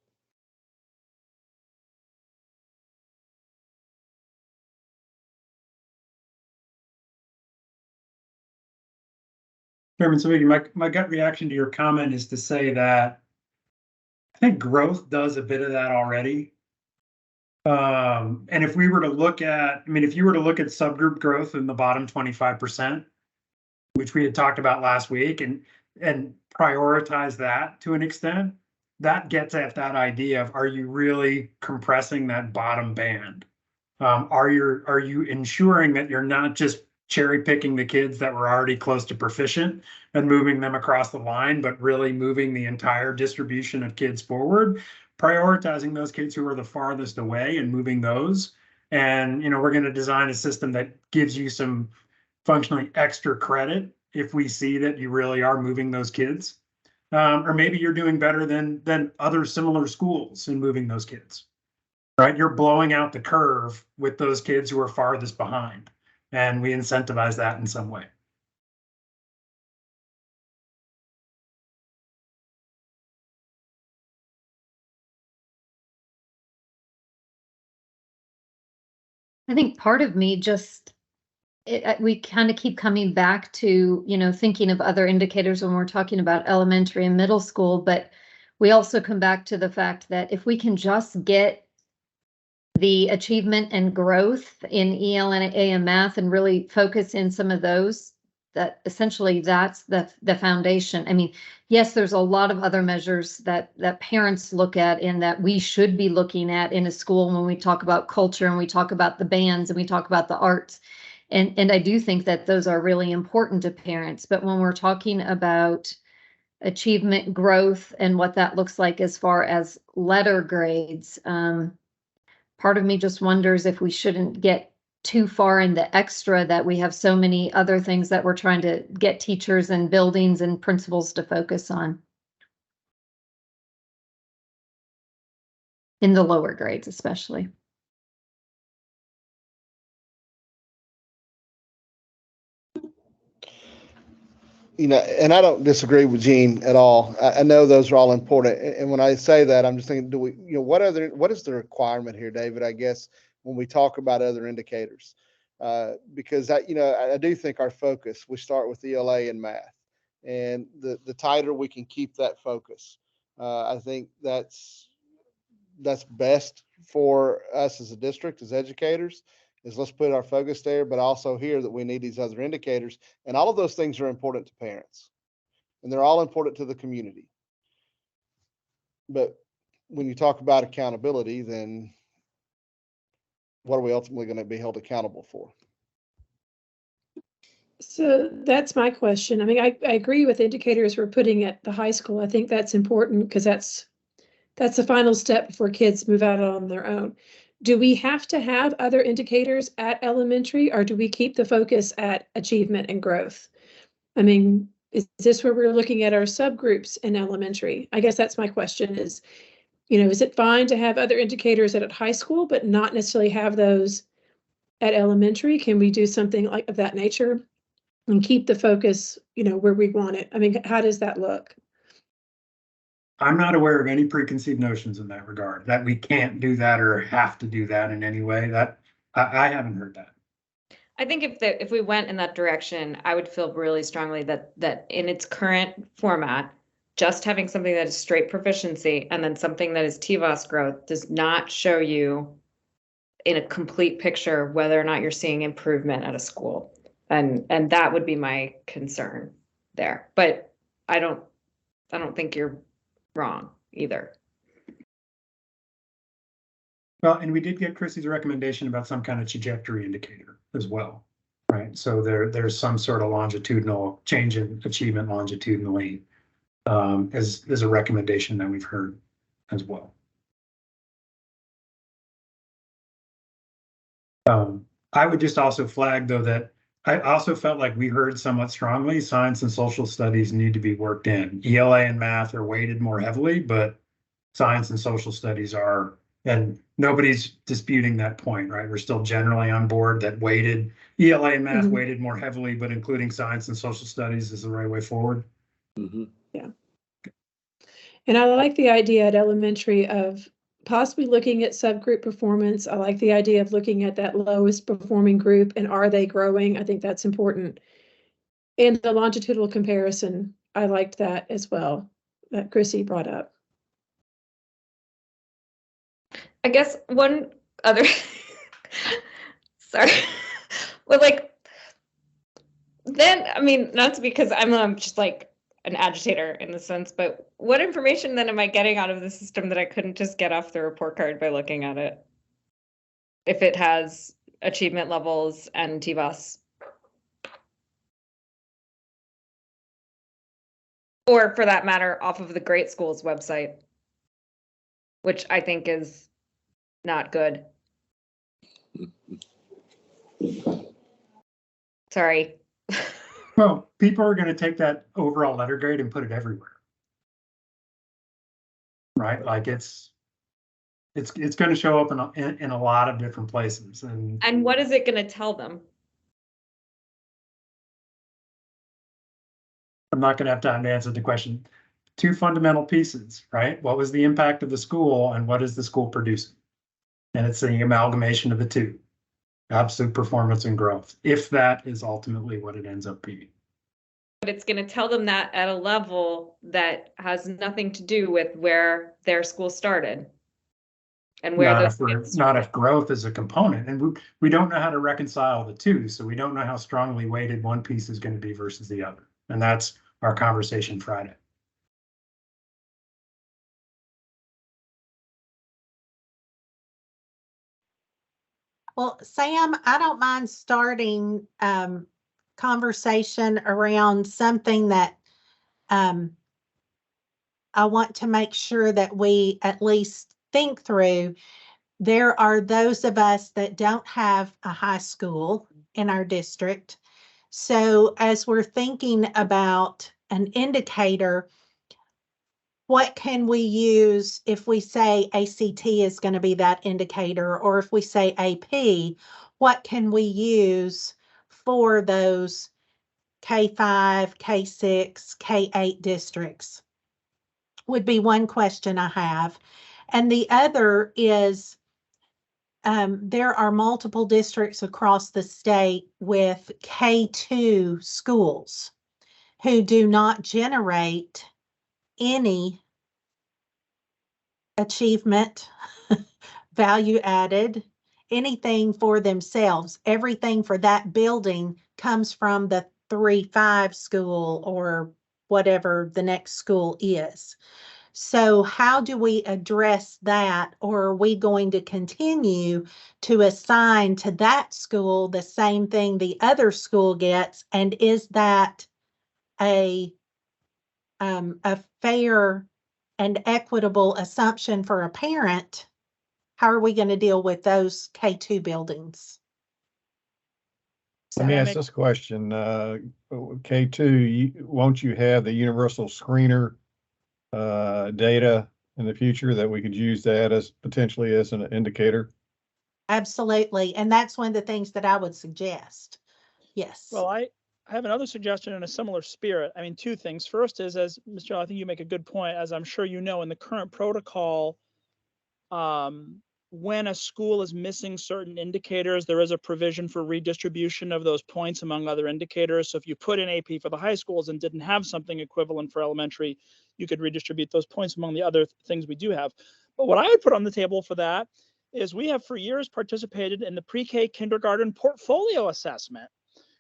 Chairman Savigny, my gut reaction to your comment is to say that I think growth does a bit of that already. And if we were to look at, if you were to look at subgroup growth in the bottom 25%, which we had talked about last week, and prioritize that to an extent, that gets at that idea of, are you really compressing that bottom band? Are you ensuring that you're not just cherry picking the kids that were already close to proficient and moving them across the line, but really moving the entire distribution of kids forward, prioritizing those kids who are the farthest away and moving those. And, we're going to design a system that gives you some functionally extra credit if we see that you really are moving those kids. Or maybe you're doing better than other similar schools in moving those kids, right? You're blowing out the curve with those kids who are farthest behind. And we incentivize that in some way. I think part of me just, we kind of keep coming back to, thinking of other indicators when we're talking about elementary and middle school, but we also come back to the fact that if we can just get the achievement and growth in EL and AM math and really focus in some of those, that essentially that's the foundation. Yes, there's a lot of other measures that parents look at and that we should be looking at in a school when we talk about culture and we talk about the bands and we talk about the arts. And I do think that those are really important to parents. But when we're talking about achievement growth and what that looks like as far as letter grades, part of me just wonders if we shouldn't get too far in the extra, that we have so many other things that we're trying to get teachers and buildings and principals to focus on. In the lower grades, especially. And I don't disagree with Gene at all. I know those are all important. And when I say that, I'm just thinking, what is the requirement here, David, I guess, when we talk about other indicators? Because I do think our focus, we start with ELA and math, and the tighter we can keep that focus, I think that's best for us as a district, as educators, is let's put our focus there, but also hear that we need these other indicators. And all of those things are important to parents, and they're all important to the community. But when you talk about accountability, then what are we ultimately going to be held accountable for? So that's my question. I agree with indicators we're putting at the high school. I think that's important because that's the final step before kids move out on their own. Do we have to have other indicators at elementary, or do we keep the focus at achievement and growth? Is this where we're looking at our subgroups in elementary? I guess that's my question is it fine to have other indicators at high school, but not necessarily have those at elementary? Can we do something like of that nature and keep the focus, where we want it? How does that look? I'm not aware of any preconceived notions in that regard, that we can't do that or have to do that in any way. That I haven't heard that. I think if we went in that direction, I would feel really strongly that in its current format, just having something that is straight proficiency and then something that is TVOS growth does not show you in a complete picture whether or not you're seeing improvement at a school. And that would be my concern there. But I don't think you're wrong either. Well, and we did get Chrissy's recommendation about some kind of trajectory indicator as well, right? So there's some sort of longitudinal change in achievement longitudinally as a recommendation that we've heard as well. I would just also flag, though, that I also felt like we heard somewhat strongly, science and social studies need to be worked in. ELA and math are weighted more heavily, but science and social studies are, and nobody's disputing that point, right? We're still generally on board that weighted, ELA and math weighted more heavily, but including science and social studies is the right way forward. Yeah. And I like the idea at elementary of possibly looking at subgroup performance. I like the idea of looking at that lowest performing group and are they growing? I think that's important. And the longitudinal comparison, I liked that as well, that Chrissy brought up. I guess one other, sorry, well, like, then, I mean, not because I'm just like an agitator in the sense, but what information then am I getting out of the system that I couldn't just get off the report card by looking at it? If it has achievement levels and TVAS. Or for that matter, off of the Great Schools website, which I think is not good. Sorry. Well, people are going to take that overall letter grade and put it everywhere. Right? Like it's going to show up in a lot of different places. And what is it going to tell them? I'm not going to have time to answer the question. Two fundamental pieces, right? What was the impact of the school and what is the school producing? And it's the amalgamation of the two, absolute performance and growth, if that is ultimately what it ends up being. But it's going to tell them that at a level that has nothing to do with where their school started. And where not if growth is a component, and we don't know how to reconcile the two, so we don't know how strongly weighted one piece is going to be versus the other, and that's our conversation Friday. Well, Sam, I don't mind starting conversation around something that I want to make sure that we at least think through. There are those of us that don't have a high school in our district. So as we're thinking about an indicator, what can we use if we say ACT is going to be that indicator, or if we say AP, what can we use for those K5, K6, K8 districts? Would be one question I have. And the other is, there are multiple districts across the state with K2 schools who do not generate any achievement, value added, anything for themselves. Everything for that building comes from the 3-5 school or whatever the next school is. So how do we address that? Or are we going to continue to assign to that school the same thing the other school gets? And is that a fair and equitable assumption for a parent? How are we going to deal with those K2 buildings? Let me ask this question. K2, won't you have the universal screener data in the future that we could use that as potentially as an indicator? Absolutely. And that's one of the things that I would suggest. Yes. Well, I have another suggestion in a similar spirit. I mean, two things. First is, as Mr. I think you make a good point, as I'm sure you know, in the current protocol, when a school is missing certain indicators, there is a provision for redistribution of those points among other indicators. So if you put in AP for the high schools and didn't have something equivalent for elementary, you could redistribute those points among the other things we do have. But what I would put on the table for that is we have for years participated in the pre-K kindergarten portfolio assessment,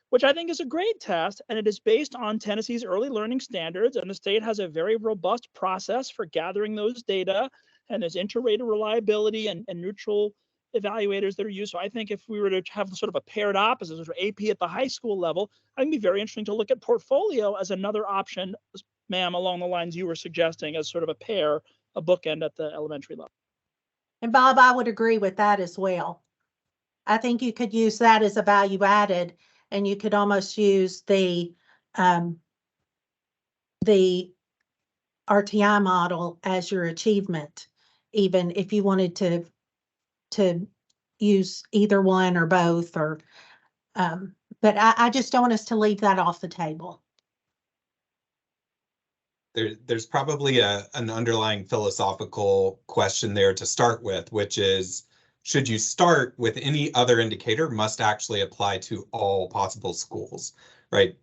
which I think is a great test, and it is based on Tennessee's early learning standards, and the state has a very robust process for gathering those data, and there's inter-rater reliability and neutral evaluators that are used. So I think if we were to have sort of a paired opposite, sort of AP at the high school level, I think it'd be very interesting to look at portfolio as another option, ma'am, along the lines you were suggesting, as sort of a pair, a bookend at the elementary level. And Bob, I would agree with that as well. I think you could use that as a value added. and you could almost use the RTI model as your achievement, even if you wanted to use either one or both, or but I just don't want us to leave that off the table. There's probably an underlying philosophical question there to start with, which is, should you start with any other indicator must actually apply to all possible schools, right?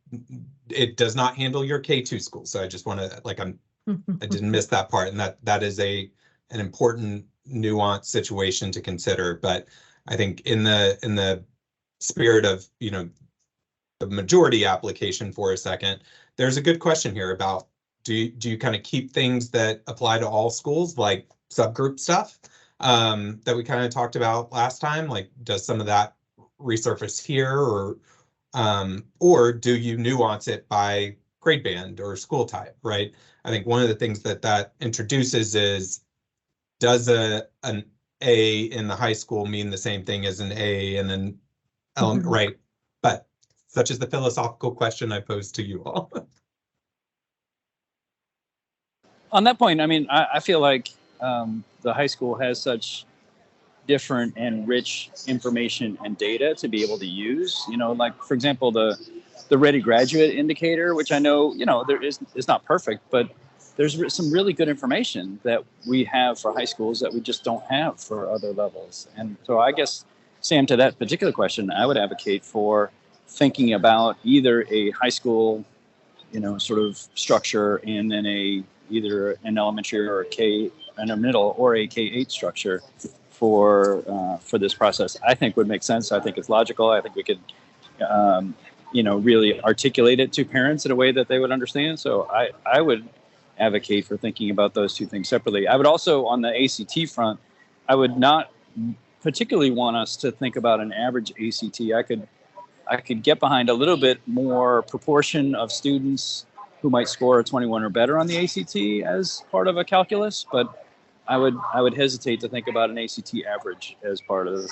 It does not handle your K2 school. So I just want to, like, I didn't miss that part. And that is an important nuanced situation to consider. But I think in the spirit of, you know, the majority application for a second, there's a good question here about, do you kind of keep things that apply to all schools, like subgroup stuff that we kind of talked about last time? Like, does some of that resurface here, or do you nuance it by grade band or school type, right? I think one of the things that introduces is, does an A in the high school mean the same thing as an A in an right? But such is the philosophical question I pose to you all. On that point, I mean, I feel like the high school has such different and rich information and data to be able to use. You know, like, for example, the Ready Graduate Indicator, which I know, you know, it's not perfect, but there's some really good information that we have for high schools that we just don't have for other levels. And so I guess, Sam, to that particular question, I would advocate for thinking about either a high school, you know, sort of structure, and then either an elementary or a middle or a K-8 structure for this process. I think would make sense. I think it's logical. I think we could, you know, really articulate it to parents in a way that they would understand. So I would advocate for thinking about those two things separately. I would also, on the ACT front, I would not particularly want us to think about an average ACT. I could get behind a little bit more proportion of students who might score a 21 or better on the ACT as part of a calculus, but I would hesitate to think about an ACT average as part of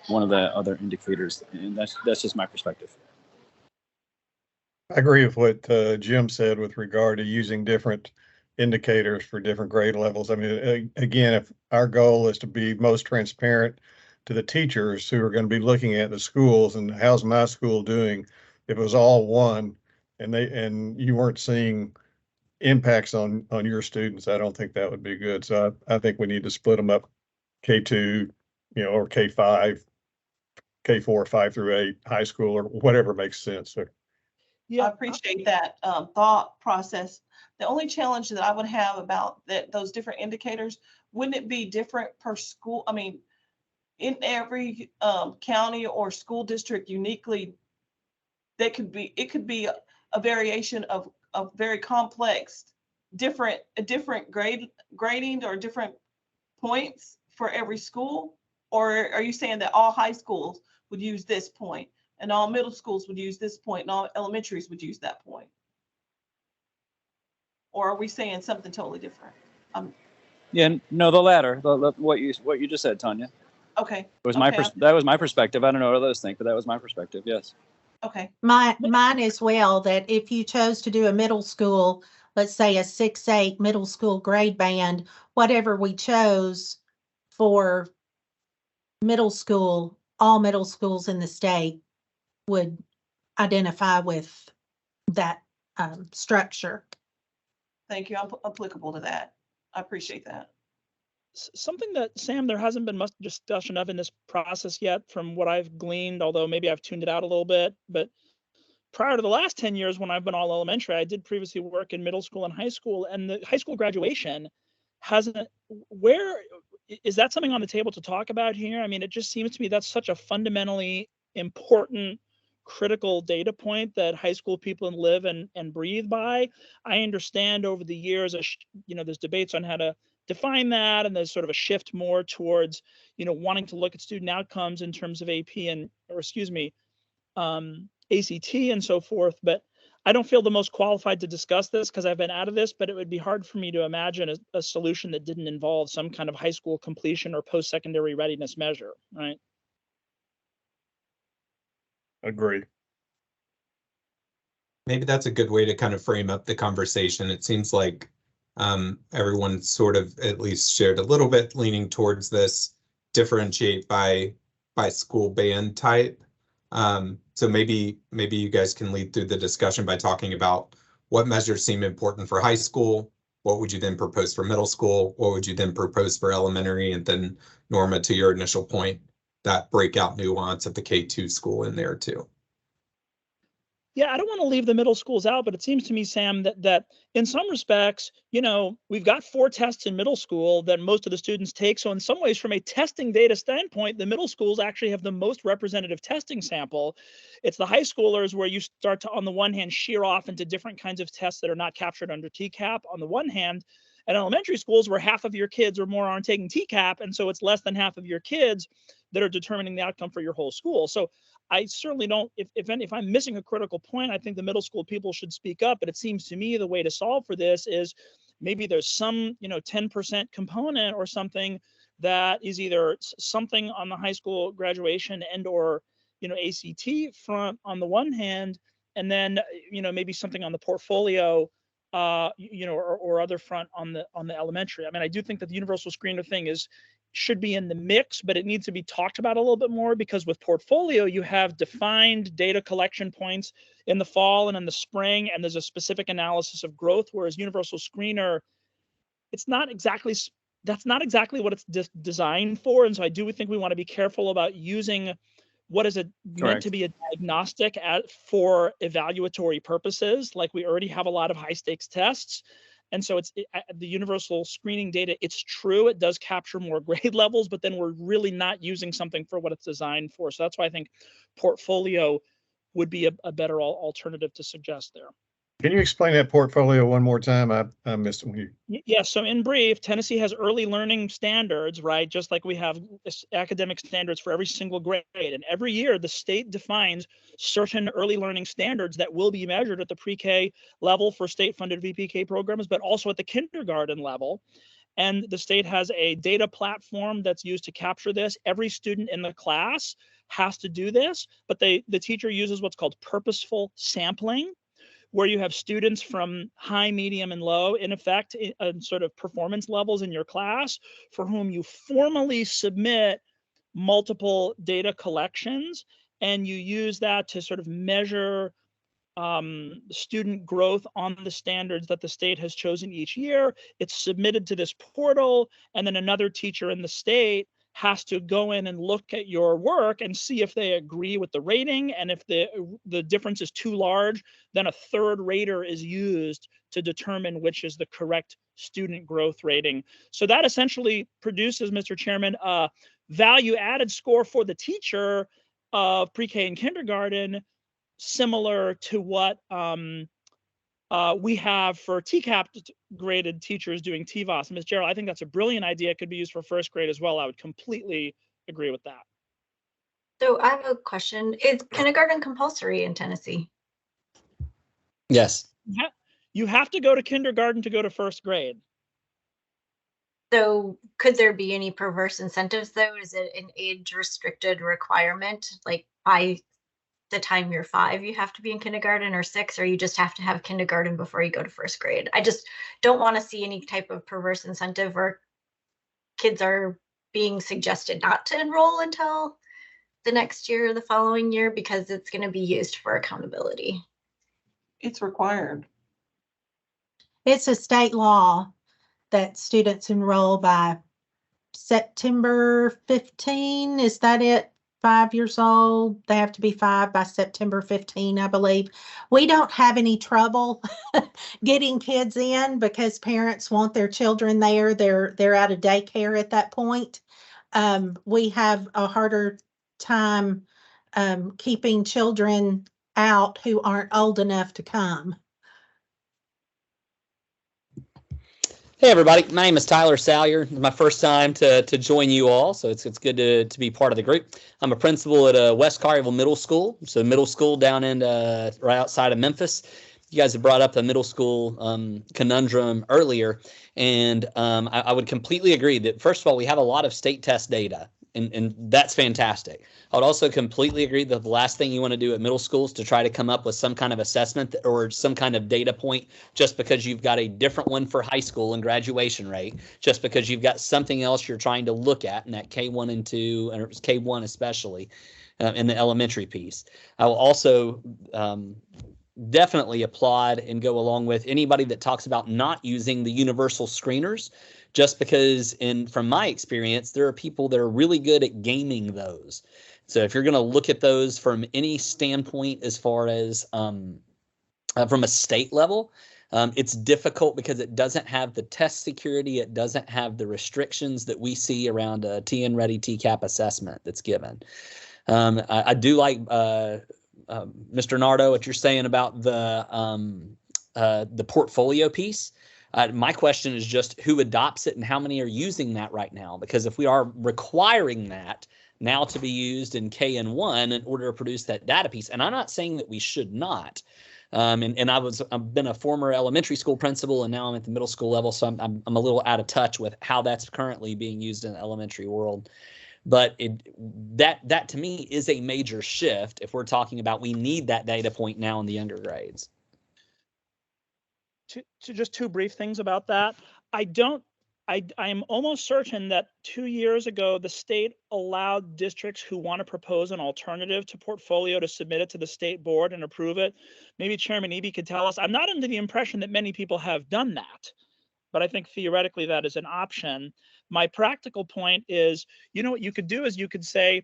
one of the other indicators, and that's just my perspective. I agree with what Jim said with regard to using different indicators for different grade levels. I mean, again, if our goal is to be most transparent to the teachers who are going to be looking at the schools and how's my school doing, if it was all one and you weren't seeing impacts on your students, I don't think that would be good. So I think we need to split them up, K2, you know, or K5, K4, 5 through 8, high school, or whatever makes sense. So, I appreciate that thought process. The only challenge that I would have about those different indicators, wouldn't it be different per school? I mean, in every county or school district uniquely, it could be a variation of very complex, different grading or different points for every school? Or are you saying that all high schools would use this point, and all middle schools would use this point, and all elementaries would use that point? Or are we saying something totally different? Yeah, no, the latter, what you just said, Tanya. Okay. It was that was my perspective. I don't know what others think, but that was my perspective. Yes. Okay. Mine as well, that if you chose to do a middle school, let's say a 6-8 middle school grade band, whatever we chose for middle school, all middle schools in the state would identify with that structure. Thank you. I'm applicable to that. I appreciate that. Something that, Sam, there hasn't been much discussion of in this process yet from what I've gleaned, although maybe I've tuned it out a little bit, but prior to the last 10 years when I've been all elementary, I did previously work in middle school and high school, and the high school graduation where is that something on the table to talk about here? I mean, it just seems to me that's such a fundamentally important, critical data point that high school people live and breathe by. I understand over the years, there's debates on how to define that, and there's sort of a shift more towards, wanting to look at student outcomes in terms of ACT and so forth. But I don't feel the most qualified to discuss this because I've been out of this, but it would be hard for me to imagine a solution that didn't involve some kind of high school completion or post-secondary readiness measure, right? Agree. Maybe that's a good way to kind of frame up the conversation. It seems like everyone sort of at least shared a little bit leaning towards this differentiate by school band type. So maybe you guys can lead through the discussion by talking about what measures seem important for high school. What would you then propose for middle school? What would you then propose for elementary? And then Norma, to your initial point, that breakout nuance of the K-2 school in there too. Yeah, I don't want to leave the middle schools out, but it seems to me, Sam, that in some respects, you know, we've got 4 tests in middle school that most of the students take. So in some ways, from a testing data standpoint, the middle schools actually have the most representative testing sample. It's the high schoolers where you start to, on the one hand, shear off into different kinds of tests that are not captured under TCAP on the one hand, and elementary schools where half of your kids or more aren't taking TCAP. And so it's less than half of your kids that are determining the outcome for your whole school. So I certainly don't, if I'm missing a critical point, I think the middle school people should speak up, but it seems to me the way to solve for this is maybe there's some, 10% component or something that is either something on the high school graduation and or, ACT front on the one hand, and then, maybe something on the portfolio, or other front on the elementary. I mean, I do think that the universal screener thing should be in the mix, but it needs to be talked about a little bit more, because with portfolio, you have defined data collection points in the fall and in the spring, and there's a specific analysis of growth, whereas universal screener, that's not exactly what it's designed for. And so I do think we want to be careful about using what is meant to be a diagnostic for evaluatory purposes. Like we already have a lot of high stakes tests. And so the universal screening data, it's true, it does capture more grade levels, but then we're really not using something for what it's designed for. So that's why I think portfolio would be a better alternative to suggest there. Can you explain that portfolio one more time? I missed it when you. Yeah, so in brief, Tennessee has early learning standards, right? Just like we have academic standards for every single grade. And every year the state defines certain early learning standards that will be measured at the pre-K level for state-funded VPK programs, but also at the kindergarten level. And the state has a data platform that's used to capture this. Every student in the class has to do this, but the teacher uses what's called purposeful sampling, where you have students from high, medium, and low, in effect, sort of performance levels in your class, for whom you formally submit multiple data collections, and you use that to sort of measure student growth on the standards that the state has chosen each year. It's submitted to this portal, and then another teacher in the state has to go in and look at your work and see if they agree with the rating. And if the difference is too large, then a third rater is used to determine which is the correct student growth rating. So that essentially produces, Mr. Chairman, a value added score for the teacher of pre-K and kindergarten, similar to what we have for TCAP graded teachers doing TVOS. Ms. Gerald, I think that's a brilliant idea. It could be used for first grade as well. I would completely agree with that. So I have a question. Is kindergarten compulsory in Tennessee? Yes. You have to go to kindergarten to go to first grade. So could there be any perverse incentives though? Is it an age restricted requirement? Like by the time you're 5, you have to be in kindergarten, or 6, or you just have to have kindergarten before you go to first grade? I just don't want to see any type of perverse incentive where kids are being suggested not to enroll until the next year or the following year because it's going to be used for accountability. It's required. It's a state law that students enroll by September 15. Is that it? 5 years old. They have to be 5 by September 15, I believe. We don't have any trouble getting kids in because parents want their children there. They're out of daycare at that point. We have a harder time keeping children out who aren't old enough to come. Hey everybody, my name is Tyler Salyer. It's my first time to join you all, so it's good to be part of the group. I'm a principal at West Collierville Middle School, so middle school down in right outside of Memphis. You guys have brought up the middle school conundrum earlier, and I would completely agree that first of all, we have a lot of state test data, and that's fantastic. I would also completely agree that the last thing you want to do at middle school is to try to come up with some kind of assessment or some kind of data point just because you've got a different one for high school and graduation rate, just because you've got something else you're trying to look at in that K1 and 2, and K1 especially in the elementary piece. I will also definitely applaud and go along with anybody that talks about not using the universal screeners, just because from my experience, there are people that are really good at gaming those. So if you're going to look at those from any standpoint, as far as from a state level, it's difficult because it doesn't have the test security. It doesn't have the restrictions that we see around a TN Ready TCAP assessment that's given. I do like Mr. Nardo, what you're saying about the portfolio piece. My question is just who adopts it and how many are using that right now? Because if we are requiring that now to be used in K and 1 in order to produce that data piece, and I'm not saying that we should not. And I've been a former elementary school principal, and now I'm at the middle school level, so I'm a little out of touch with how that's currently being used in the elementary world. But that to me is a major shift if we're talking about we need that data point now in the younger grades. To just two brief things about that. I am almost certain that 2 years ago, the state allowed districts who want to propose an alternative to portfolio to submit it to the state board and approve it. Maybe Chairman Eby could tell us. I'm not under the impression that many people have done that, but I think theoretically that is an option. My practical point is, what you could do is you could say,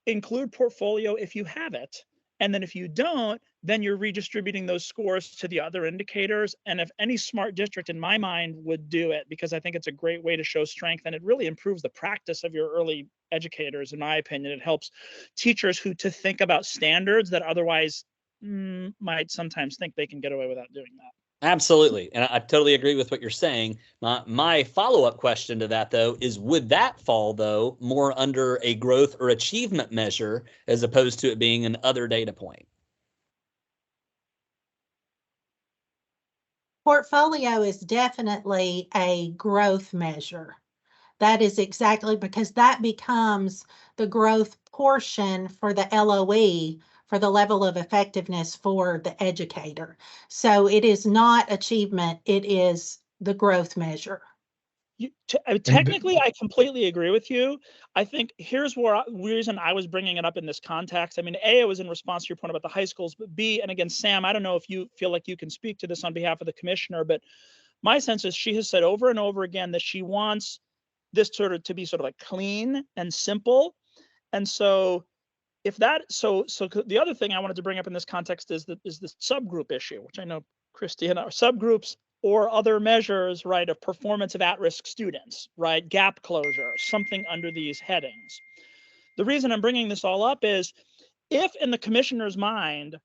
include portfolio if you have it. And then if you don't, then you're redistributing those scores to the other indicators. And if any smart district in my mind would do it, because I think it's a great way to show strength, and it really improves the practice of your early educators, in my opinion. It helps teachers to think about standards that otherwise might sometimes think they can get away without doing that. Absolutely. And I totally agree with what you're saying. My follow-up question to that, though, is would that fall, though, more under a growth or achievement measure as opposed to it being an other data point? Portfolio is definitely a growth measure. That is exactly because that becomes the growth portion for the LOE, for the level of effectiveness for the educator. So it is not achievement, it is the growth measure. Technically, I completely agree with you. I think here's reason I was bringing it up in this context. I mean, A, it was in response to your point about the high schools, but B, and again, Sam, I don't know if you feel like you can speak to this on behalf of the commissioner, but my sense is she has said over and over again that she wants this to be sort of like clean and simple. And so if that, so the other thing I wanted to bring up in this context is the subgroup issue, which I know Christy and our subgroups or other measures, right, of performance of at-risk students, right, gap closure, something under these headings. The reason I'm bringing this all up is if in the commissioner's mind,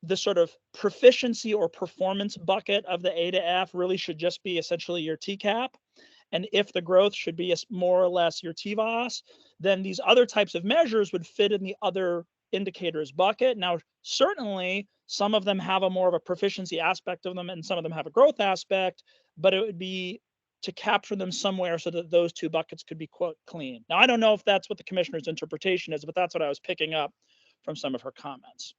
the sort of proficiency or performance bucket of the A to F really should just be essentially your TCAP, and if the growth should be more or less your TVOS, then these other types of measures would fit in the other indicators bucket. Now, certainly some of them have a more of a proficiency aspect of them and some of them have a growth aspect, but it would be to capture them somewhere so that those two buckets could be, quote, clean. Now, I don't know if that's what the commissioner's interpretation is, but that's what I was picking up from some of her comments.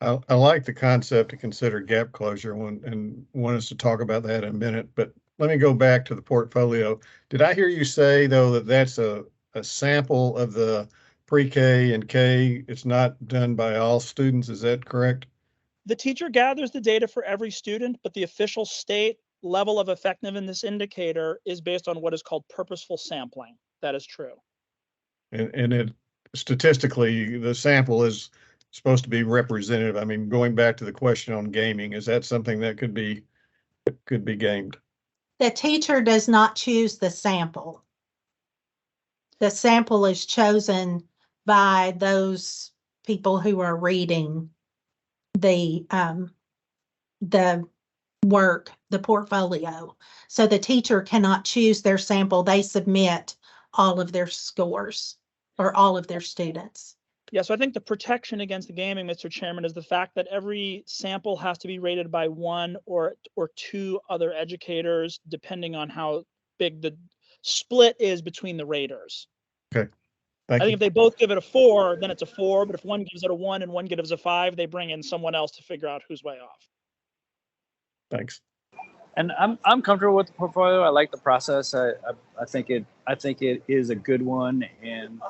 I like the concept to consider gap closure and want us to talk about that in a minute, but let me go back to the portfolio. Did I hear you say, though, that that's a sample of the pre-K and K? It's not done by all students. Is that correct? The teacher gathers the data for every student, but the official state level of effectiveness indicator is based on what is called purposeful sampling. That is true. And it statistically, the sample is supposed to be representative. I mean, going back to the question on gaming, is that something that could be gamed? The teacher does not choose the sample. The sample is chosen by those people who are reading the work, the portfolio. So the teacher cannot choose their sample. They submit all of their scores or all of their students. Yeah, so I think the protection against the gaming, Mr. Chairman, is the fact that every sample has to be rated by one or two other educators, depending on how big the split is between the raters. Okay. I think if they both give it a 4, then it's a 4. But if one gives it a 1 and one gives a 5, they bring in someone else to figure out who's way off. Thanks. And I'm comfortable with the portfolio. I like the process. I think it is a good one and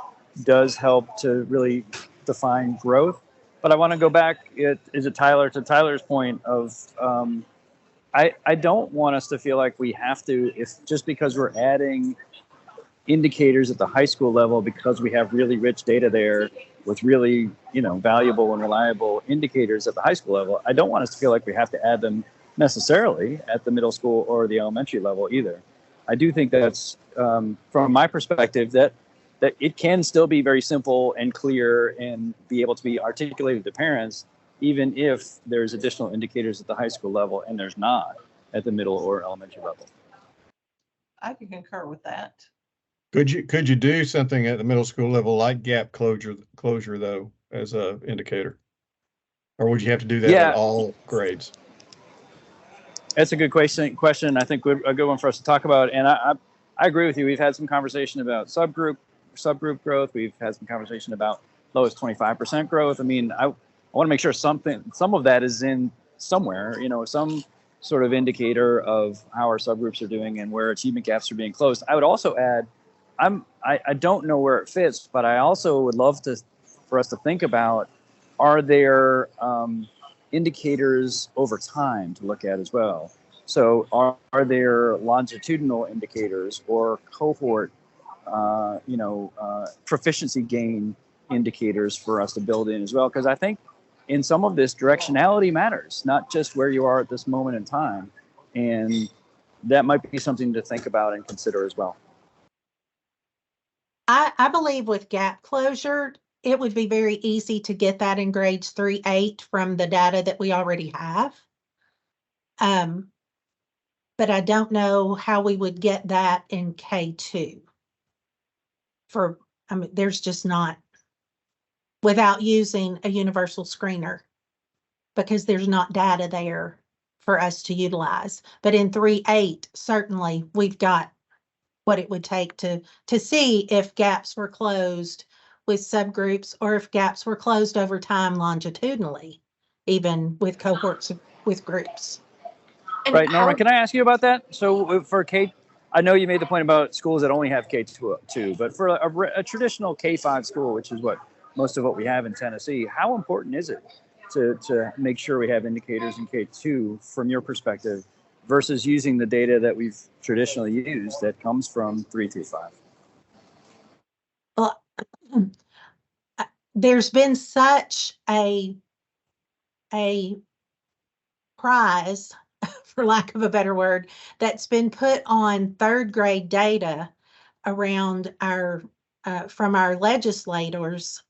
does help to really define growth. But I want to go back. To Tyler's point of I don't want us to feel like we have to, if just because we're adding indicators at the high school level because we have really rich data there with really valuable and reliable indicators at the high school level. I don't want us to feel like we have to add them necessarily at the middle school or the elementary level either. I do think that's from my perspective that it can still be very simple and clear and be able to be articulated to parents, even if there's additional indicators at the high school level and there's not at the middle or elementary level. I can concur with that. Could you do something at the middle school level like gap closure though as a indicator, or would you have to do that at all grades? That's a good question. I think a good one for us to talk about. And I agree with you. We've had some conversation about subgroup growth. We've had some conversation about lowest 25% growth. I mean, I want to make sure some of that is in somewhere, some sort of indicator of how our subgroups are doing and where achievement gaps are being closed. I would also add, I don't know where it fits, but I also would love for us to think about, are there indicators over time to look at as well? So are there longitudinal indicators or cohort, proficiency gain indicators for us to build in as well? Because I think in some of this, directionality matters, not just where you are at this moment in time. And that might be something to think about and consider as well. I believe with gap closure, it would be very easy to get that in grades 3-8 from the data that we already have. But I don't know how we would get that in K2. There's just not, without using a universal screener, because there's not data there for us to utilize. But in 3-8, certainly we've got what it would take to see if gaps were closed with subgroups or if gaps were closed over time longitudinally, even with cohorts with groups. Right, Norma, can I ask you about that? So for K, I know you made the point about schools that only have K2, but for a traditional K5 school, which is most of what we have in Tennessee, how important is it to make sure we have indicators in K2 from your perspective versus using the data that we've traditionally used that comes from 3 through 5? Well, there's been such a prize, for lack of a better word, that's been put on third grade data around from our legislators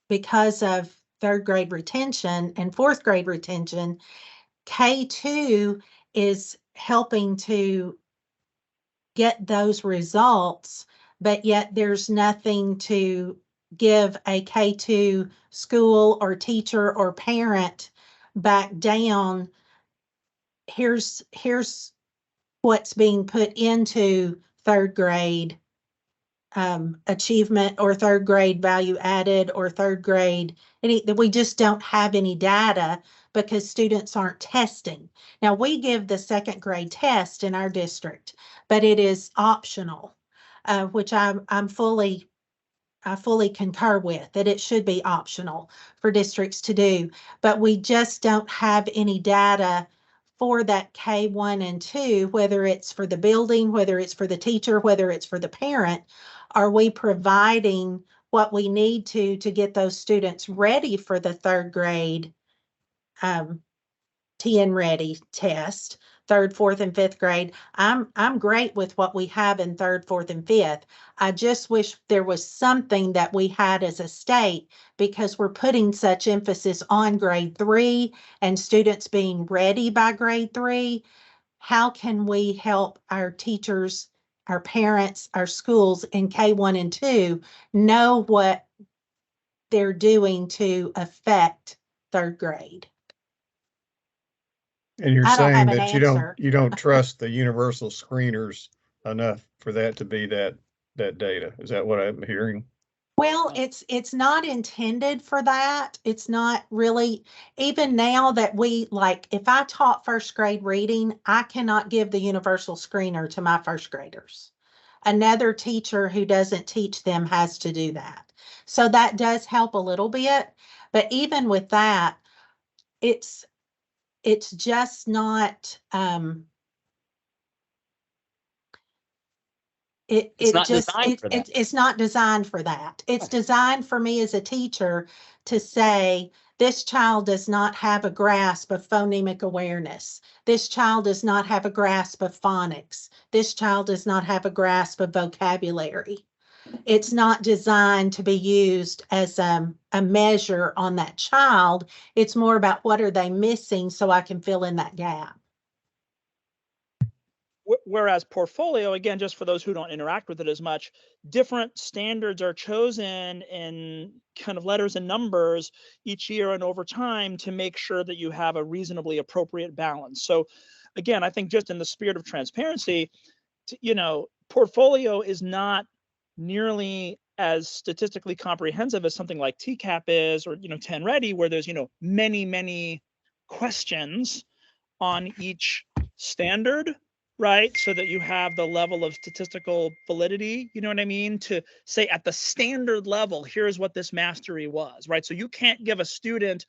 because of third grade retention and fourth grade retention. K2 is helping to get those results, but yet there's nothing to give a K2 school or teacher or parent back down. Here's what's being put into third grade achievement or third grade value added or third grade. We just don't have any data because students aren't testing. Now we give the second grade test in our district, but it is optional, which I fully concur with, that it should be optional for districts to do, but we just don't have any data for that K1 and 2, whether it's for the building, whether it's for the teacher, whether it's for the parent. Are we providing what we need to get those students ready for the third grade TN Ready test, third, fourth, and fifth grade? I'm great with what we have in third, fourth, and fifth. I just wish there was something that we had as a state, because we're putting such emphasis on grade 3 and students being ready by grade 3. How can we help our teachers, our parents, our schools in K1 and 2 know what they're doing to affect third grade? And you're I don't saying have an that answer. you don't trust the universal screeners enough for that to be that data. Is that what I'm hearing? Well, it's not intended for that. It's not really, even now that we, like, if I taught first grade reading, I cannot give the universal screener to my first graders. Another teacher who doesn't teach them has to do that. So that does help a little bit, but even with that, it's just not, It's not designed for that. It's not designed for that. It's designed for me as a teacher to say, this child does not have a grasp of phonemic awareness. This child does not have a grasp of phonics. This child does not have a grasp of vocabulary. It's not designed to be used as a measure on that child. It's more about what are they missing so I can fill in that gap. Whereas portfolio, again, just for those who don't interact with it as much, different standards are chosen in kind of letters and numbers each year and over time to make sure that you have a reasonably appropriate balance. So again, I think just in the spirit of transparency, portfolio is not nearly as statistically comprehensive as something like TCAP is, or 10 Ready, where there's many questions on each standard, right? So that you have the level of statistical validity, you know what I mean? To say at the standard level, here's what this mastery was, right? So you can't give a student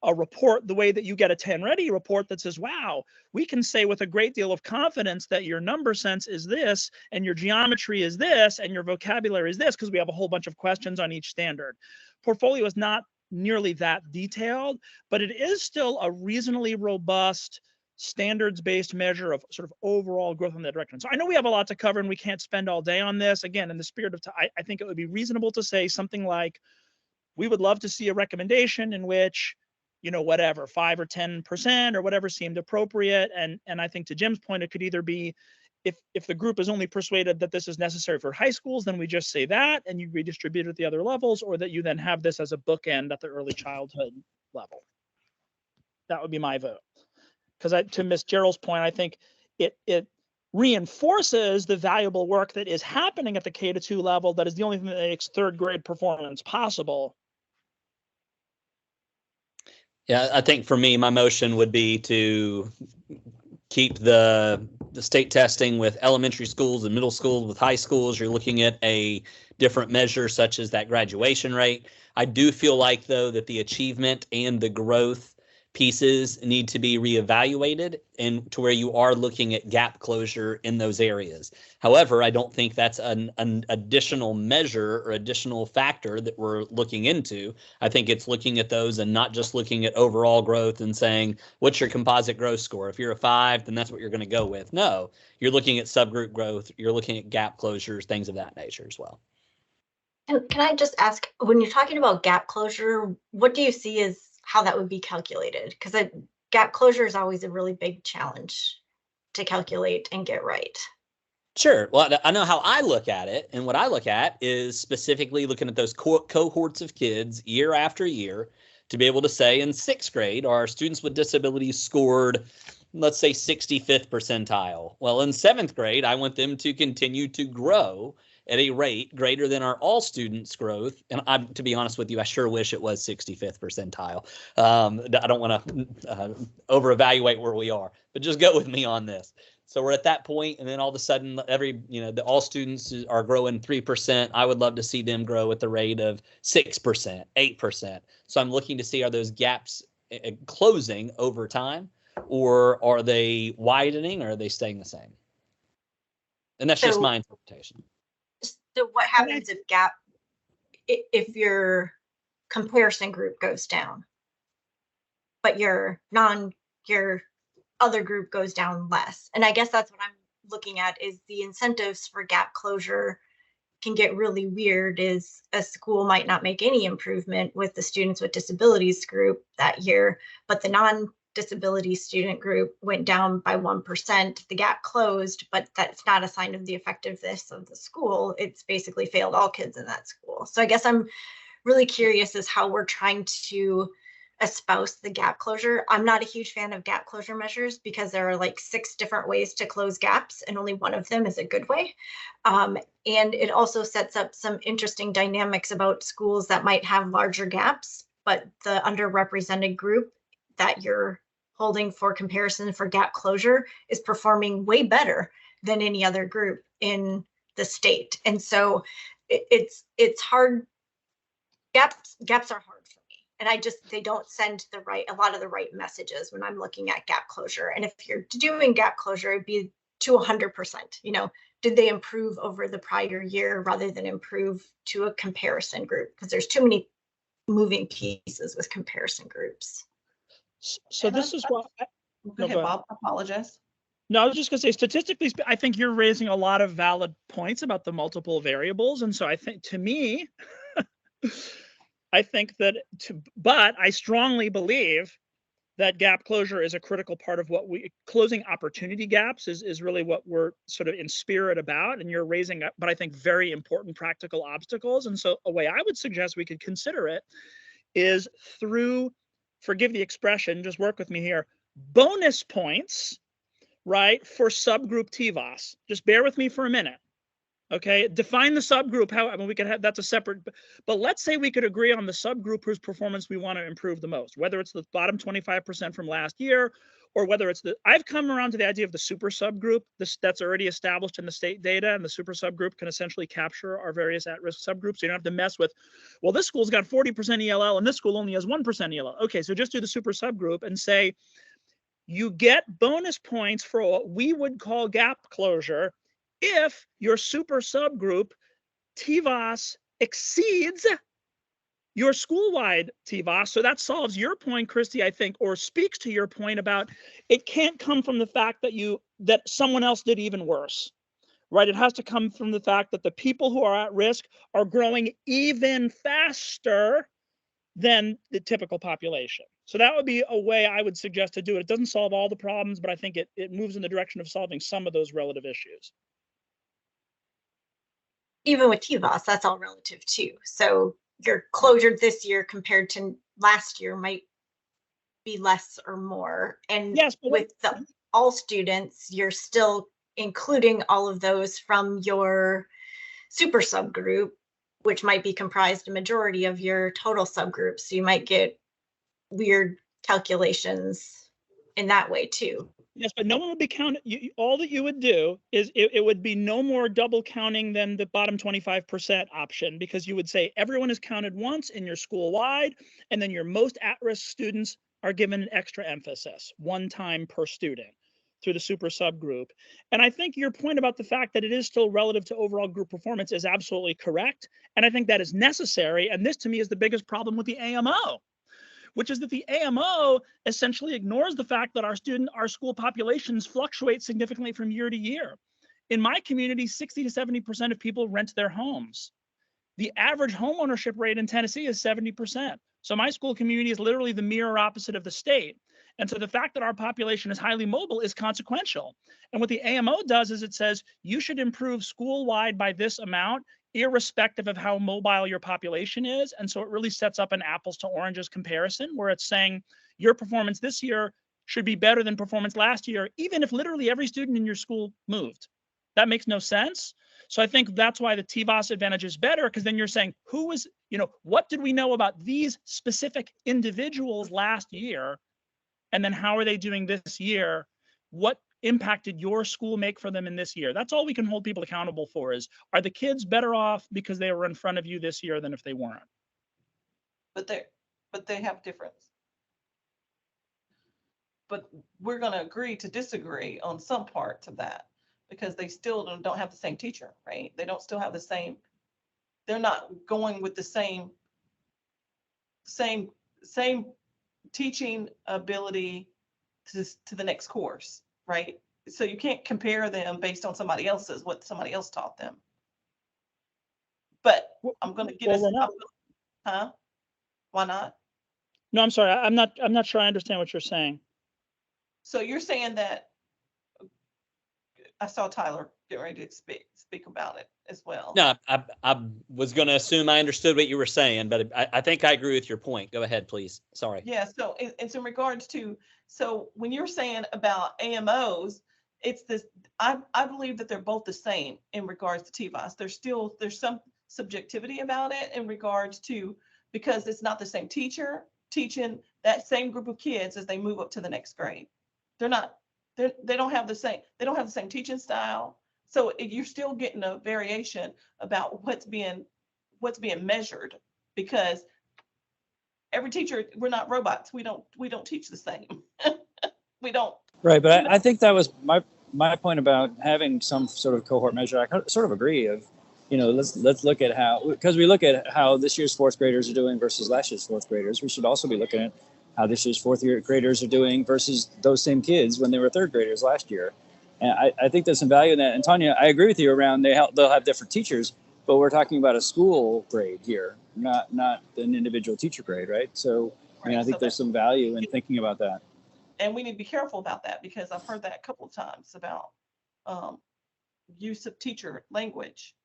a report the way that you get a 10 Ready report that says, wow, we can say with a great deal of confidence that your number sense is this, and your geometry is this, and your vocabulary is this, because we have a whole bunch of questions on each standard. Portfolio is not nearly that detailed, but it is still a reasonably robust standards-based measure of sort of overall growth in that direction. So I know we have a lot to cover and we can't spend all day on this. Again, in the spirit of time, I think it would be reasonable to say something like, we would love to see a recommendation in which, whatever, 5 or 10% or whatever seemed appropriate. And I think to Jim's point, it could either be, if the group is only persuaded that this is necessary for high schools, then we just say that and you redistribute it at the other levels, or that you then have this as a bookend at the early childhood level. That would be my vote. Because to Ms. Gerald's point, I think it reinforces the valuable work that is happening at the K-2 level. That is the only thing that makes third grade performance possible. Yeah, I think for me, my motion would be to keep the state testing with elementary schools and middle schools. With high schools, you're looking at a different measure such as that graduation rate. I do feel like, though, that the achievement and the growth pieces need to be reevaluated, and to where you are looking at gap closure in those areas. However, I don't think that's an additional measure or additional factor that we're looking into. I think it's looking at those and not just looking at overall growth and saying, what's your composite growth score? If you're a 5, then that's what you're going to go with. No, you're looking at subgroup growth. You're looking at gap closures, things of that nature as well. Can I just ask, when you're talking about gap closure, what do you see as how that would be calculated? Because gap closure is always a really big challenge to calculate and get right. Sure. Well, I know how I look at it. And what I look at is specifically looking at those cohorts of kids year after year to be able to say in 6th grade, our students with disabilities scored, let's say 65th percentile. Well, in 7th grade, I want them to continue to grow at a rate greater than our all students growth. And to be honest with you, I sure wish it was 65th percentile. I don't want to over-evaluate where we are, but just go with me on this. So we're at that point, and then all of a sudden, the all students are growing 3%. I would love to see them grow at the rate of 6%, 8%. So I'm looking to see, are those gaps closing over time, or are they widening, or are they staying the same? And that's just my interpretation. So what happens if your comparison group goes down, but your other group goes down less? And I guess that's what I'm looking at, is the incentives for gap closure can get really weird. Is a school might not make any improvement with the students with disabilities group that year, but the non-disability student group went down by 1%. The gap closed, but that's not a sign of the effectiveness of the school. It's basically failed all kids in that school. So I guess I'm really curious as how we're trying to espouse the gap closure. I'm not a huge fan of gap closure measures because there are like 6 different ways to close gaps and only one of them is a good way. And it also sets up some interesting dynamics about schools that might have larger gaps, but the underrepresented group that you're holding for comparison for gap closure is performing way better than any other group in the state. And so it's hard. Gaps are hard for me. And they don't send a lot of the right messages when I'm looking at gap closure. And if you're doing gap closure, it'd be to 100%, you know, did they improve over the prior year rather than improve to a comparison group? Because there's too many moving pieces with comparison groups. So this is what. Go ahead, Bob. I apologize. No, I was just going to say, statistically, I think you're raising a lot of valid points about the multiple variables. And so I think, to me, I think that, but I strongly believe that gap closure is a critical part of what closing opportunity gaps is really what we're sort of in spirit about. And you're raising up, but I think very important practical obstacles. And so a way I would suggest we could consider it is through, forgive the expression, just work with me here, bonus points, right, for subgroup TVAS. Just bear with me for a minute. Okay, define the subgroup. How, I mean, we could have, that's a separate, but let's say we could agree on the subgroup whose performance we want to improve the most, whether it's the bottom 25% from last year, or whether it's I've come around to the idea of the super subgroup that's already established in the state data, and the super subgroup can essentially capture our various at-risk subgroups. So you don't have to mess with, well, this school's got 40% ELL and this school only has 1% ELL. Okay, so just do the super subgroup and say, you get bonus points for what we would call gap closure if your super subgroup TVAS exceeds your school-wide TVAS. So that solves your point, Christy, I think, or speaks to your point about it can't come from the fact that someone else did even worse, right? It has to come from the fact that the people who are at risk are growing even faster than the typical population. So that would be a way I would suggest to do it. It doesn't solve all the problems, but I think it moves in the direction of solving some of those relative issues. Even with TVAS, that's all relative too. So your closure this year compared to last year might be less or more. And yes, with all students, you're still including all of those from your super subgroup, which might be comprised a majority of your total subgroups. So you might get weird calculations in that way too. Yes, but no one would be counted. All that you would do is it would be no more double counting than the bottom 25% option, because you would say everyone is counted once in your school wide, and then your most at-risk students are given an extra emphasis, one time per student through the super subgroup. And I think your point about the fact that it is still relative to overall group performance is absolutely correct. And I think that is necessary. And this to me is the biggest problem with the AMO, which is that the AMO essentially ignores the fact that our school populations fluctuate significantly from year to year. In my community, 60 to 70% of people rent their homes. The average home ownership rate in Tennessee is 70%. So my school community is literally the mirror opposite of the state. And so the fact that our population is highly mobile is consequential. And what the AMO does is it says you should improve school-wide by this amount, irrespective of how mobile your population is. And so it really sets up an apples to oranges comparison where it's saying your performance this year should be better than performance last year, even if literally every student in your school moved. That makes no sense. So I think that's why the TVAS advantage is better, because then you're saying what did we know about these specific individuals last year? And then how are they doing this year? What impact did your school make for them in this year? That's all we can hold people accountable for is, are the kids better off because they were in front of you this year than if they weren't? But they have difference. But we're going to agree to disagree on some parts of that because they still don't have the same teacher, right? They don't still have the same, they're not going with the same teaching ability to the next course, right? So you can't compare them based on somebody else's, what somebody else taught them. But I'm going to get us, huh? Why not? No, I'm sorry. I'm not sure I understand what you're saying. So you're saying that I saw Tyler get ready to speak about it as well. No, I was going to assume I understood what you were saying, but I think I agree with your point. Go ahead, please. Sorry. Yeah, so it's in regards to, so when you're saying about AMOs, it's this, I believe that they're both the same in regards to TVOS. There's some subjectivity about it in regards to, because it's not the same teacher teaching that same group of kids as they move up to the next grade. They don't have the same teaching style. So you're still getting a variation about what's being measured, because every teacher, we're not robots. We don't teach the same. We don't. Right, but I think that was my point about having some sort of cohort measure. I sort of agree of, let's look at how, because we look at how this year's fourth graders are doing versus last year's fourth graders. We should also be looking at how this year's fourth year graders are doing versus those same kids when they were third graders last year. And I think there's some value in that. And Tanya, I agree with you around they'll have different teachers, but we're talking about a school grade here, not an individual teacher grade, right? So I think there's some value in thinking about that. And we need to be careful about that, because I've heard that a couple of times about use of teacher language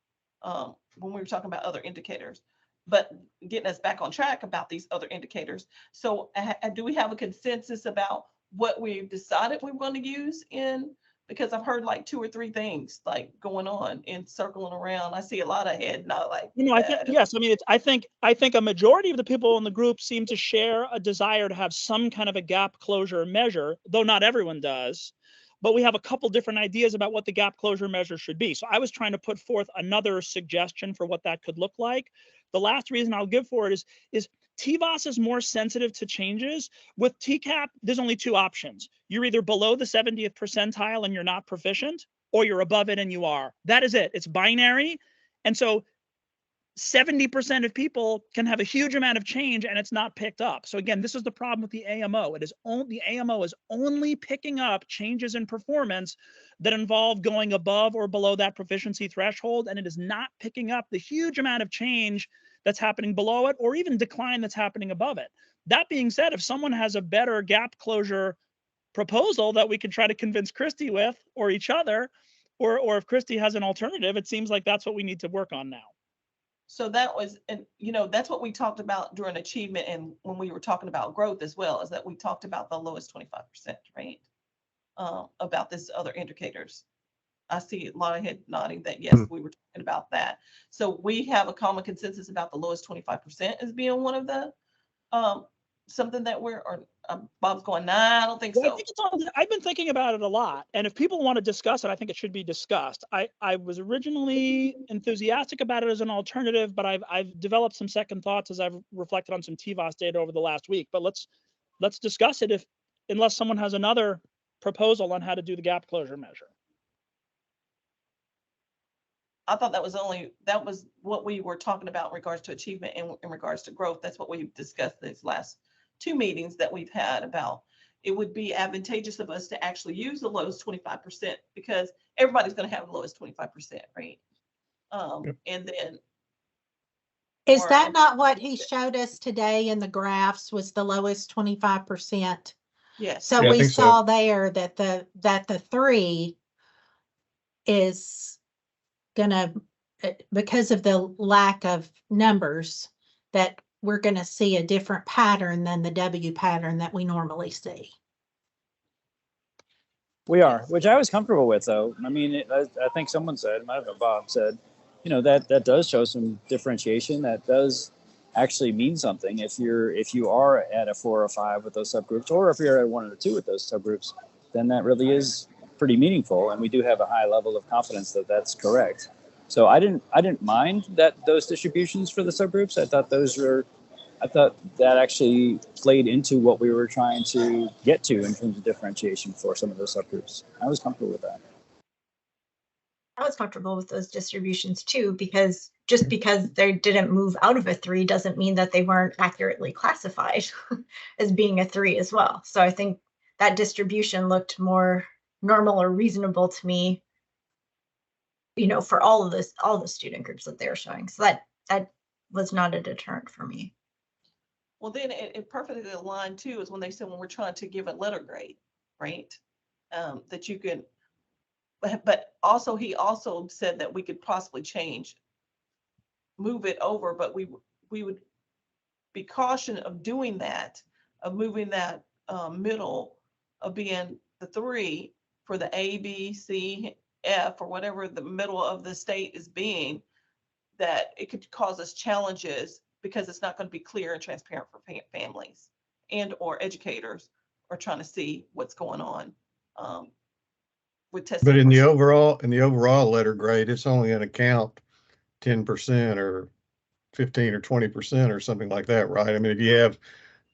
when we were talking about other indicators. But getting us back on track about these other indicators. So do we have a consensus about what we've decided we're going to use in? Because I've heard like 2 or 3 things like going on and circling around. I see a lot of head nod like. Yes. I mean, I think a majority of the people in the group seem to share a desire to have some kind of a gap closure measure, though not everyone does. But we have a couple different ideas about what the gap closure measure should be. So I was trying to put forth another suggestion for what that could look like. The last reason I'll give for it is TVOS is more sensitive to changes. With TCAP, there's only 2 options. You're either below the 70th percentile and you're not proficient, or you're above it and you are. That is it. It's binary. And so 70% of people can have a huge amount of change and it's not picked up. So again, this is the problem with the AMO. The AMO is only picking up changes in performance that involve going above or below that proficiency threshold, and it is not picking up the huge amount of change that's happening below it, or even decline that's happening above it. That being said, if someone has a better gap closure proposal that we could try to convince Christy with, or each other, or if Christy has an alternative, it seems like that's what we need to work on now. So that was, and that's what we talked about during achievement, and when we were talking about growth as well, is that we talked about the lowest 25%, right? About this other indicators. I see a lot of head nodding that yes, we were talking about that. So we have a common consensus about the lowest 25% as being one of the something that Bob's going, nah, I don't think so. I've been thinking about it a lot, and if people want to discuss it, I think it should be discussed. I was originally enthusiastic about it as an alternative, but I've developed some second thoughts as I've reflected on some TVOS data over the last week. But let's discuss it unless someone has another proposal on how to do the gap closure measure. I thought that was what we were talking about in regards to achievement and in regards to growth. That's what we've discussed these last 2 meetings that we've had about. It would be advantageous of us to actually use the lowest 25%, because everybody's going to have the lowest 25%, right? And then. Is that not what he showed us today in the graphs, was the lowest 25%? Yes. So we saw there that the 3 is gonna, because of the lack of numbers, that we're gonna see a different pattern than the W pattern that we normally see. We are, which I was comfortable with, though. I mean, I think someone said, I don't know, Bob said, that does show some differentiation. That does actually mean something. If you are at a 4 or 5 with those subgroups, or if you're at 1 or 2 with those subgroups, then that really is pretty meaningful, and we do have a high level of confidence that that's correct. So I didn't mind those distributions for the subgroups. I thought that actually played into what we were trying to get to in terms of differentiation for some of those subgroups. I was comfortable with that. I was comfortable with those distributions too, because just because they didn't move out of a 3 doesn't mean that they weren't accurately classified as being a 3 as well. So I think that distribution looked more normal or reasonable to me, for all the student groups that they're showing. So that was not a deterrent for me. Well, then it perfectly aligned too is when they said when we're trying to give a letter grade, right? That you can, but also he also said that we could possibly move it over, but we would be cautious of doing that, of moving that middle of being the 3 for the A, B, C, F, or whatever the middle of the state is being, that it could cause us challenges because it's not going to be clear and transparent for families and or educators are trying to see what's going on with testing. But in the overall letter grade, it's only going to count 10% or 15 or 20% or something like that, right? I mean, if you have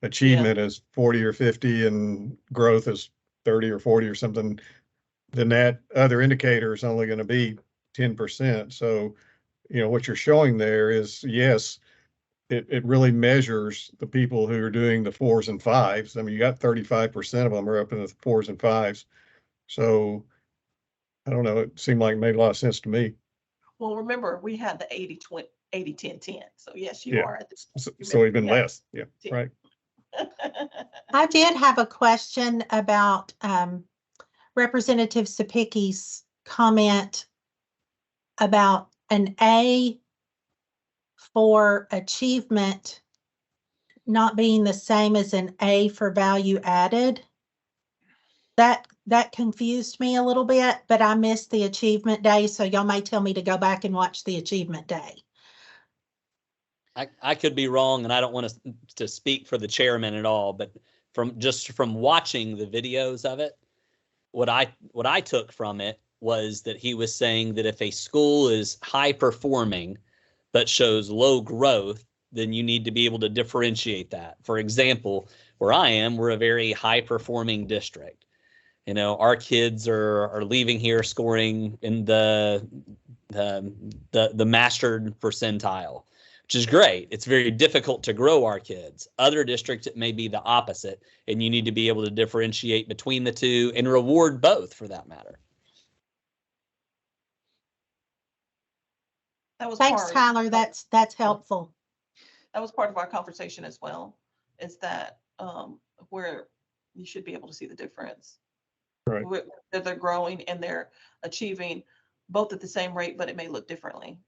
achievement as 40 or 50 and growth is 30 or 40 or something, then that other indicator is only going to be 10%. So, you know, what you're showing there is, yes, it really measures the people who are doing the 4s and 5s. I mean, you got 35% of them are up in the 4s and 5s. So I don't know, it seemed like it made a lot of sense to me. Well, remember, we had the 80-10-10. So yes, you are at this. So even less. Yeah, right. I did have a question about Representative Sapicki's comment about an A for achievement not being the same as an A for value added. That confused me a little bit, but I missed the achievement day, so y'all may tell me to go back and watch the achievement day. I could be wrong, and I don't want to speak for the chairman at all, but from watching the videos of it, what I took from it was that he was saying that if a school is high performing but shows low growth, then you need to be able to differentiate that. For example, where I am, we're a very high performing district. You know, our kids are leaving here scoring in the mastered percentile, which is great. It's very difficult to grow our kids. Other districts, it may be the opposite, and you need to be able to differentiate between the two and reward both, for that matter. Thanks, Tyler. That's helpful. That was part of our conversation as well, is that where you should be able to see the difference. Right. That they're growing and they're achieving both at the same rate, but it may look differently.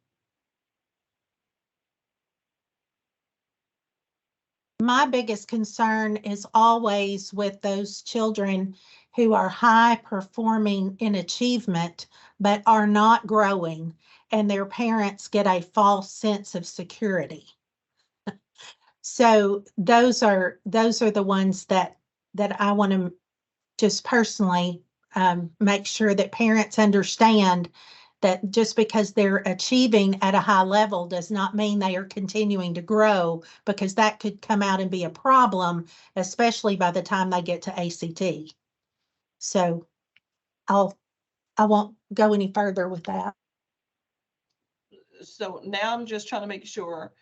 My biggest concern is always with those children who are high performing in achievement, but are not growing, and their parents get a false sense of security. So those are the ones that I want to just personally make sure that parents understand that just because they're achieving at a high level does not mean they are continuing to grow, because that could come out and be a problem, especially by the time they get to ACT. So I won't go any further with that. So now I'm just trying to make sure,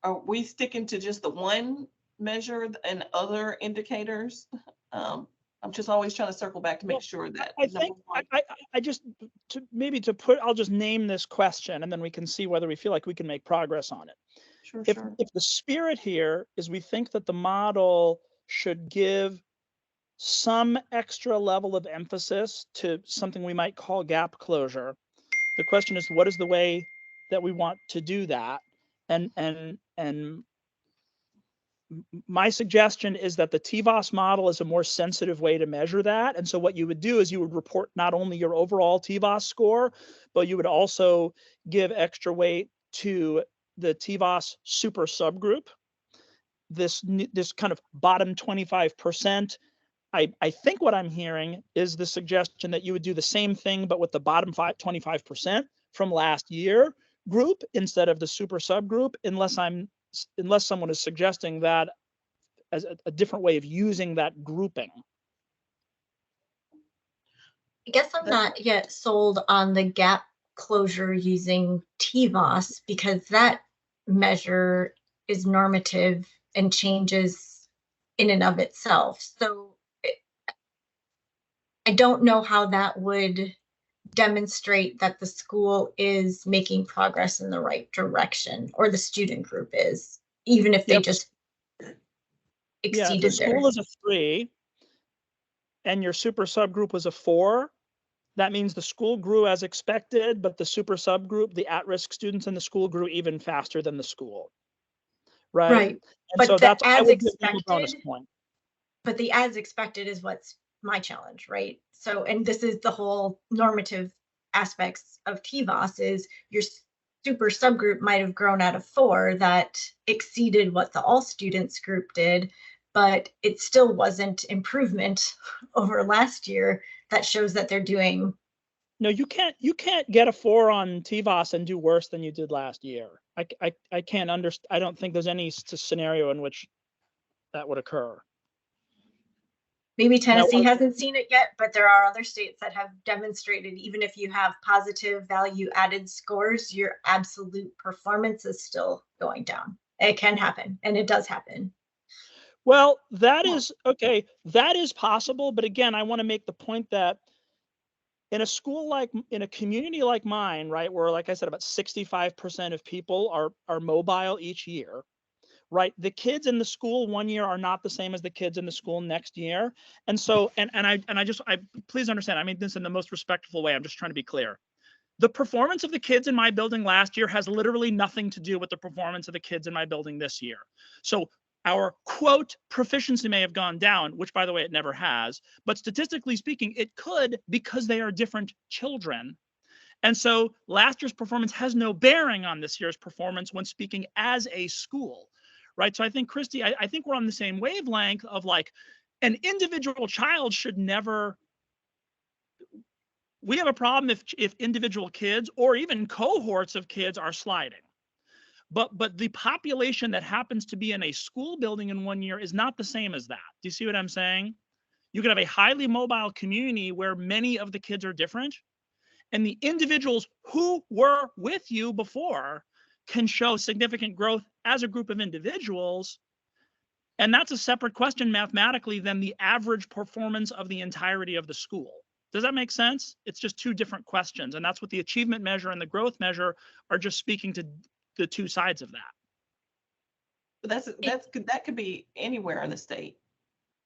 are we sticking to just the one measure and other indicators? I'm just always trying to circle back to make sure that. I think I just I'll just name this question, and then we can see whether we feel like we can make progress on it. Sure. If the spirit here is we think that the model should give some extra level of emphasis to something we might call gap closure, the question is, what is the way that we want to do that? And my suggestion is that the TVOS model is a more sensitive way to measure that. And so what you would do is you would report not only your overall TVOS score, but you would also give extra weight to the TVOS super subgroup, this kind of bottom 25%. I think what I'm hearing is the suggestion that you would do the same thing, but with the bottom 25% from last year group instead of the super subgroup, unless someone is suggesting that as a different way of using that grouping. I guess I'm not yet sold on the gap closure using TVOS, because that measure is normative and changes in and of itself. So I don't know how that would demonstrate that the school is making progress in the right direction, or the student group is, even if they just exceeded the school is a 3 and your super subgroup was a 4, that means the school grew as expected, but the super subgroup, the at-risk students in the school grew even faster than the school. Right. Right. And But so the that's, I as would give them a bonus expected, point. but the as expected is what's my challenge, right? So, and this is the whole normative aspects of TVOS is your super subgroup might have grown out of 4 that exceeded what the all students group did, but it still wasn't improvement over last year that shows that they're doing. No, you can't get a 4 on TVOS and do worse than you did last year. I can't understand. I don't think there's any scenario in which that would occur. Maybe Tennessee hasn't seen it yet, but there are other states that have demonstrated even if you have positive value added scores, your absolute performance is still going down. It can happen, and it does happen. Well, that is okay. That is possible, but again, I want to make the point that in a school like in a community like mine, right, where like I said, about 65% of people are mobile each year. Right, the kids in the school one year are not the same as the kids in the school next year, and so and I please understand. I mean this in the most respectful way. I'm just trying to be clear. The performance of the kids in my building last year has literally nothing to do with the performance of the kids in my building this year. So our quote proficiency may have gone down, which by the way it never has, but statistically speaking, it could because they are different children. And so last year's performance has no bearing on this year's performance when speaking as a school. Right. So I think, Christy, I think we're on the same wavelength of like an individual child should never. We have a problem if individual kids or even cohorts of kids are sliding. But the population that happens to be in a school building in one year is not the same as that. Do you see what I'm saying? You could have a highly mobile community where many of the kids are different. And the individuals who were with you before can show significant growth as a group of individuals. And that's a separate question mathematically than the average performance of the entirety of the school. Does that make sense? It's just two different questions. And that's what the achievement measure and the growth measure are just speaking to the two sides of that. But that could be anywhere in the state.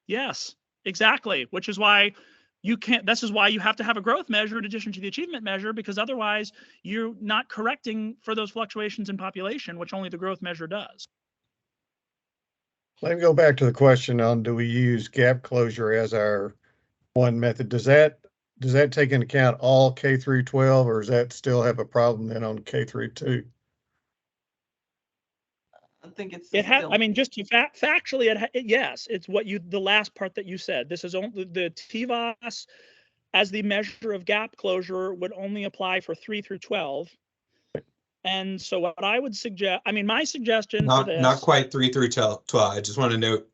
Yes, exactly. Which is why this is why you have to have a growth measure in addition to the achievement measure, because otherwise you're not correcting for those fluctuations in population, which only the growth measure does. Let me go back to the question on, do we use gap closure as our one method? Does that take into account all K through 12, or does that still have a problem then on K through 2? I think it has. I mean, just to factually, yes, it's what the last part that you said. This is only the TVOS as the measure of gap closure would only apply for 3 through 12. And so what I would suggest, I mean, my suggestion for this, not quite 3 through 12. I just want to note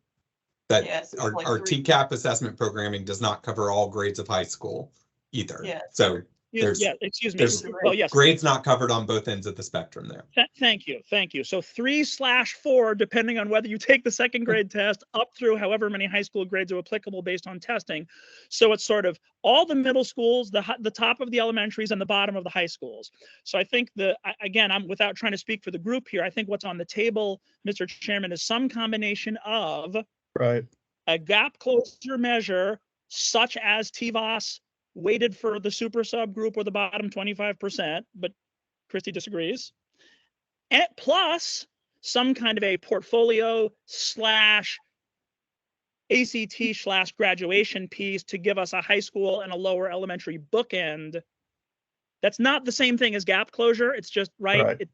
that yes, our like TCAP assessment programming does not cover all grades of high school either. Yes. So excuse me. There's yes. grades not covered on both ends of the spectrum there. Thank you. So 3/4, depending on whether you take the second grade test, up through however many high school grades are applicable based on testing. So it's sort of all the middle schools, the top of the elementaries, and the bottom of the high schools. So I think again, I'm without trying to speak for the group here, I think what's on the table, Mr. Chairman, is some combination of a gap closure measure such as TVOS weighted for the super subgroup or the bottom 25%, but Christy disagrees. And plus some kind of a portfolio / ACT / graduation piece to give us a high school and a lower elementary bookend. That's not the same thing as gap closure. It's just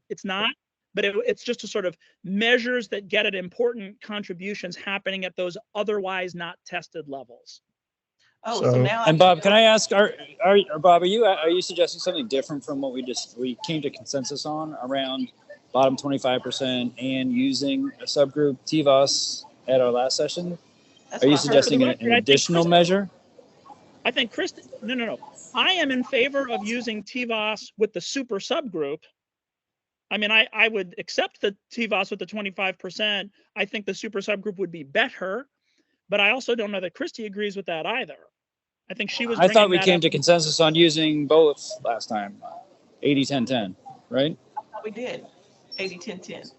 it's not, but it's just a sort of measures that get at important contributions happening at those otherwise not tested levels. Oh, so now. And Bob, can I ask, Bob, are you suggesting something different from what we came to consensus on around bottom 25% and using a subgroup TVOS at our last session? Are you suggesting an additional measure? I think no. I am in favor of using TVOS with the super subgroup. I mean, I would accept the TVOS with the 25%. I think the super subgroup would be better, but I also don't know that Christy agrees with that either. I think she was. I thought we came to consensus on using both last time, 80-10-10, right? We did 80-10-10.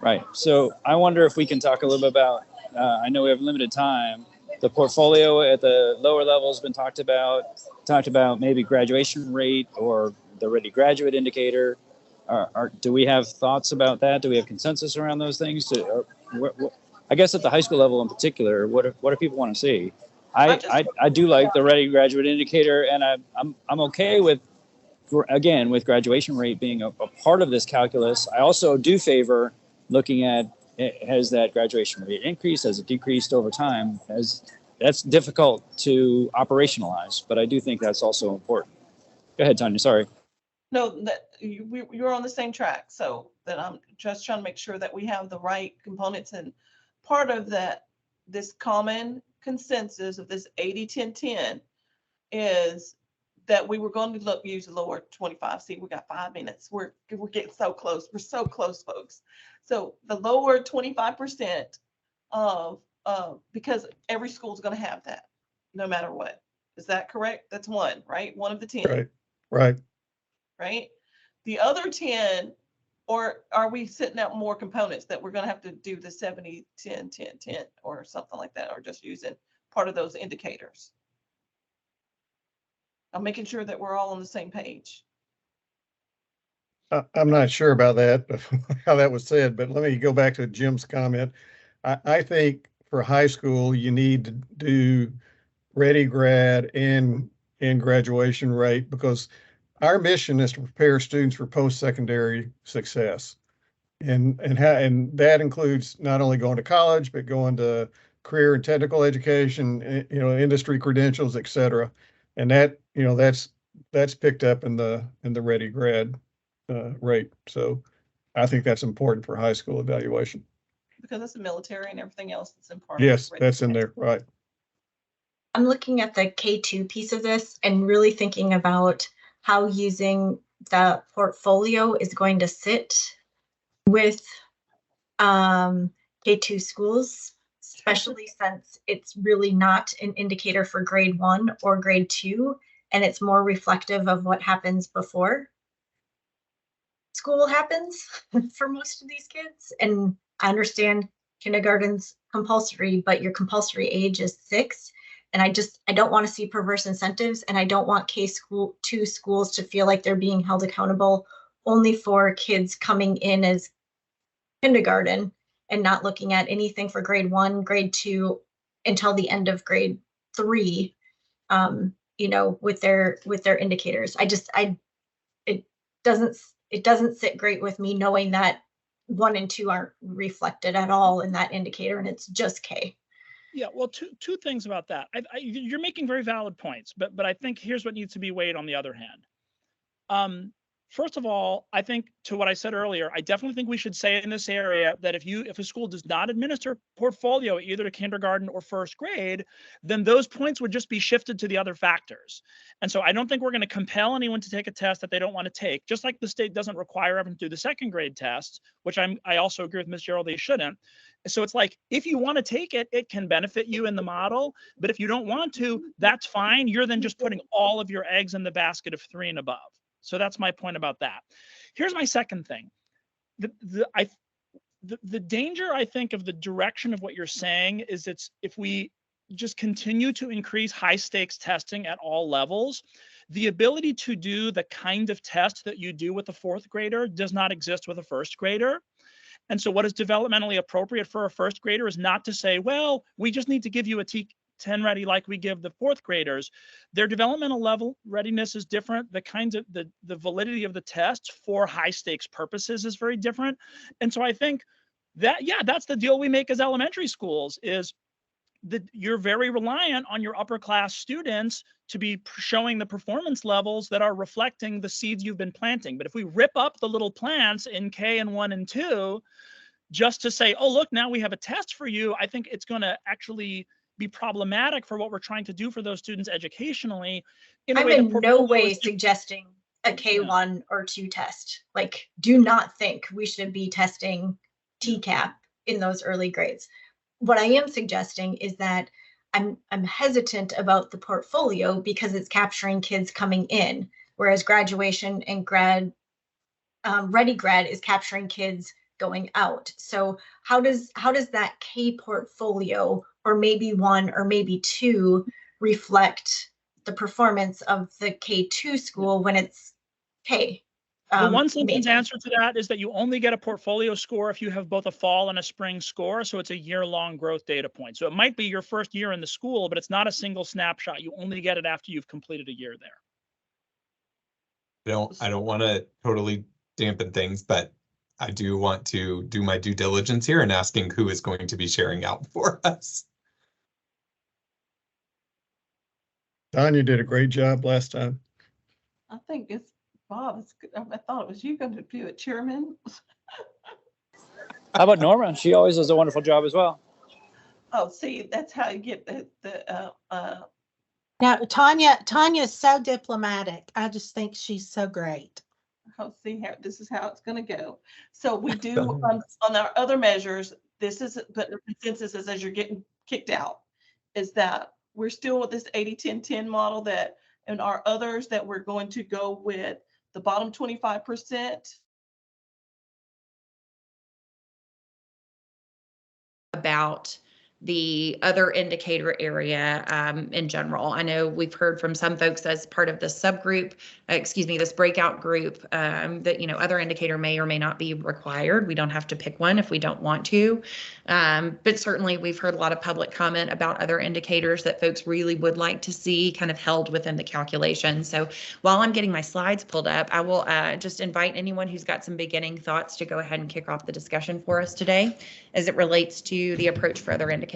Right. So I wonder if we can talk a little bit about. I know we have limited time, the portfolio at the lower level has been talked about maybe graduation rate or the ready graduate indicator. Do we have thoughts about that? Do we have consensus around those things? I guess at the high school level in particular, what do people want to see? I do like the ready graduate indicator, and I'm okay with graduation rate being a part of this calculus. I also do favor looking at, has that graduation rate increased, has it decreased over time? That's difficult to operationalize, but I do think that's also important. Go ahead, Tanya, sorry. No, that you're on the same track. So that I'm just trying to make sure that we have the right components, and part of that, this common consensus of this 80-10-10 is that we were going to use the lower 25. See, we got 5 minutes. We're getting so close. We're so close, folks. So the lower 25% of because every school is going to have that, no matter what. Is that correct? That's one, right? One of the 10. Right. Right? The other 10, or are we setting out more components that we're going to have to do the 70-10-10-10 or something like that, or just using part of those indicators? I'm making sure that we're all on the same page. I'm not sure about that, how that was said, but let me go back to Jim's comment. I think for high school, you need to do ready grad and graduation rate, because our mission is to prepare students for post-secondary success. And that includes not only going to college, but going to career and technical education, industry credentials, et cetera. And that, that's picked up in the ready grad rate. So I think that's important for high school evaluation. Because it's the military and everything else that's important. Yes, that's in there, right. I'm looking at the K2 piece of this and really thinking about how using the portfolio is going to sit with K2 schools, especially since it's really not an indicator for grade 1 or grade 2, and it's more reflective of what happens before school happens for most of these kids. And I understand kindergarten's compulsory, but your compulsory age is 6. And I don't want to see perverse incentives, and I don't want K2 schools to feel like they're being held accountable only for kids coming in as kindergarten and not looking at anything for grade 1, grade 2 until the end of grade 3, with their indicators. It doesn't sit great with me knowing that 1 and 2 aren't reflected at all in that indicator, and it's just K. Yeah, well, two things about that. You're making very valid points, but I think here's what needs to be weighed on the other hand. First of all, I think, to what I said earlier, I definitely think we should say in this area that if a school does not administer portfolio either to kindergarten or first grade, then those points would just be shifted to the other factors. And so I don't think we're going to compel anyone to take a test that they don't want to take, just like the state doesn't require everyone to do the second grade test, which I also agree with Ms. Gerald, they shouldn't. So it's like, if you want to take it, it can benefit you in the model, but if you don't want to, that's fine. You're then just putting all of your eggs in the basket of 3 and above. So that's my point about that. Here's my second thing. The danger, I think, of the direction of what you're saying is if we just continue to increase high stakes testing at all levels, the ability to do the kind of test that you do with a 4th grader does not exist with a 1st grader. And so what is developmentally appropriate for a 1st grader is not to say, well, we just need to give you a T10 ready like we give the 4th graders. Their developmental level readiness is different. The kinds of the validity of the test for high stakes purposes is very different. And so I think that, yeah, that's the deal we make as elementary schools, is that you're very reliant on your upper class students to be showing the performance levels that are reflecting the seeds you've been planting. But if we rip up the little plants in K and 1 and 2, just to say, oh, look, now we have a test for you, I think it's going to actually be problematic for what we're trying to do for those students educationally. I'm in no way suggesting a K1 or 2 test. Like, do not think we should be testing TCAP in those early grades. What I am suggesting is that I'm hesitant about the portfolio because it's capturing kids coming in, whereas graduation and ready grad is capturing kids going out. So how does that K portfolio or maybe 1 or maybe 2 reflect the performance of the K2 school when it's K. The one sentence maybe. answer to that is that you only get a portfolio score if you have both a fall and a spring score. So it's a year-long growth data point. So it might be your first year in the school, but it's not a single snapshot. You only get it after you've completed a year there. I don't want to totally dampen things, but I do want to do my due diligence here and asking who is going to be sharing out for us. Tanya did a great job last time. I think it's Bob. I thought it was you going to do it, Chairman. How about Norma? She always does a wonderful job as well. Oh, see, that's how you get Now, Tanya's so diplomatic. I just think she's so great. oh, see how this is how it's going to go. So we do on our other measures. This is, but the consensus is as you're getting kicked out, is that we're still with this 80-10-10 model, that and our others that we're going to go with the bottom 25%. About the other indicator area in general. I know we've heard from some folks as part of this subgroup, this breakout group, that, other indicator may or may not be required. We don't have to pick one if we don't want to. But certainly we've heard a lot of public comment about other indicators that folks really would like to see kind of held within the calculation. So while I'm getting my slides pulled up, I will just invite anyone who's got some beginning thoughts to go ahead and kick off the discussion for us today as it relates to the approach for other indicators.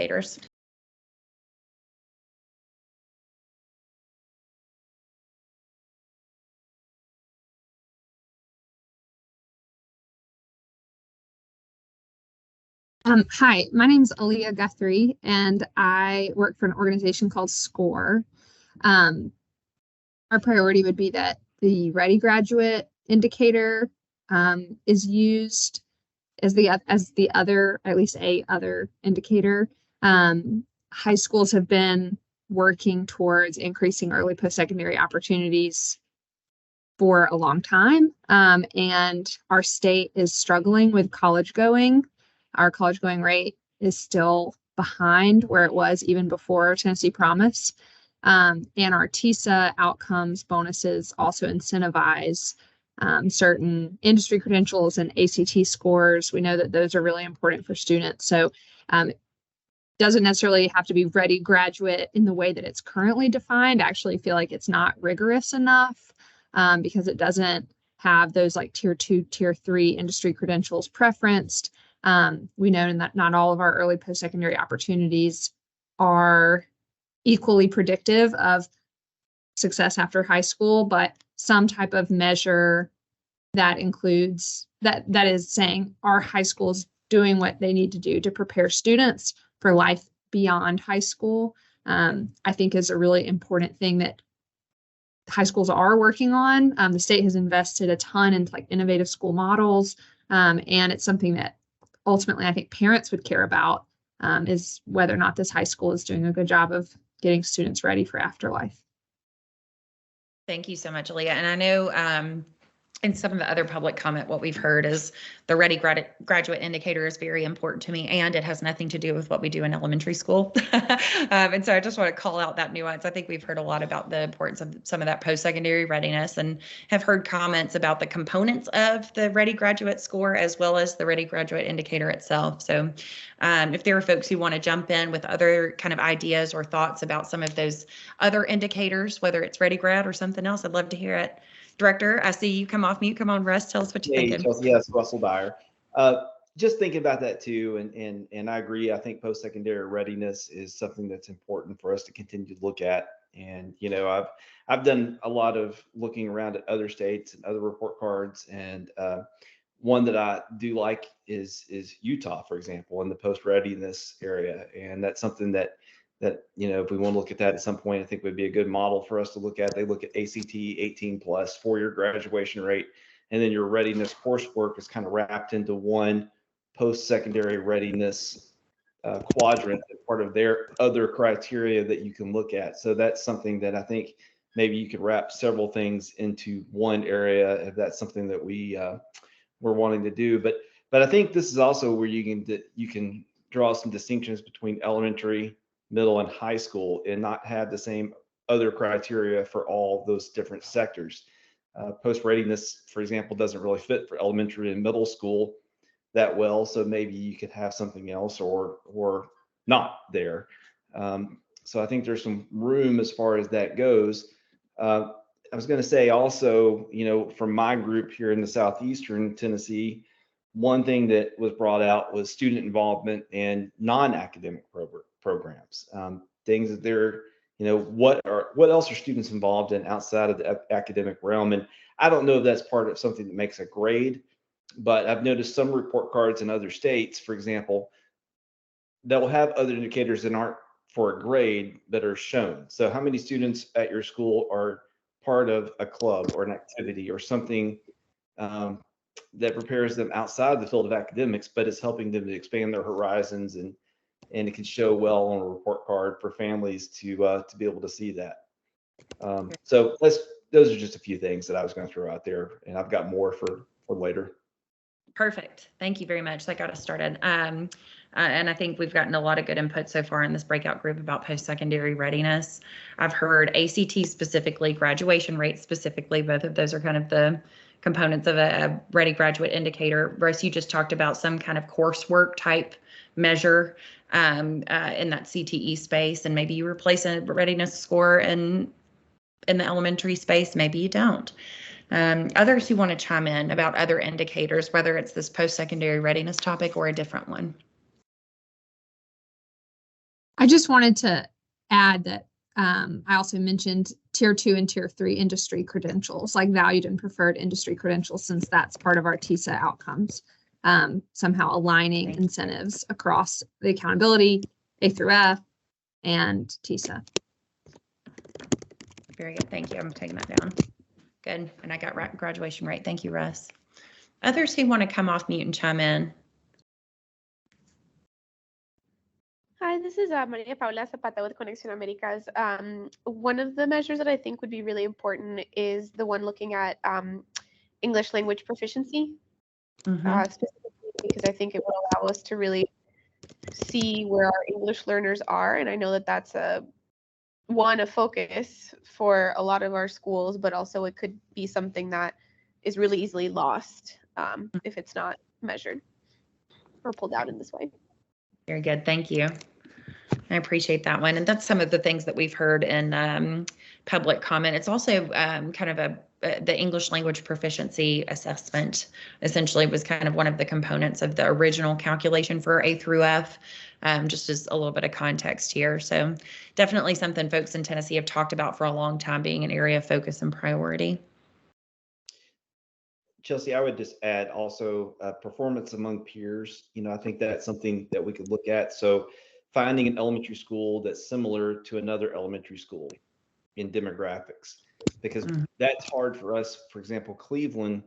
Hi, my name is Aaliyah Guthrie, and I work for an organization called SCORE. Our priority would be that the Ready Graduate indicator is used as the other, at least a other indicator. High schools have been working towards increasing early post-secondary opportunities for a long time, and our state is struggling with college going. Our college going rate is still behind where it was even before Tennessee Promise. And our TISA outcomes bonuses also incentivize certain industry credentials and ACT scores. We know that those are really important for students. So it doesn't necessarily have to be Ready Graduate in the way that it's currently defined. I actually feel like it's not rigorous enough because it doesn't have those like tier 2, tier 3 industry credentials preferenced. We know that not all of our early post-secondary opportunities are equally predictive of success after high school, but some type of measure that includes that is saying are high schools doing what they need to do to prepare students for life beyond high school, I think is a really important thing that high schools are working on. The state has invested a ton in like innovative school models, and it's something that ultimately I think parents would care about, is whether or not this high school is doing a good job of getting students ready for afterlife. Thank you so much, Aaliyah. And I know in some of the other public comment, what we've heard is the Ready Graduate indicator is very important to me, and it has nothing to do with what we do in elementary school. And so I just want to call out that nuance. I think we've heard a lot about the importance of some of that post-secondary readiness, and have heard comments about the components of the Ready Graduate score as well as the Ready Graduate indicator itself. So if there are folks who want to jump in with other kind of ideas or thoughts about some of those other indicators, whether it's Ready Grad or something else, I'd love to hear it. Director, I see you come off mute. Come on, Russ, tell us what you're thinking. Chelsea, yes, Russell Dyer. Just thinking about that too, and I agree. I think post-secondary readiness is something that's important for us to continue to look at. And I've done a lot of looking around at other states and other report cards, and one that I do like is Utah, for example, in the post-readiness area, and that's something that if we want to look at that at some point, I think would be a good model for us to look at. They look at ACT 18+, 4-year graduation rate, and then your readiness coursework is kind of wrapped into one post-secondary readiness quadrant as part of their other criteria that you can look at. So that's something that I think maybe you could wrap several things into one area if that's something that we're wanting to do. But I think this is also where you can draw some distinctions between elementary, middle, and high school and not have the same other criteria for all those different sectors. Post readiness, for example, doesn't really fit for elementary and middle school that well. So maybe you could have something else or not there. So I think there's some room as far as that goes. I was going to say also, you know, from my group here in the Southeastern Tennessee, one thing that was brought out was student involvement and non-academic programs. Things that they're, you know, what else are students involved in outside of the academic realm? And I don't know if that's part of something that makes a grade, but I've noticed some report cards in other states, for example, that will have other indicators that aren't for a grade that are shown. So how many students at your school are part of a club or an activity or something that prepares them outside the field of academics, but is helping them to expand their horizons, and it can show well on a report card for families to be able to see that. So those are just a few things that I was going to throw out there, and I've got more for later. Perfect. Thank you very much. That got us started. And I think we've gotten a lot of good input so far in this breakout group about post-secondary readiness. I've heard ACT specifically, graduation rate specifically. Both of those are kind of the components of a ready graduate indicator. Russ, you just talked about some kind of coursework type measure in that CTE space, and maybe you replace a readiness score in the elementary space, maybe you don't. Others who want to chime in about other indicators, whether it's this post-secondary readiness topic or a different one. I just wanted to add that I also mentioned tier 2 and tier 3 industry credentials, like valued and preferred industry credentials, since that's part of our TISA outcomes, somehow aligning incentives across the accountability, A through F, and TISA. Very good. Thank you. I'm taking that down. Good. And I got graduation rate. Thank you, Russ. Others who want to come off mute and chime in. Hi, this is Maria Paula Zapata with Conexión Américas. One of the measures that I think would be really important is the one looking at English language proficiency, specifically because I think it will allow us to really see where our English learners are. And I know that that's a focus for a lot of our schools, but also it could be something that is really easily lost if it's not measured or pulled out in this way. Very good. Thank you. I appreciate that one. And that's some of the things that we've heard in public comment. It's also kind of the English language proficiency assessment essentially was kind of one of the components of the original calculation for A through F, just as a little bit of context here. So definitely something folks in Tennessee have talked about for a long time being an area of focus and priority. Chelsea, I would just add also performance among peers. You know, I think that's something that we could look at. So finding an elementary school that's similar to another elementary school in demographics, because that's hard for us. For example, Cleveland,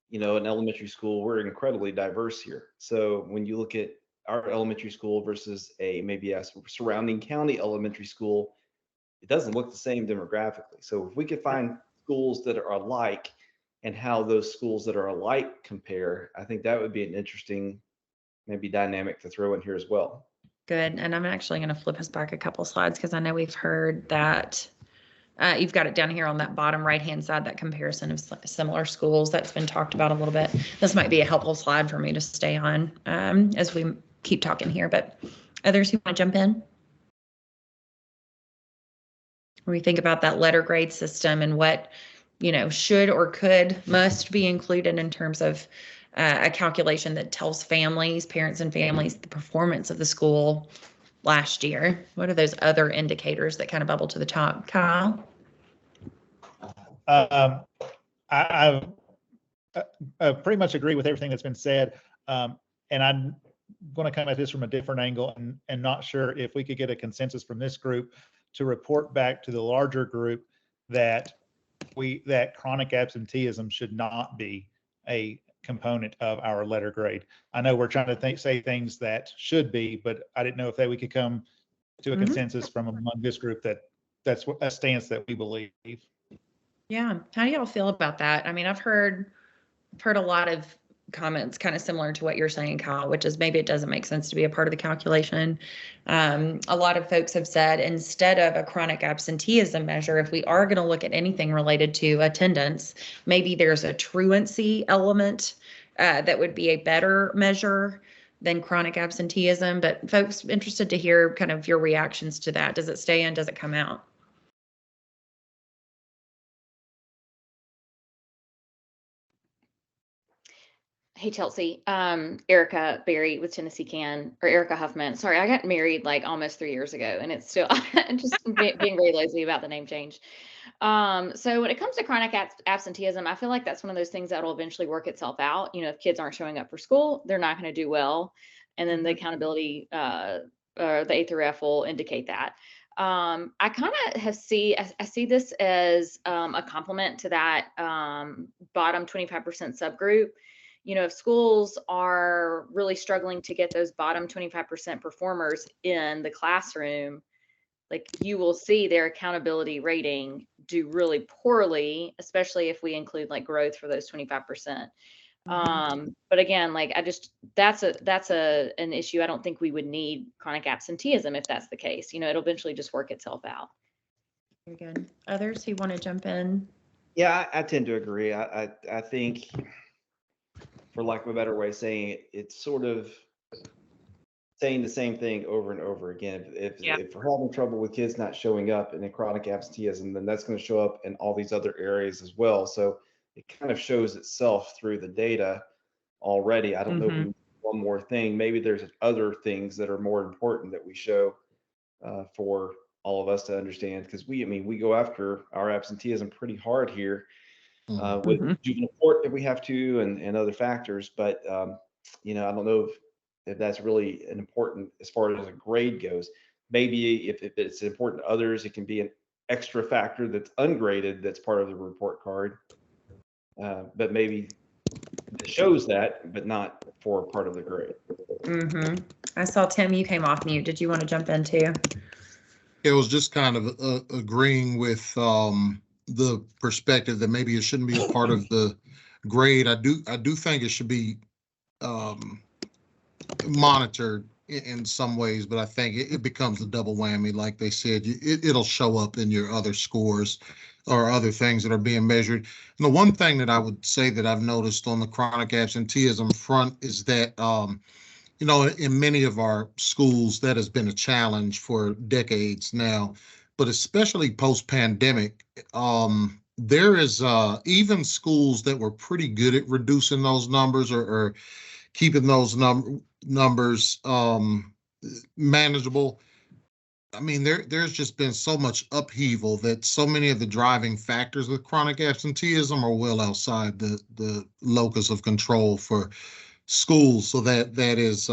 you know, an elementary school, we're incredibly diverse here. So when you look at our elementary school versus maybe a surrounding county elementary school, it doesn't look the same demographically. So if we could find schools that are alike and how those schools that are alike compare, I think that would be an interesting maybe dynamic to throw in here as well. Good. And I'm actually going to flip us back a couple slides because I know we've heard that you've got it down here on that bottom right-hand side, that comparison of similar schools that's been talked about a little bit. This might be a helpful slide for me to stay on as we keep talking here, but others who want to jump in? When we think about that letter grade system and what, you know, should or must be included in terms of a calculation that tells families, parents and families, the performance of the school last year. What are those other indicators that kind of bubble to the top? Kyle? I pretty much agree with everything that's been said. And I'm going to come at this from a different angle and not sure if we could get a consensus from this group to report back to the larger group that chronic absenteeism should not be a component of our letter grade. I know we're trying to say things that should be, but I didn't know if we could come to a consensus from among this group that's a stance that we believe. Yeah. How do y'all feel about that? I mean, I've heard a lot of comments kind of similar to what you're saying, Kyle, which is maybe it doesn't make sense to be a part of the calculation. A lot of folks have said instead of a chronic absenteeism measure, if we are going to look at anything related to attendance, maybe there's a truancy element that would be a better measure than chronic absenteeism. But folks, interested to hear kind of your reactions to that. Does it stay in? Does it come out? Hey, Chelsea. Erica Berry with Tennessee Can, or Erica Huffman. Sorry, I got married like almost 3 years ago, and it's still just being very lazy about the name change. So when it comes to chronic absenteeism, I feel like that's one of those things that will eventually work itself out. You know, if kids aren't showing up for school, they're not going to do well. And then the accountability, the A through F will indicate that. I kind of see this as a complement to that bottom 25% subgroup. You know, if schools are really struggling to get those bottom 25% performers in the classroom, like you will see their accountability rating do really poorly, especially if we include like growth for those 25%. But again, like that's an issue. I don't think we would need chronic absenteeism if that's the case. You know, it'll eventually just work itself out. Very good. Others who want to jump in? Yeah, I tend to agree. I think, for lack of a better way of saying it, it's sort of saying the same thing over and over again. If we're having trouble with kids not showing up in a chronic absenteeism, then that's going to show up in all these other areas as well. So it kind of shows itself through the data already. I don't know if we need one more thing. Maybe there's other things that are more important that we show for all of us to understand, because we go after our absenteeism pretty hard here. With juvenile court if we have to, and other factors, but you know, I don't know if that's really an important as far as a grade goes. Maybe if it's important to others, it can be an extra factor that's ungraded that's part of the report card, but maybe it shows that, but not for part of the grade. I saw Tim, you came off mute. Did you want to jump in too? It was just kind of agreeing with the perspective that maybe it shouldn't be a part of the grade. I do think it should be monitored in some ways, but I think it becomes a double whammy. Like they said, it'll show up in your other scores or other things that are being measured. And the one thing that I would say that I've noticed on the chronic absenteeism front is that you know, in many of our schools, that has been a challenge for decades now. But especially post-pandemic, there is even schools that were pretty good at reducing those numbers or keeping those numbers manageable. I mean, there's just been so much upheaval that so many of the driving factors of chronic absenteeism are well outside the locus of control for schools. So that is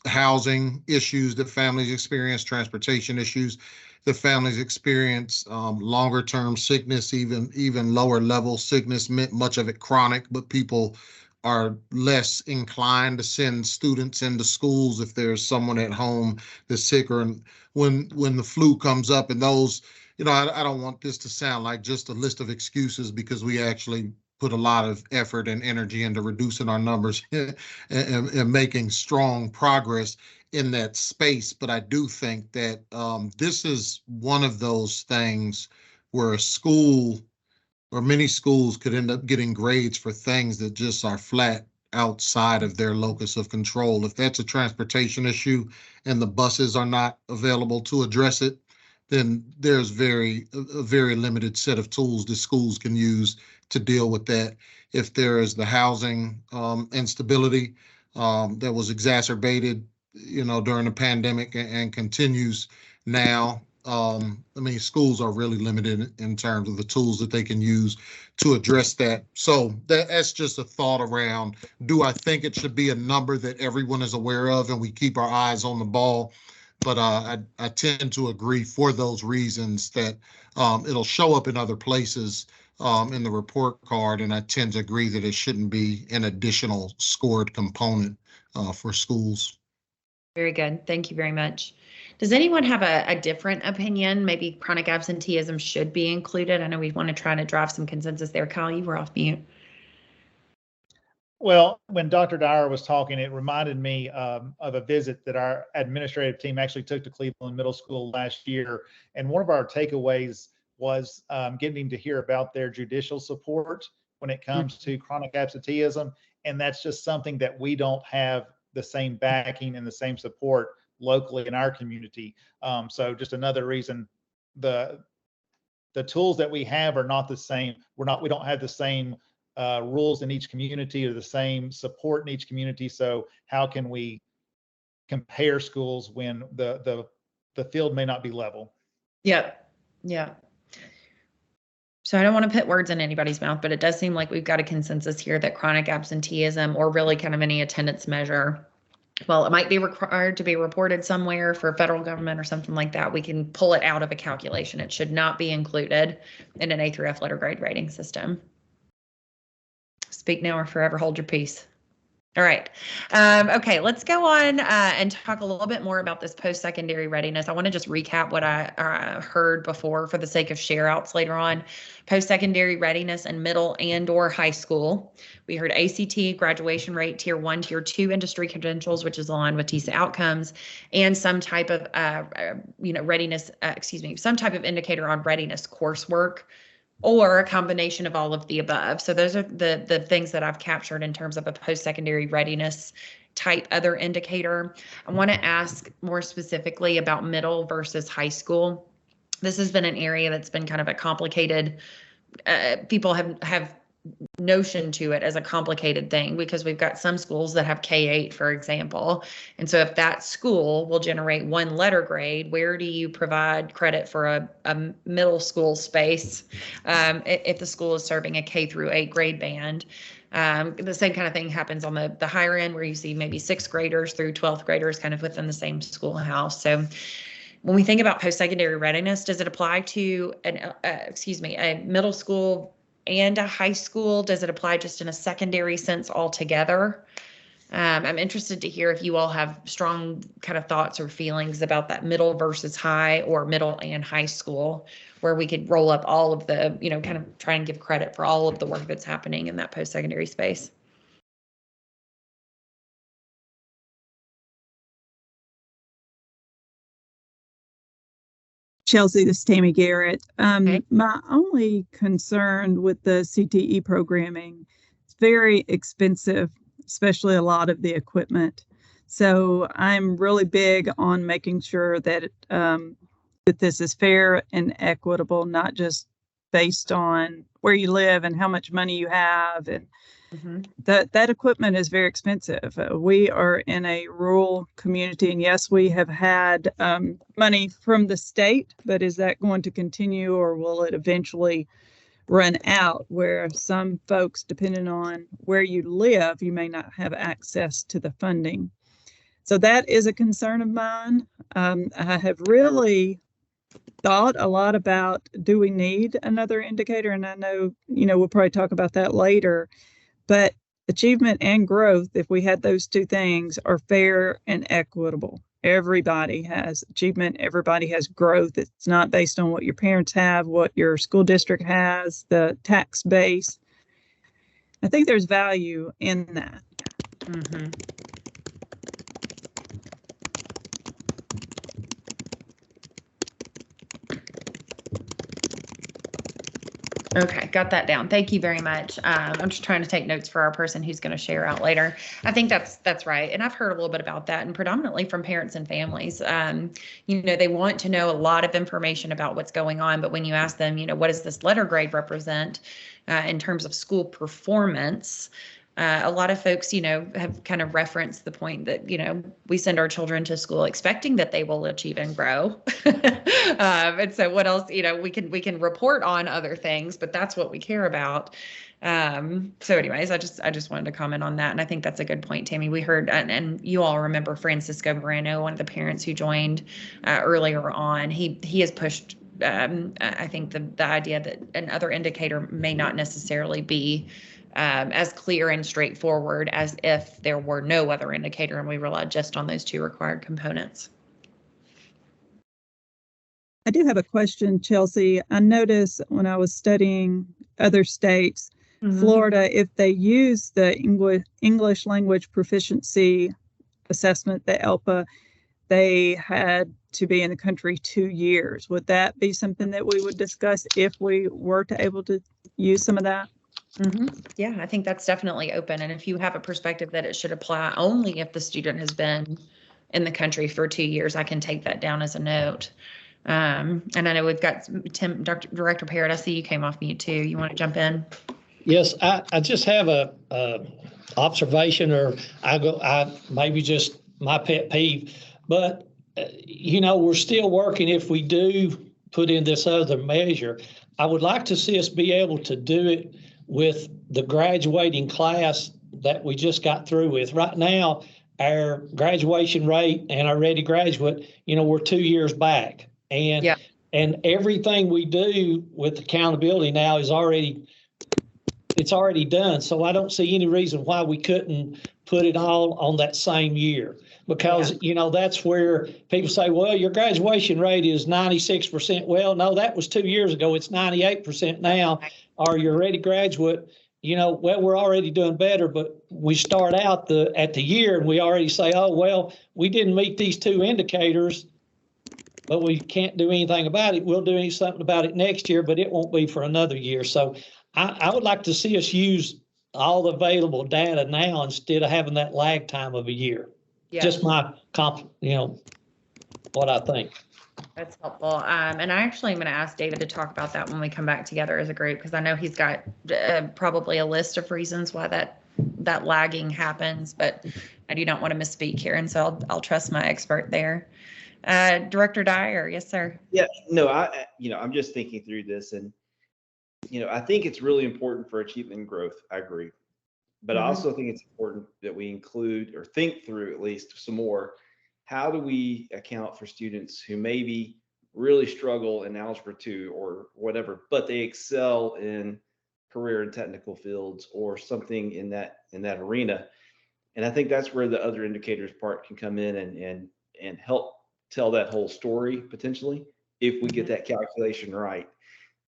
housing issues that families experience, transportation issues that families experience, longer term sickness, even lower level sickness, much of it chronic, but people are less inclined to send students into schools if there's someone at home that's sick, or when the flu comes up. And those, you know, I don't want this to sound like just a list of excuses, because we actually put a lot of effort and energy into reducing our numbers and making strong progress in that space. But I do think that this is one of those things where a school or many schools could end up getting grades for things that just are flat outside of their locus of control. If that's a transportation issue and the buses are not available to address it, then there's a very limited set of tools that schools can use to deal with that. If there is the housing instability that was exacerbated, you know, during the pandemic and continues now, I mean, schools are really limited in terms of the tools that they can use to address that. So that's just a thought around, do I think it should be a number that everyone is aware of and we keep our eyes on the ball? But I tend to agree for those reasons that it'll show up in other places in the report card. And I tend to agree that it shouldn't be an additional scored component for schools. Very good. Thank you very much. Does anyone have a different opinion? Maybe chronic absenteeism should be included. I know we want to try to drive some consensus there. Kyle, you were off mute. Well, when Dr. Dyer was talking, it reminded me of a visit that our administrative team actually took to Cleveland Middle School last year. And one of our takeaways was getting to hear about their judicial support when it comes to chronic absenteeism. And that's just something that we don't have the same backing and the same support locally in our community. So just another reason the tools that we have are not the same. We don't have the same rules in each community or the same support in each community. So how can we compare schools when the field may not be level? Yep. Yeah. So I don't want to put words in anybody's mouth, but it does seem like we've got a consensus here that chronic absenteeism, or really kind of any attendance measure, well, it might be required to be reported somewhere for federal government or something like that. We can pull it out of a calculation. It should not be included in an A through F letter grade rating system. Speak now or forever hold your peace. All right. Okay, let's go on and talk a little bit more about this post-secondary readiness. I want to just recap what I heard before for the sake of share outs later on. Post-secondary readiness in middle and or high school. We heard ACT, graduation rate, tier 1, tier 2 industry credentials, which is aligned with TISA outcomes, and some type of readiness, some type of indicator on readiness coursework, or a combination of all of the above. So those are the things that I've captured in terms of a post-secondary readiness type other indicator. I want to ask more specifically about middle versus high school. This has been an area that's been kind of a complicated, people have notion to it as a complicated thing, because we've got some schools that have K-8, for example. And so if that school will generate 1 letter grade, where do you provide credit for a middle school space if the school is serving a K through 8 grade band? The same kind of thing happens on the higher end, where you see maybe 6th graders through 12th graders kind of within the same schoolhouse. So when we think about post-secondary readiness, does it apply to a middle school and a high school? Does it apply just in a secondary sense altogether? I'm interested to hear if you all have strong kind of thoughts or feelings about that middle versus high, or middle and high school, where we could roll up all of the, kind of try and give credit for all of the work that's happening in that post-secondary space. Chelsea, this is Tammy Garrett. My only concern with the CTE programming, it's very expensive, especially a lot of the equipment. So I'm really big on making sure that that this is fair and equitable, not just based on where you live and how much money you have. And that equipment is very expensive. We are in a rural community, and yes, we have had money from the state, but is that going to continue, or will it eventually run out, where some folks, depending on where you live, you may not have access to the funding? So that is a concern of mine. I have really thought a lot about, do we need another indicator? And I know, we'll probably talk about that later. But achievement and growth, if we had those two things, are fair and equitable. Everybody has achievement, everybody has growth. It's not based on what your parents have, what your school district has, the tax base. I think there's value in that. Okay, got that down. Thank you very much. I'm just trying to take notes for our person who's going to share out later. I think that's right. And I've heard a little bit about that, and predominantly from parents and families. They want to know a lot of information about what's going on, but when you ask them, what does this letter grade represent in terms of school performance? A lot of folks, have kind of referenced the point that, we send our children to school expecting that they will achieve and grow. And so what else, we can report on other things, but that's what we care about. So anyways, I just wanted to comment on that. And I think that's a good point, Tammy. We heard, and you all remember Francisco Moreno, one of the parents who joined earlier on. He has pushed, I think, the idea that another indicator may not necessarily be as clear and straightforward as if there were no other indicator and we relied just on those two required components. I do have a question, Chelsea. I noticed when I was studying other states, Florida, if they use the English language proficiency assessment, the ELPA, they had to be in the country 2 years. Would that be something that we would discuss if we were to able to use some of that? Yeah, I think that's definitely open. And if you have a perspective that it should apply only if the student has been in the country for 2 years, I can take that down as a note. And I know we've got Director Parrott. I see you came off mute too. You want to jump in? Yes, I just have a observation, or I maybe just my pet peeve, but we're still working. If we do put in this other measure, I would like to see us be able to do it with the graduating class that we just got through with. Right now, our graduation rate and our ready graduate, we're 2 years back. And everything we do with accountability now is already done. So I don't see any reason why we couldn't put it all on that same year, because that's where people say, well, your graduation rate is 96%. Well, no, that was 2 years ago. It's 98% now. Or your ready graduate, well, we're already doing better, but we start out at the year and we already say, oh, well, we didn't meet these 2 indicators, but we can't do anything about it. We'll do something about it next year, but it won't be for another year. So I would like to see us use all the available data now instead of having that lag time of a year. Yeah. Just my what I think. That's helpful. And I actually am going to ask David to talk about that when we come back together as a group, because I know he's got probably a list of reasons why that lagging happens, but I do not want to misspeak here. And so I'll trust my expert there. Director Dyer. Yes, sir. Yeah, no, I'm just thinking through this, and, I think it's really important for achievement and growth. I agree. But I also think it's important that we include or think through at least some more. How do we account for students who maybe really struggle in Algebra 2 or whatever, but they excel in career and technical fields or something in that arena? And I think that's where the other indicators part can come in and help tell that whole story potentially, if we get that calculation right.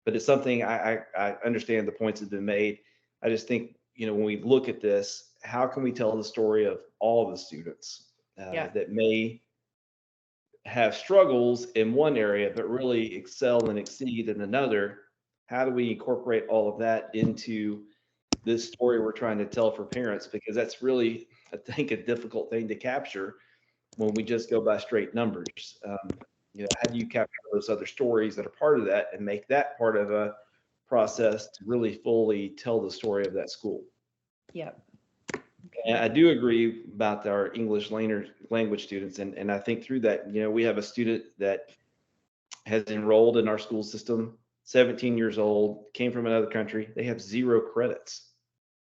But it's something I understand the points that have been made. I just think, when we look at this, how can we tell the story of all the students that may have struggles in one area, but really excel and exceed in another? How do we incorporate all of that into this story we're trying to tell for parents? Because that's really, I think, a difficult thing to capture when we just go by straight numbers. How do you capture those other stories that are part of that and make that part of a process to really fully tell the story of that school? Yep. And I do agree about our English language students. And I think through that, we have a student that has enrolled in our school system, 17 years old, came from another country. They have 0 credits.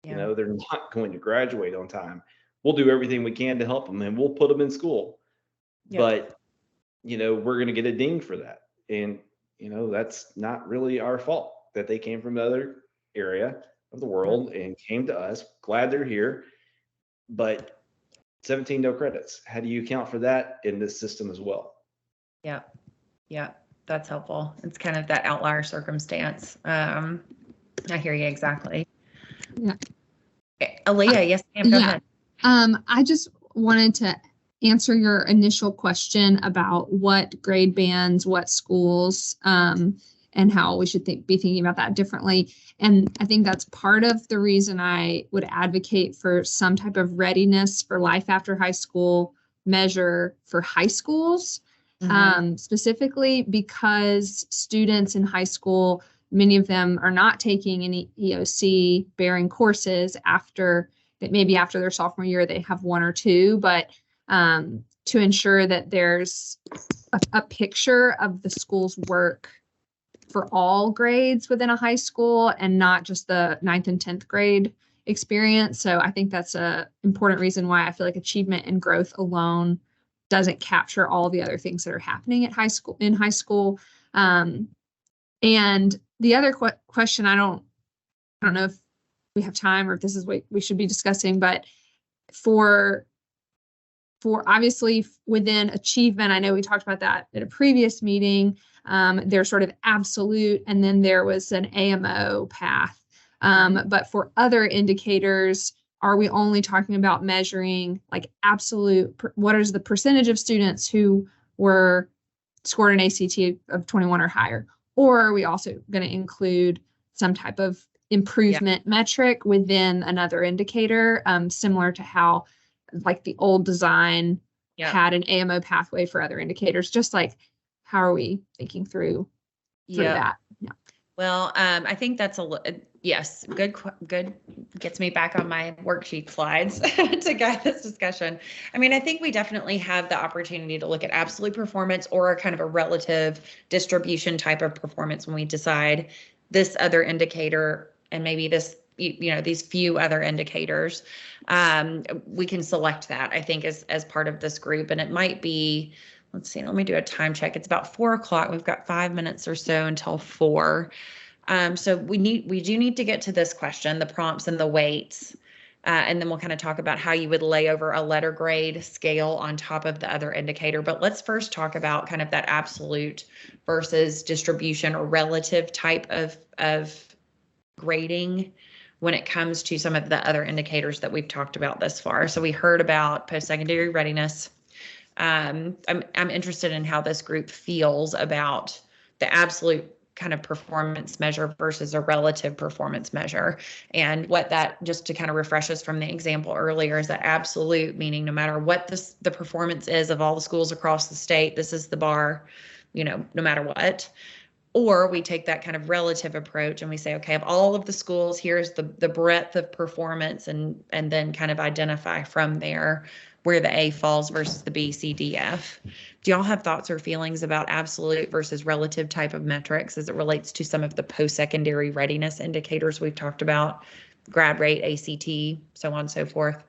Yeah. They're not going to graduate on time. We'll do everything we can to help them, and we'll put them in school. Yeah. But, we're going to get a ding for that. And, that's not really our fault that they came from another area of the world and came to us. Glad they're here. But 17 no credits. How do you account for that in this system as well? Yeah. Yeah. That's helpful. It's kind of that outlier circumstance. I hear you exactly. Yeah. Aaliyah, yes, ma'am. Go ahead. I just wanted to answer your initial question about what grade bands, what schools, and how we should be thinking about that differently. And I think that's part of the reason I would advocate for some type of readiness for life after high school measure for high schools, specifically because students in high school, many of them are not taking any EOC bearing courses after that. Maybe after their sophomore year, they have 1 or 2, but to ensure that there's a picture of the school's work for all grades within a high school and not just the 9th and 10th grade experience. So I think that's a important reason why I feel like achievement and growth alone doesn't capture all the other things that are happening at high school, And the other question, I don't know if we have time or if this is what we should be discussing, but for for obviously within achievement, I know we talked about that at a previous meeting. There's sort of absolute, and then there was an AMO path. But for other indicators, are we only talking about measuring like absolute, what is the percentage of students who were scored an ACT of 21 or higher? Or are we also going to include some type of improvement metric within another indicator, similar to how like the old design had an AMO pathway for other indicators? Just like, how are we thinking through that? Yeah. Well, I think that's yes, good. Gets me back on my worksheet slides to guide this discussion. I mean, I think we definitely have the opportunity to look at absolute performance or a kind of a relative distribution type of performance when we decide this other indicator and maybe this, these few other indicators. We can select that, I think, as part of this group. And it might be, let's see, let me do a time check. It's about 4 o'clock. We've got 5 minutes or so until 4. So we do need to get to this question, the prompts and the weights. And then we'll kind of talk about how you would lay over a letter grade scale on top of the other indicator. But let's first talk about kind of that absolute versus distribution or relative type of grading when it comes to some of the other indicators that we've talked about thus far. So we heard about post-secondary readiness. I'm interested in how this group feels about the absolute kind of performance measure versus a relative performance measure. And what that, just to kind of refresh us from the example earlier, is that absolute, meaning no matter what the performance is of all the schools across the state, this is the bar, no matter what. Or we take that kind of relative approach and we say, okay, of all of the schools, here's the breadth of performance, and then kind of identify from there where the A falls versus the B, C, D, F. Do y'all have thoughts or feelings about absolute versus relative type of metrics as it relates to some of the post-secondary readiness indicators we've talked about, grad rate, ACT, so on and so forth?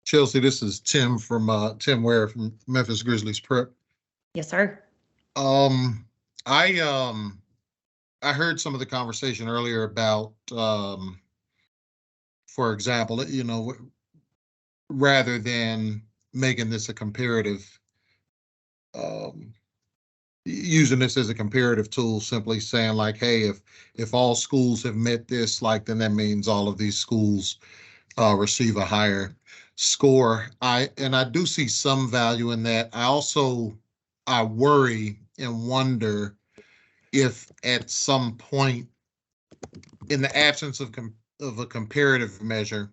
Chelsea, this is Tim Ware from Memphis Grizzlies Prep. Yes, sir. I heard some of the conversation earlier about, for example, rather than making this a comparative, using this as a comparative tool, simply saying like, hey, if all schools have met this, then that means all of these schools receive a higher score. I do see some value in that. I worry and wonder if at some point, in the absence of a comparative measure,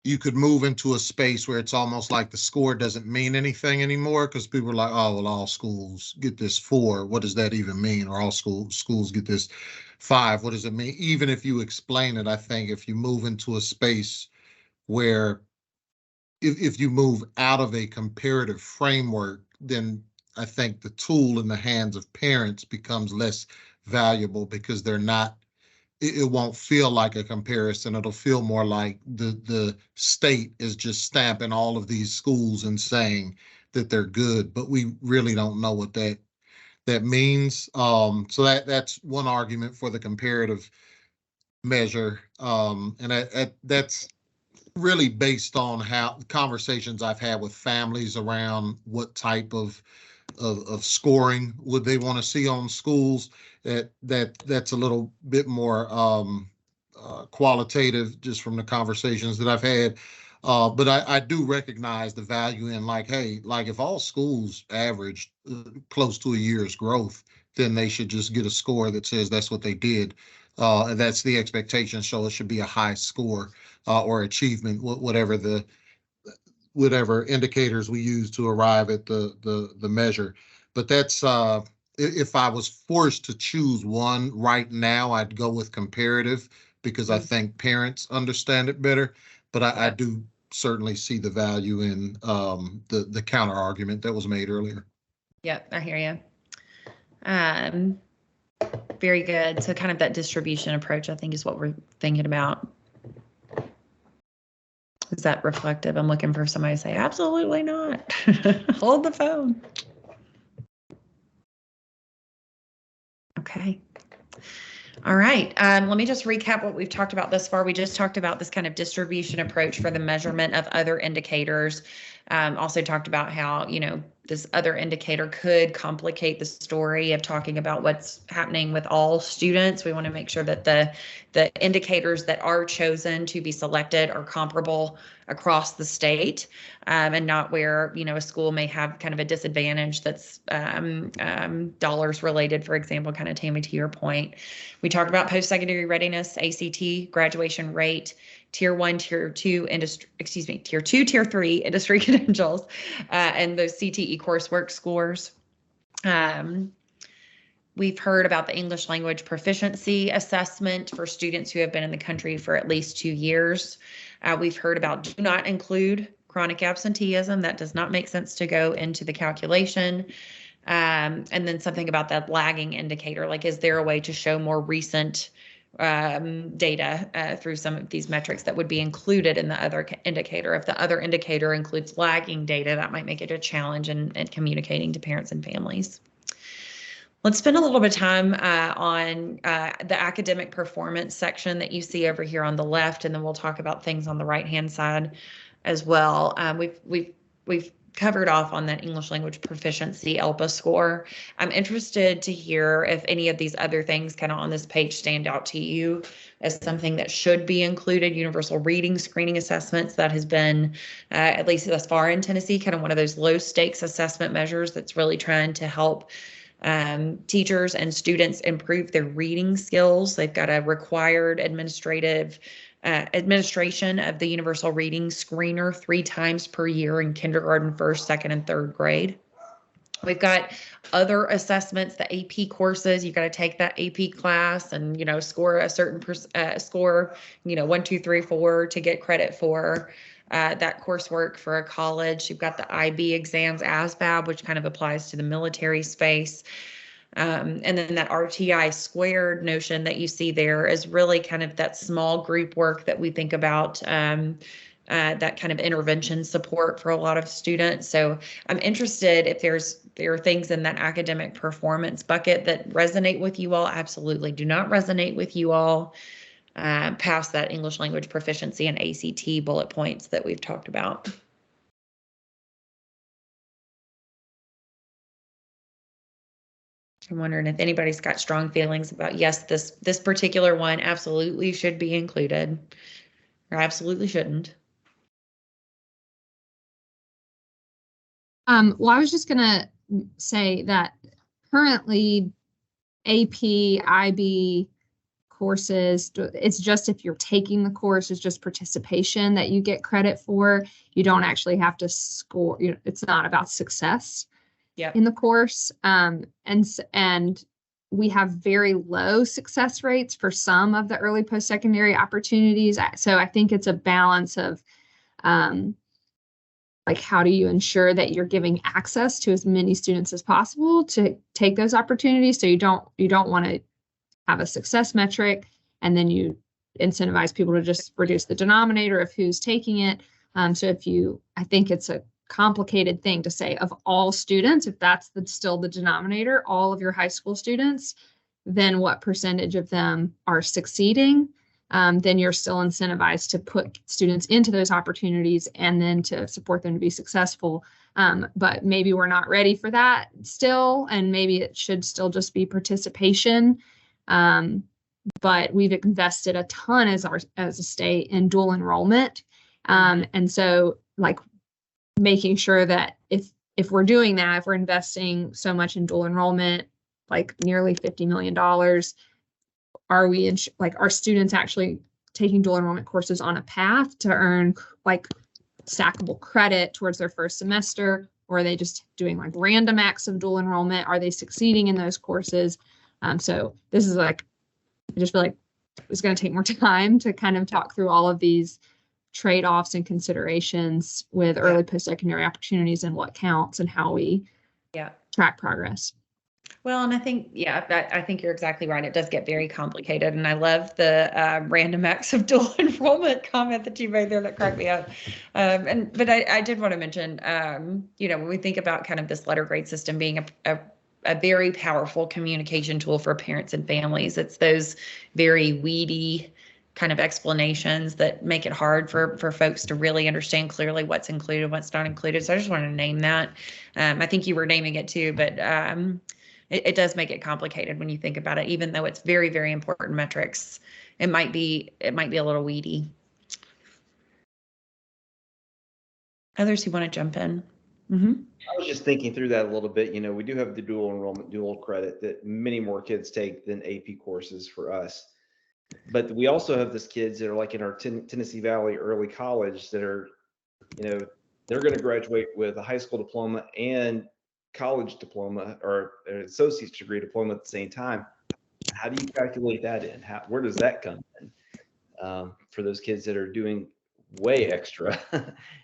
you could move into a space where it's almost like the score doesn't mean anything anymore, because people are like, oh, well, all schools get this 4. What does that even mean? Or all schools get this 5. What does it mean? Even if you explain it, I think if you move into a space where if you move out of a comparative framework, then I think the tool in the hands of parents becomes less valuable, because it won't feel like a comparison. It'll feel more like the state is just stamping all of these schools and saying that they're good, but we really don't know what that means. So that's one argument for the comparative measure. And that's really based on how conversations I've had with families around what type of scoring would they want to see on schools. That's a little bit more qualitative, just from the conversations that I've had. But I do recognize the value in if all schools average close to a year's growth, then they should just get a score that says that's what they did. And that's the expectation. So it should be a high score or achievement, whatever indicators we use to arrive at the measure. But that's if I was forced to choose one right now, I'd go with comparative, because I think parents understand it better. But I do certainly see the value in the counter argument that was made earlier. Yep, I hear you. very good. So kind of that distribution approach, I think, is what we're thinking about. Is that reflective? I'm looking for somebody to say, absolutely not. Hold the phone. Okay. All right. Let me just recap what we've talked about thus far. We just talked about this kind of distribution approach for the measurement of other indicators. Also talked about how, this other indicator could complicate the story of talking about what's happening with all students. We want to make sure that the indicators that are chosen to be selected are comparable across the state, and not where, a school may have kind of a disadvantage that's dollars related, for example, kind of Tammy, to your point. We talked about post-secondary readiness, ACT, graduation rate, tier 1, tier 2, tier 2, tier 3 industry credentials, and those CTE coursework scores. We've heard about the English language proficiency assessment for students who have been in the country for at least 2 years. We've heard about do not include chronic absenteeism. That does not make sense to go into the calculation. And then something about that lagging indicator, like, is there a way to show more recent data through some of these metrics that would be included in the other indicator? If the other indicator includes lagging data, that might make it a challenge in communicating to parents and families. Let's spend a little bit of time on the academic performance section that you see over here on the left, and then we'll talk about things on the right-hand side as well. We've covered off on that English language proficiency ELPA score. I'm interested to hear if any of these other things kind of on this page stand out to you as something that should be included. Universal reading screening assessments, that has been, at least thus far in Tennessee, kind of one of those low stakes assessment measures that's really trying to help teachers and students improve their reading skills. They've got a required administration of the Universal Reading Screener 3 times per year in kindergarten, 1st, 2nd, and 3rd grade. We've got other assessments, the AP courses. You've got to take that AP class and, score a certain score, 1, 2, 3, 4 to get credit for that coursework for a college. You've got the IB exams, ASVAB, which kind of applies to the military space. And then that RTI squared notion that you see there is really kind of that small group work that we think about, that kind of intervention support for a lot of students. So I'm interested if there are things in that academic performance bucket that resonate with you all. Absolutely do not resonate with you all, past that English language proficiency and ACT bullet points that we've talked about. I'm wondering if anybody's got strong feelings about, yes, this particular one absolutely should be included, or absolutely shouldn't. Well, I was just gonna say that currently AP, IB courses, it's just if you're taking the course, it's just participation that you get credit for. You don't actually have to score. It's not about success. Yep. In the course. And we have very low success rates for some of the early post-secondary opportunities. So I think it's a balance of like, how do you ensure that you're giving access to as many students as possible to take those opportunities? So you don't want to have a success metric and then you incentivize people to just reduce the denominator of who's taking it. So I think it's a complicated thing to say of all students, if that's still the denominator, all of your high school students, then what percentage of them are succeeding? Then you're still incentivized to put students into those opportunities and then to support them to be successful. But maybe we're not ready for that still, and maybe it should still just be participation. But we've invested a ton as a state in dual enrollment. And so like making sure that if we're doing that, if we're investing so much in dual enrollment, like nearly $50 million, are students actually taking dual enrollment courses on a path to earn like stackable credit towards their first semester? Or are they just doing like random acts of dual enrollment? Are they succeeding in those courses? So this is like, I just feel like it's going to take more time to kind of talk through all of these trade-offs and considerations with early post-secondary opportunities and what counts and how we track progress. Well, and I think, yeah, I think you're exactly right. It does get very complicated. And I love the random acts of dual enrollment comment that you made there that cracked me up. But I did want to mention, when we think about kind of this letter grade system being a very powerful communication tool for parents and families, it's those very weedy kind of explanations that make it hard for folks to really understand clearly what's included, what's not included. So I just wanted to name that. I think you were naming it too, but it does make it complicated when you think about it, even though it's very, very important metrics. It might be a little weedy. Others who want to jump in. I was just thinking through that a little bit. We do have the dual enrollment, dual credit that many more kids take than AP courses for us. But we also have these kids that are like in our Tennessee Valley early college that are, they're going to graduate with a high school diploma and college diploma or an associate's degree diploma at the same time. How do you calculate that in? Where does that come in for those kids that are doing way extra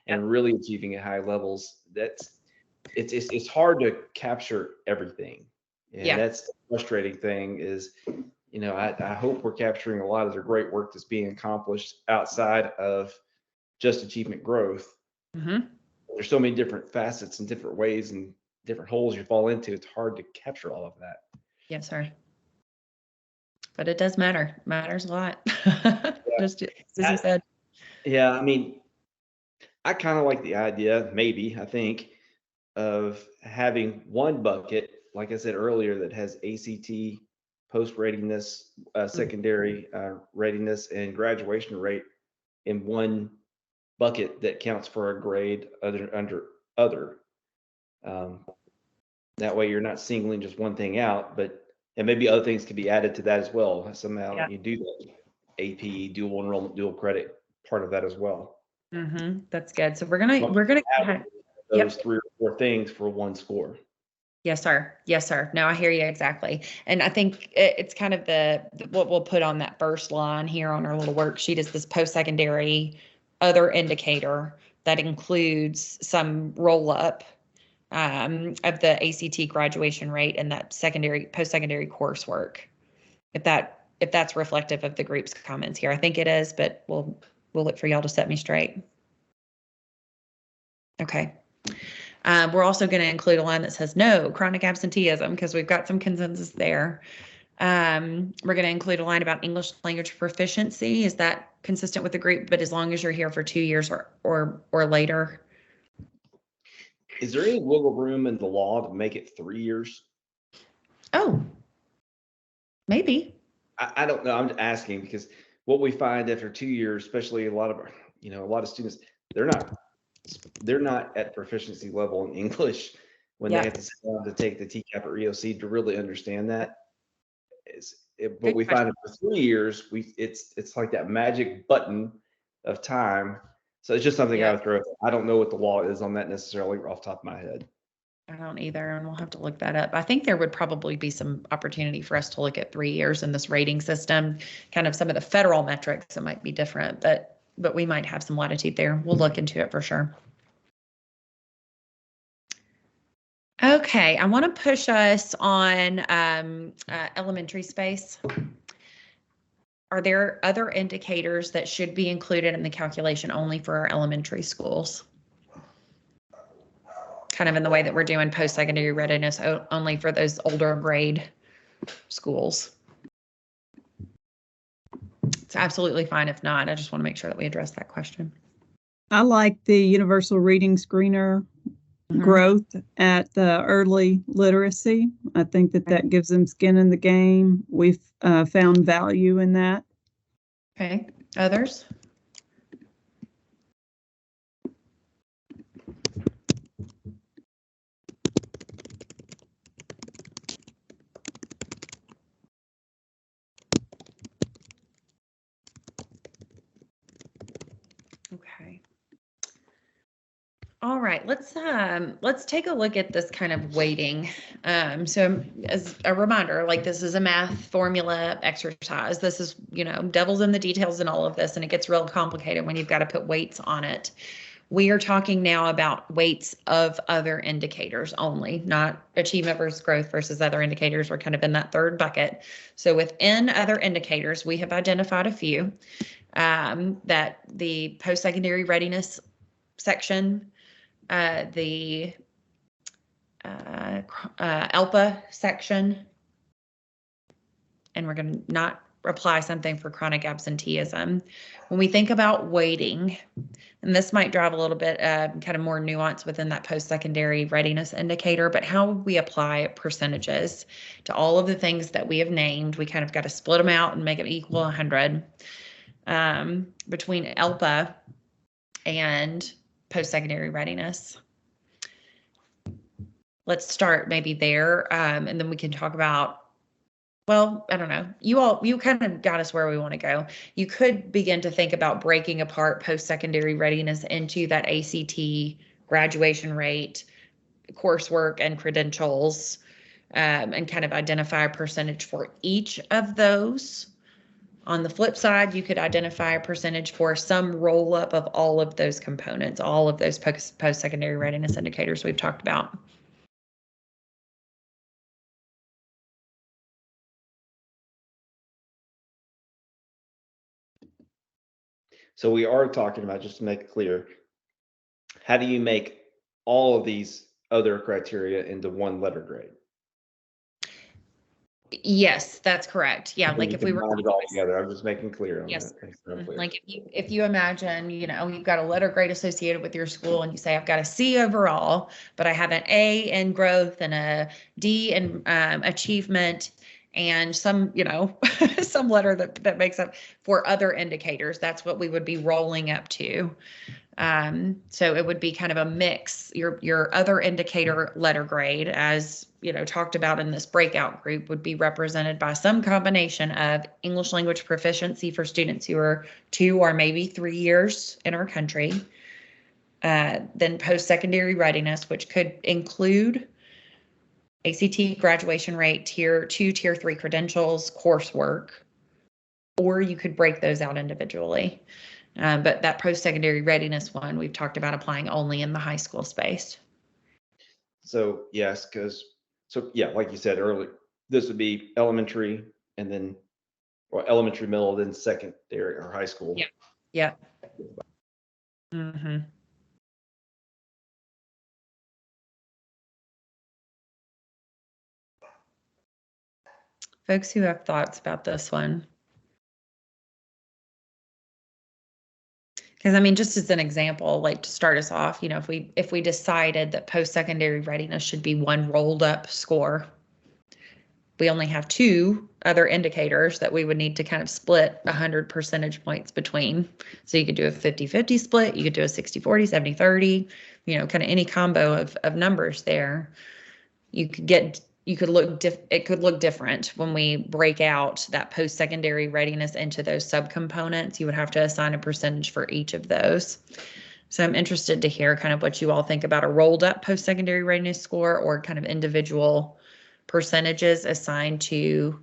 and really achieving at high levels? It's hard to capture everything, and that's the frustrating thing. Is I hope we're capturing a lot of the great work that's being accomplished outside of just achievement growth. There's so many different facets and different ways and different holes you fall into. It's hard to capture all of that. Yes, sir. But it does matter. It matters a lot. Just as you said. Yeah, I mean, I kind of like the idea, I think, of having one bucket, like I said earlier, that has ACT, post readiness, secondary readiness, and graduation rate in one bucket that counts for a grade under other. That way you're not singling just one thing out, and maybe other things could be added to that as well. Somehow you do that AP, dual enrollment, dual credit part of that as well. That's good. So we're gonna have those 3 or 4 things for one score. Yes, sir. Yes, sir. No, I hear you exactly. And I think it's kind of what we'll put on that first line here on our little worksheet is this post-secondary other indicator that includes some roll up of the ACT graduation rate and that post-secondary coursework. If that's reflective of the group's comments here, I think it is, but we'll look for y'all to set me straight. Okay. We're also going to include a line that says no chronic absenteeism because we've got some consensus there. We're going to include a line about English language proficiency. Is that consistent with the group? But as long as you're here for 2 years or later. Is there any wiggle room in the law to make it 3 years? Oh, maybe. I don't know. I'm asking because what we find after 2 years, especially a lot of students, they're not at proficiency level in English when they have to sit down to take the TCAP or EOC to really understand that. But we find it for 3 years, it's like that magic button of time. So it's just something I would throw. I don't know what the law is on that necessarily off the top of my head. I don't either, and we'll have to look that up. I think there would probably be some opportunity for us to look at 3 years in this rating system. Kind of some of the federal metrics, it might be different, but we might have some latitude there. We'll look into it for sure. Okay, I want to push us on elementary space. Are there other indicators that should be included in the calculation only for our elementary schools? Kind of in the way that we're doing post-secondary readiness only for those older grade schools. It's absolutely fine if not. I just want to make sure that we address that question. I like the universal reading screener growth at the early literacy. I think that gives them skin in the game. We've found value in that. Okay, others? Okay. All right, let's take a look at this kind of weighting. So as a reminder, like this is a math formula exercise. This is, devil's in the details in all of this, and it gets real complicated when you've got to put weights on it. We are talking now about weights of other indicators only, not achievement versus growth versus other indicators. We're kind of in that third bucket. So within other indicators, we have identified a few that the post-secondary readiness section, the ELPA section, and we're going to not apply something for chronic absenteeism. When we think about weighting, and this might drive a little bit kind of more nuance within that post-secondary readiness indicator, but how we apply percentages to all of the things that we have named, we kind of got to split them out and make it equal 100 between ELPA and post-secondary readiness. Let's start maybe there, and then we can talk about, well, I don't know. You kind of got us where we want to go. You could begin to think about breaking apart post-secondary readiness into that ACT graduation rate, coursework, and credentials, and kind of identify a percentage for each of those. On the flip side, you could identify a percentage for some roll-up of all of those components, all of those post-secondary readiness indicators we've talked about. So we are talking about, just to make it clear, how do you make all of these other criteria into one letter grade? Yes, that's correct. Yeah, like if we were combine it all together, I'm just making clear on yes, that. Make sure I'm clear. like if you imagine, you know, you've got a letter grade associated with your school, and you say I've got a C overall, but I have an A in growth and a D in achievement, and some, you know, some letter that makes up for other indicators. That's what we would be rolling up to. So it would be kind of a mix. Your other indicator letter grade, as you know, talked about in this breakout group, would be represented by some combination of English language proficiency for students who are 2 or maybe 3 years in our country. Then post-secondary readiness, which could include ACT graduation rate, tier 2, tier 3 credentials, coursework, or you could break those out individually. But that post-secondary readiness one, we've talked about applying only in the high school space. So yes, yeah, like you said earlier, this would be elementary and then, or elementary, middle, then secondary or high school. Yeah. Yeah. Mm-hmm. Folks who have thoughts about this one. Because I mean, just as an example, like to start us off, you know, if we decided that post-secondary readiness should be one rolled up score, we only have 2 other indicators that we would need to kind of split 100 percentage points between. So you could do a 50-50 split, you could do a 60-40, 70-30, you know, kind of any combo of numbers there. It could look different when we break out that post-secondary readiness into those subcomponents. You would have to assign a percentage for each of those. So I'm interested to hear kind of what you all think about a rolled up post-secondary readiness score, or kind of individual percentages assigned to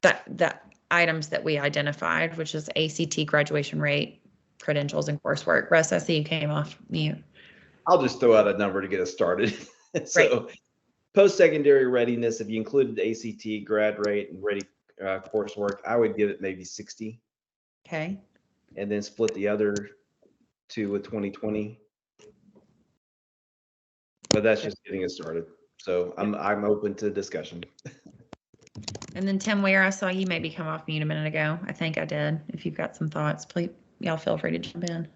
that items that we identified, which is ACT graduation rate, credentials, and coursework. Russ, I see you came off mute. I'll just throw out a number to get us started. So post-secondary readiness, if you included the ACT grad rate and ready coursework, I would give it maybe 60. Okay. And then split the other 2 with 2020. But that's just getting us started. So I'm open to discussion. And then Tim Ware, I saw you maybe come off mute a minute ago. I think I did. If you've got some thoughts, please, y'all feel free to jump in.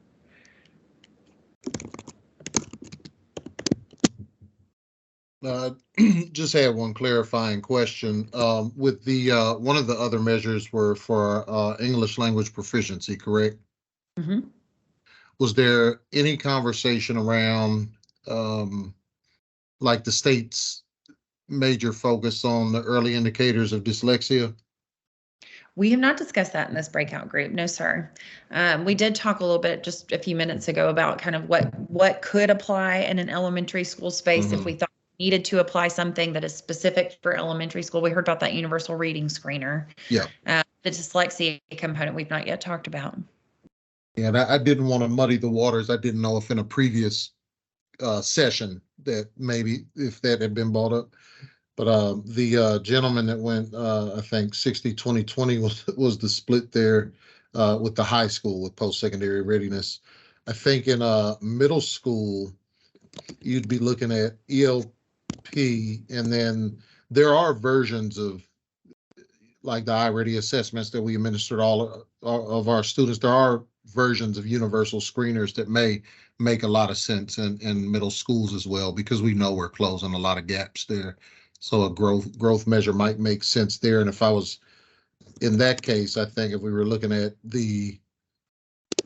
Just had one clarifying question. With the one of the other measures were for English language proficiency, correct? Mm-hmm. Was there any conversation around like the state's major focus on the early indicators of dyslexia? We have not discussed that in this breakout group. No, sir. We did talk a little bit just a few minutes ago about kind of what could apply in an elementary school space if we thought we needed to apply something that is specific for elementary school. We heard about that universal reading screener. Yeah. The dyslexia component we've not yet talked about. And I didn't want to muddy the waters. I didn't know if in a previous session that maybe if that had been brought up. But the gentleman that went, I think 60-20-20 was the split there with the high school with post-secondary readiness. I think in middle school, you'd be looking at ELP, and then there are versions of like the iReady assessments that we administered all of our students. There are versions of universal screeners that may make a lot of sense in middle schools as well, because we know we're closing a lot of gaps there. So a growth measure might make sense there. And if I was in that case, I think if we were looking at the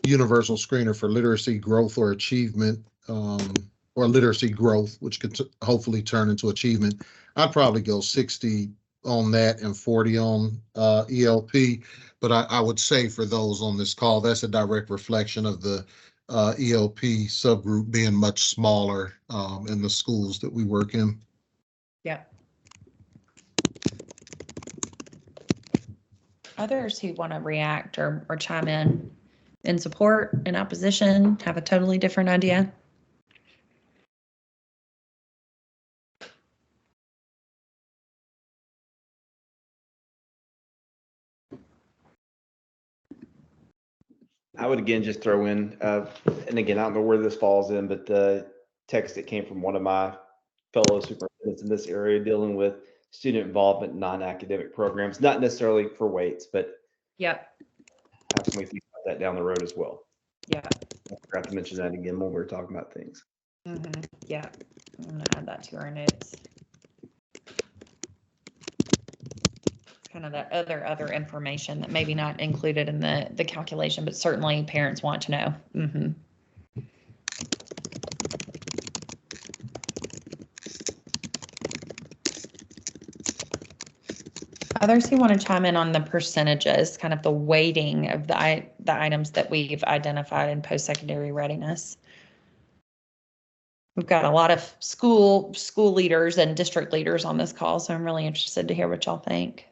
universal screener for literacy growth or achievement, or literacy growth, which could hopefully turn into achievement, I'd probably go 60 on that and 40 on ELP. But I would say for those on this call, that's a direct reflection of the ELP subgroup being much smaller in the schools that we work in. Yeah. Others who want to react or chime in support, in opposition, have a totally different idea? I would again just throw in, and again, I don't know where this falls in, but the text that came from one of my fellow superintendents in this area dealing with student involvement in non-academic programs, not necessarily for weights, but yep, how can we think about that down the road as well? Yeah. I forgot to mention that again when we were talking about things. Yeah, I'm gonna add that to our notes. Kind of that other information that maybe not included in the calculation, but certainly parents want to know. Others who want to chime in on the percentages, kind of the weighting of the items that we've identified in post-secondary readiness. We've got a lot of school leaders and district leaders on this call, so I'm really interested to hear what y'all think.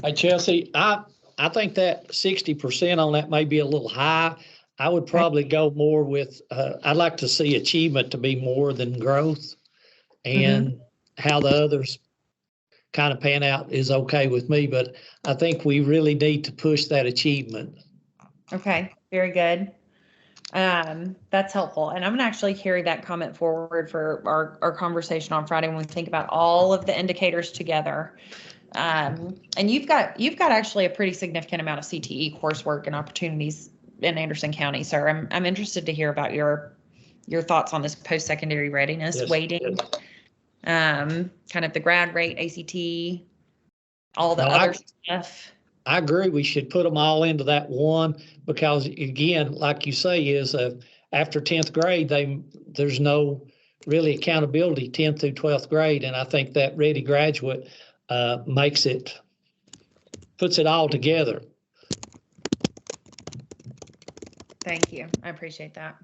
Hey, Chelsea, I think that 60% on that may be a little high. I would probably go more with, I'd like to see achievement to be more than growth, and how the others kind of pan out is okay with me, but I think we really need to push that achievement. Okay, very good. That's helpful. And I'm gonna actually carry that comment forward for our conversation on Friday when we think about all of the indicators together. And you've got actually a pretty significant amount of CTE coursework and opportunities in Anderson County. So I'm interested to hear about your thoughts on this post-secondary readiness weighting, kind of the grad rate, ACT, all the other stuff. I agree. We should put them all into that one, because again, like you say, is after 10th grade, there's no really accountability 10th through 12th grade. And I think that Ready Graduate puts it all together. Thank you. I appreciate that.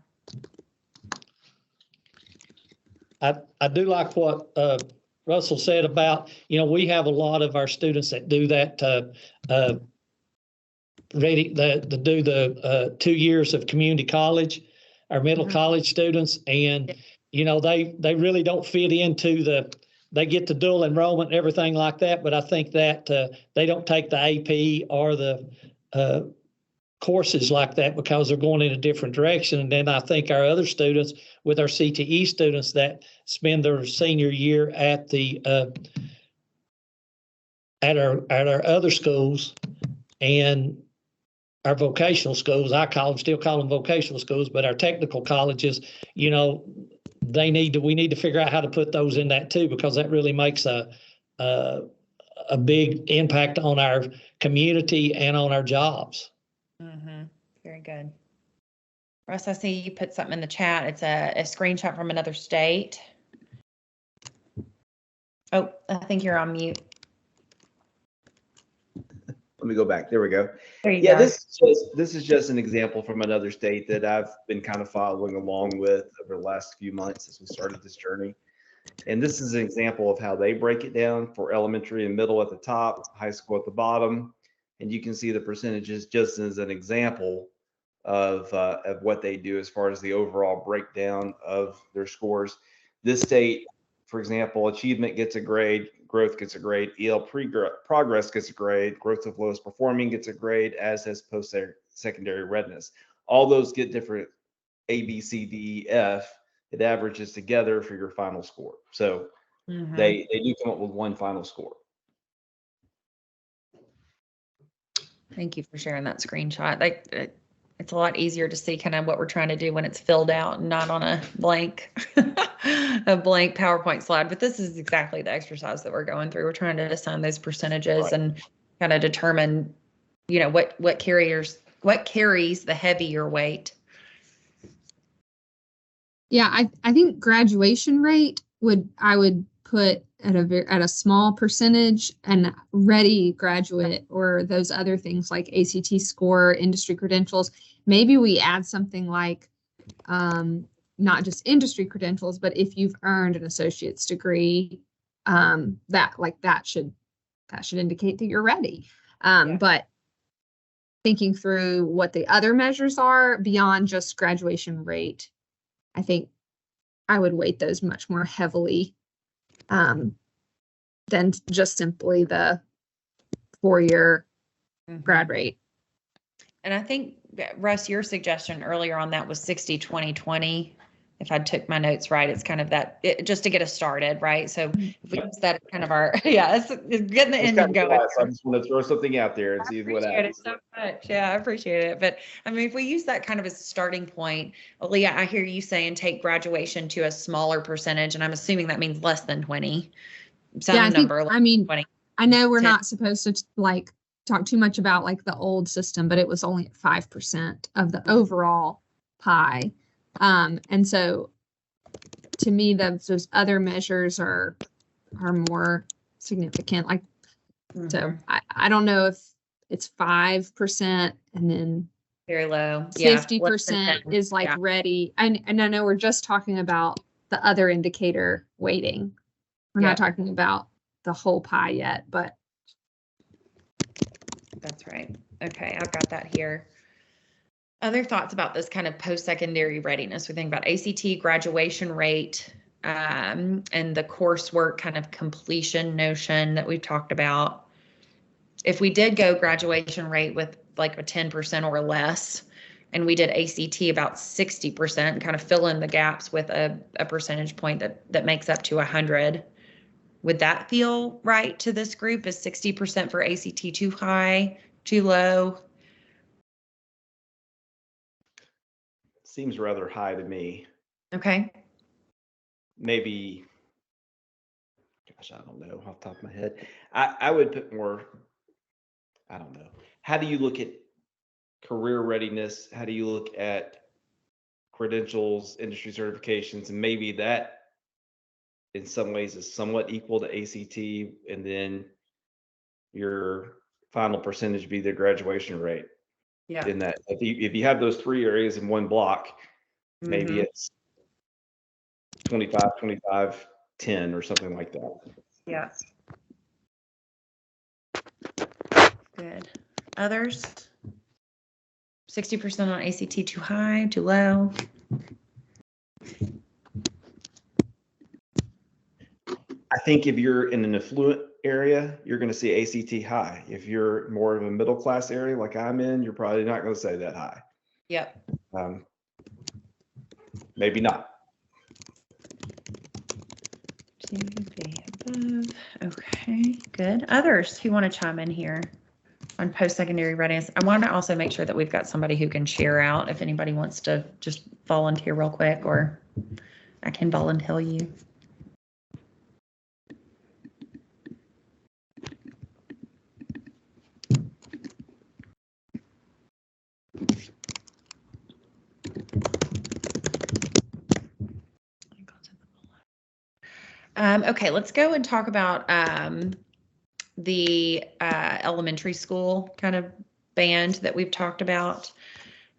I do like what Russell said about, we have a lot of our students that do that, do the 2 years of community college, our middle college students, and, they really don't fit into they get the dual enrollment and everything like that, but I think that they don't take the AP or the courses like that because they're going in a different direction. And then I think our other students, with our CTE students that spend their senior year at our other schools and our vocational schools, still call them vocational schools, but our technical colleges, we need to figure out how to put those in that too, because that really makes a big impact on our community and on our jobs. Very good. Russ, I see you put something in the chat. It's a screenshot from another state. Oh, I think you're on mute. let me go back. There we go. There you Yeah, go. this is just an example from another state that I've been kind of following along with over the last few months as we started this journey. And this is an example of how they break it down for elementary and middle at the top, high school at the bottom. And you can see the percentages just as an example of what they do as far as the overall breakdown of their scores. This state, for example, achievement gets a grade, growth gets a grade, EL progress gets a grade, growth of lowest performing gets a grade, as has post-secondary readiness. All those get different A, B, C, D, E, F. It averages together for your final score. So they do come up with one final score. Thank you for sharing that screenshot. It's a lot easier to see kind of what we're trying to do when it's filled out and not on a blank PowerPoint slide. But this is exactly the exercise that we're going through. We're trying to assign those percentages and kind of determine, you know, what carries the heavier weight. Yeah, I think graduation rate I would put at a small percentage, and ready graduate or those other things like ACT score, industry credentials. Maybe we add something like not just industry credentials, but if you've earned an associate's degree, that should indicate that you're ready. But thinking through what the other measures are beyond just graduation rate, I think I would weight those much more heavily than just simply the 4-year grad rate. And I think, Russ, your suggestion earlier on that was 60-20-20. If I took my notes right, it's kind of that, just to get us started, right? So if we use that as kind of our, it's getting the engine going. I just want to throw something out there and see what happens. So much. Yeah, I appreciate it. But I mean, if we use that kind of as a starting point, Leah, I hear you saying take graduation to a smaller percentage, and I'm assuming that means less than 20. Some number. I mean, 20. I know we're not supposed to like talk too much about like the old system, but it was only at 5% of the overall pie. And so to me, those other measures are more significant. Like, so I don't know if it's 5% and then very low. 50% is like ready. And I know we're just talking about the other indicator weighting. We're not talking about the whole pie yet, but. That's right. Okay, I've got that here. Other thoughts about this kind of post-secondary readiness? We think about ACT graduation rate and the coursework kind of completion notion that we've talked about. If we did go graduation rate with like a 10% or less, and we did ACT about 60%, kind of fill in the gaps with a percentage point that makes up to 100. Would that feel right to this group? Is 60% for ACT too high, too low? Seems rather high to me. Okay. Maybe, gosh, I don't know off the top of my head. I would put more, I don't know. How do you look at career readiness? How do you look at credentials, industry certifications? And maybe that in some ways is somewhat equal to ACT, and then your final percentage be the graduation rate. Yeah. In that, if you have those 3 areas in one block, maybe it's 25, 25, 10 or something like that. Yeah. Good. Others? 60% on ACT too high, too low? I think if you're in an affluent area, you're going to see ACT high. If you're more of a middle class area like I'm in, you're probably not going to say that high. Yep. Maybe not. Okay, good. Others who want to chime in here on post-secondary readiness? I want to also make sure that we've got somebody who can share out if anybody wants to just volunteer real quick, or I can volunteer you. Okay, let's go and talk about the elementary school kind of band that we've talked about,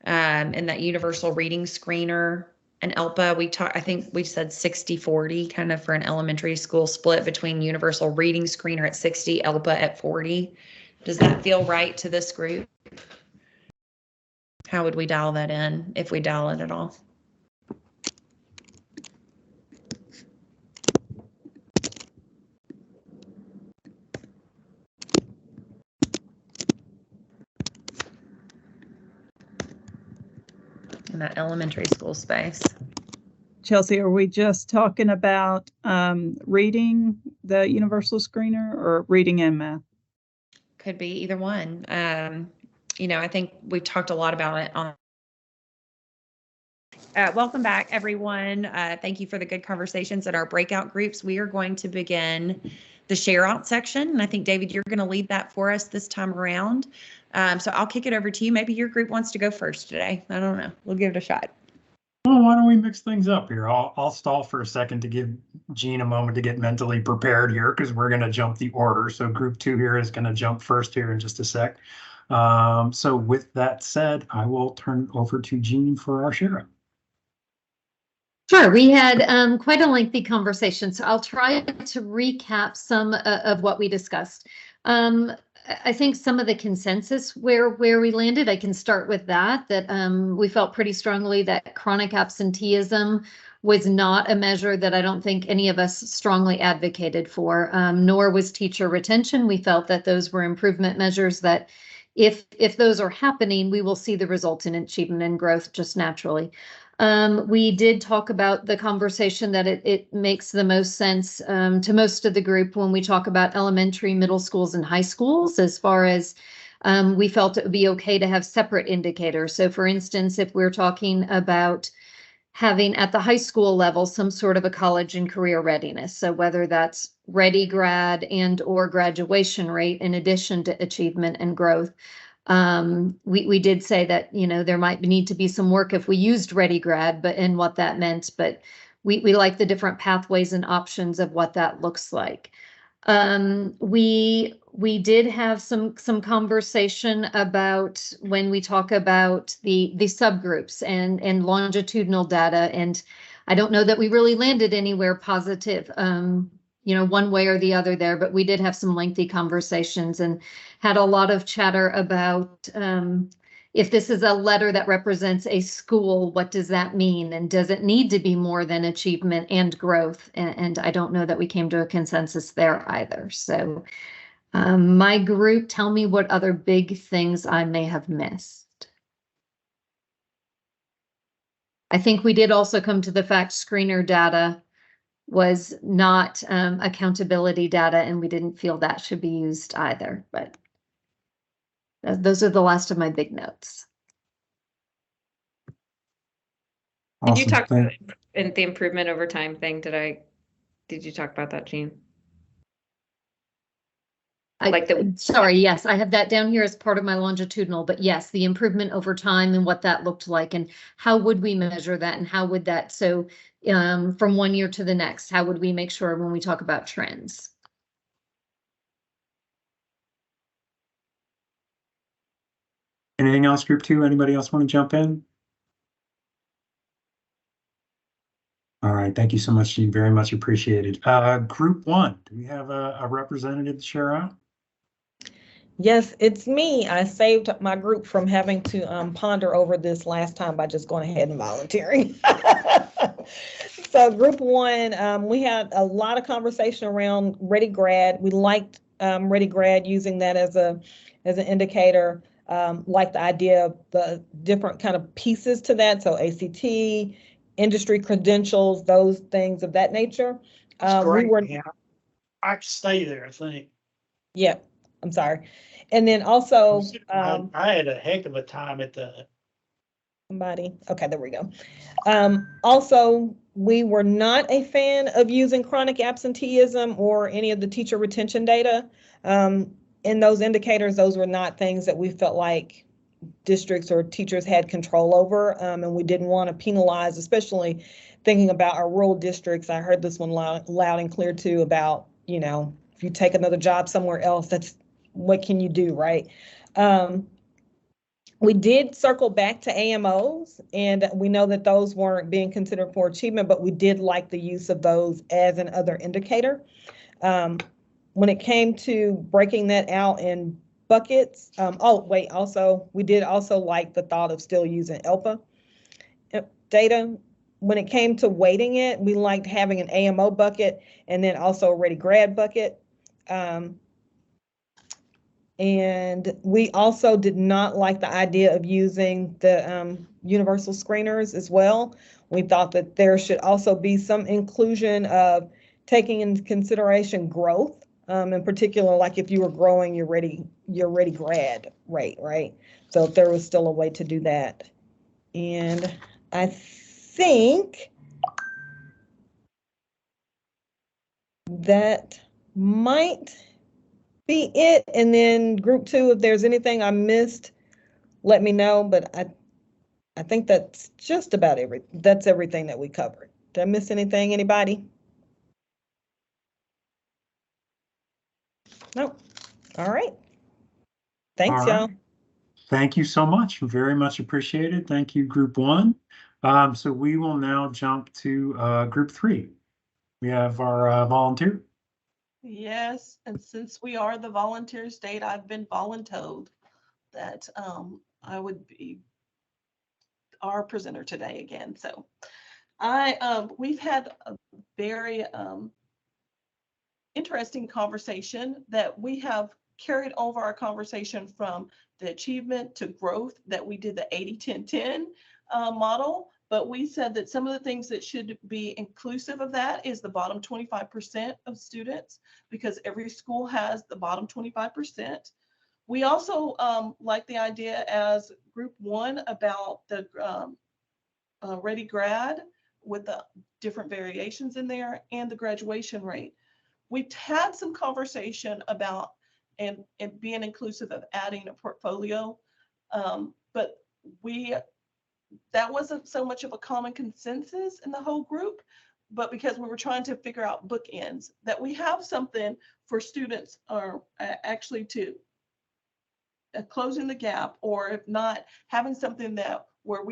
and that universal reading screener and ELPA. I think we said 60-40 kind of for an elementary school split between universal reading screener at 60, ELPA at 40. Does that feel right to this group? How would we dial that in, if we dial it at all? In that elementary school space. Chelsea, are we just talking about reading the universal screener or reading and math? Could be either one. You know, I think we've talked a lot about it on. Welcome back, everyone. Thank you for the good conversations at our breakout groups. We are going to begin the share out section. And I think, David, you're going to lead that for us this time around. So I'll kick it over to you. Maybe your group wants to go first today. I don't know. We'll give it a shot. Well, why don't we mix things up here? I'll stall for a second to give Jean a moment to get mentally prepared here, because we're going to jump the order. So group 2 here is going to jump first here in just a sec. So with that said, I will turn it over to Jean for our share out. Sure. We had quite a lengthy conversation, so I'll try to recap some of what we discussed. I think some of the consensus where we landed, I can start with that we felt pretty strongly that chronic absenteeism was not a measure that I don't think any of us strongly advocated for, nor was teacher retention. We felt that those were improvement measures that if those are happening, we will see the result in achievement and growth just naturally. We did talk about the conversation that it makes the most sense to most of the group when we talk about elementary, middle schools, and high schools, as far as we felt it would be okay to have separate indicators. So for instance, if we're talking about having at the high school level some sort of a college and career readiness, so whether that's ready grad and or graduation rate in addition to achievement and growth. We did say that, you know, there might need to be some work if we used ready grad, and what that meant, but we like the different pathways and options of what that looks like. We did have some conversation about when we talk about the subgroups and longitudinal data, and I don't know that we really landed anywhere positive, you know, one way or the other there, but we did have some lengthy conversations and had a lot of chatter about if this is a letter that represents a school, what does that mean? And does it need to be more than achievement and growth? And I don't know that we came to a consensus there either. So my group, tell me what other big things I may have missed. I think we did also come to the fact screener data was not accountability data, and we didn't feel that should be used either, but those are the last of my big notes. Did you talk about the improvement over time thing? Did you talk about that, Jean? Sorry, yes, I have that down here as part of my longitudinal, but yes, the improvement over time and what that looked like and how would we measure that and how would that, so from one year to the next, how would we make sure when we talk about trends? Anything else, group 2? Anybody else want to jump in? All right, thank you so much, Jean. Very much appreciated. Group 1, do we have a representative to share out? Yes, it's me. I saved my group from having to ponder over this last time by just going ahead and volunteering. So group 1, we had a lot of conversation around Ready Grad. We liked Ready Grad, using that as an indicator. Like the idea of the different kind of pieces to that. So ACT, industry credentials, those things of that nature. Great. Yeah. I could stay there, I think. Yeah, I'm sorry. And then also, I had a heck of a time at the. Okay, there we go. Also, we were not a fan of using chronic absenteeism or any of the teacher retention data. In those indicators, those were not things that we felt like districts or teachers had control over, and we didn't want to penalize, especially thinking about our rural districts. I heard this one loud and clear too about, you know, if you take another job somewhere else, that's what can you do, right? We did circle back to AMOs, and we know that those weren't being considered for achievement, but we did like the use of those as an other indicator. When it came to breaking that out in buckets, also, we did also like the thought of still using ELPA data. When it came to weighting it, we liked having an AMO bucket and then also a Ready Grad bucket. And we also did not like the idea of using the universal screeners as well. We thought that there should also be some inclusion of taking into consideration growth, in particular, like if you were growing your ready grad rate, right? So if there was still a way to do that. And I think that might be it. And then group 2, if there's anything I missed, let me know. But I think that's just about that's everything that we covered. Did I miss anything, anybody? No. All right. Thanks, All y'all. right. Thank you so much. Very much appreciated. Thank you, Group 1. So we will now jump to Group 3. We have our volunteer. Yes, and since we are the volunteer state, I've been voluntold that I would be our presenter today again. So we've had a very interesting conversation that we have carried over our conversation from the achievement to growth that we did the 80-10-10 model. But we said that some of the things that should be inclusive of that is the bottom 25% of students, because every school has the bottom 25%. We also like the idea as Group 1 about the Ready Grad with the different variations in there and the graduation rate. We've had some conversation about and being inclusive of adding a portfolio, but that wasn't so much of a common consensus in the whole group, but because we were trying to figure out bookends, that we have something for students or actually to closing the gap, or if not, having something that where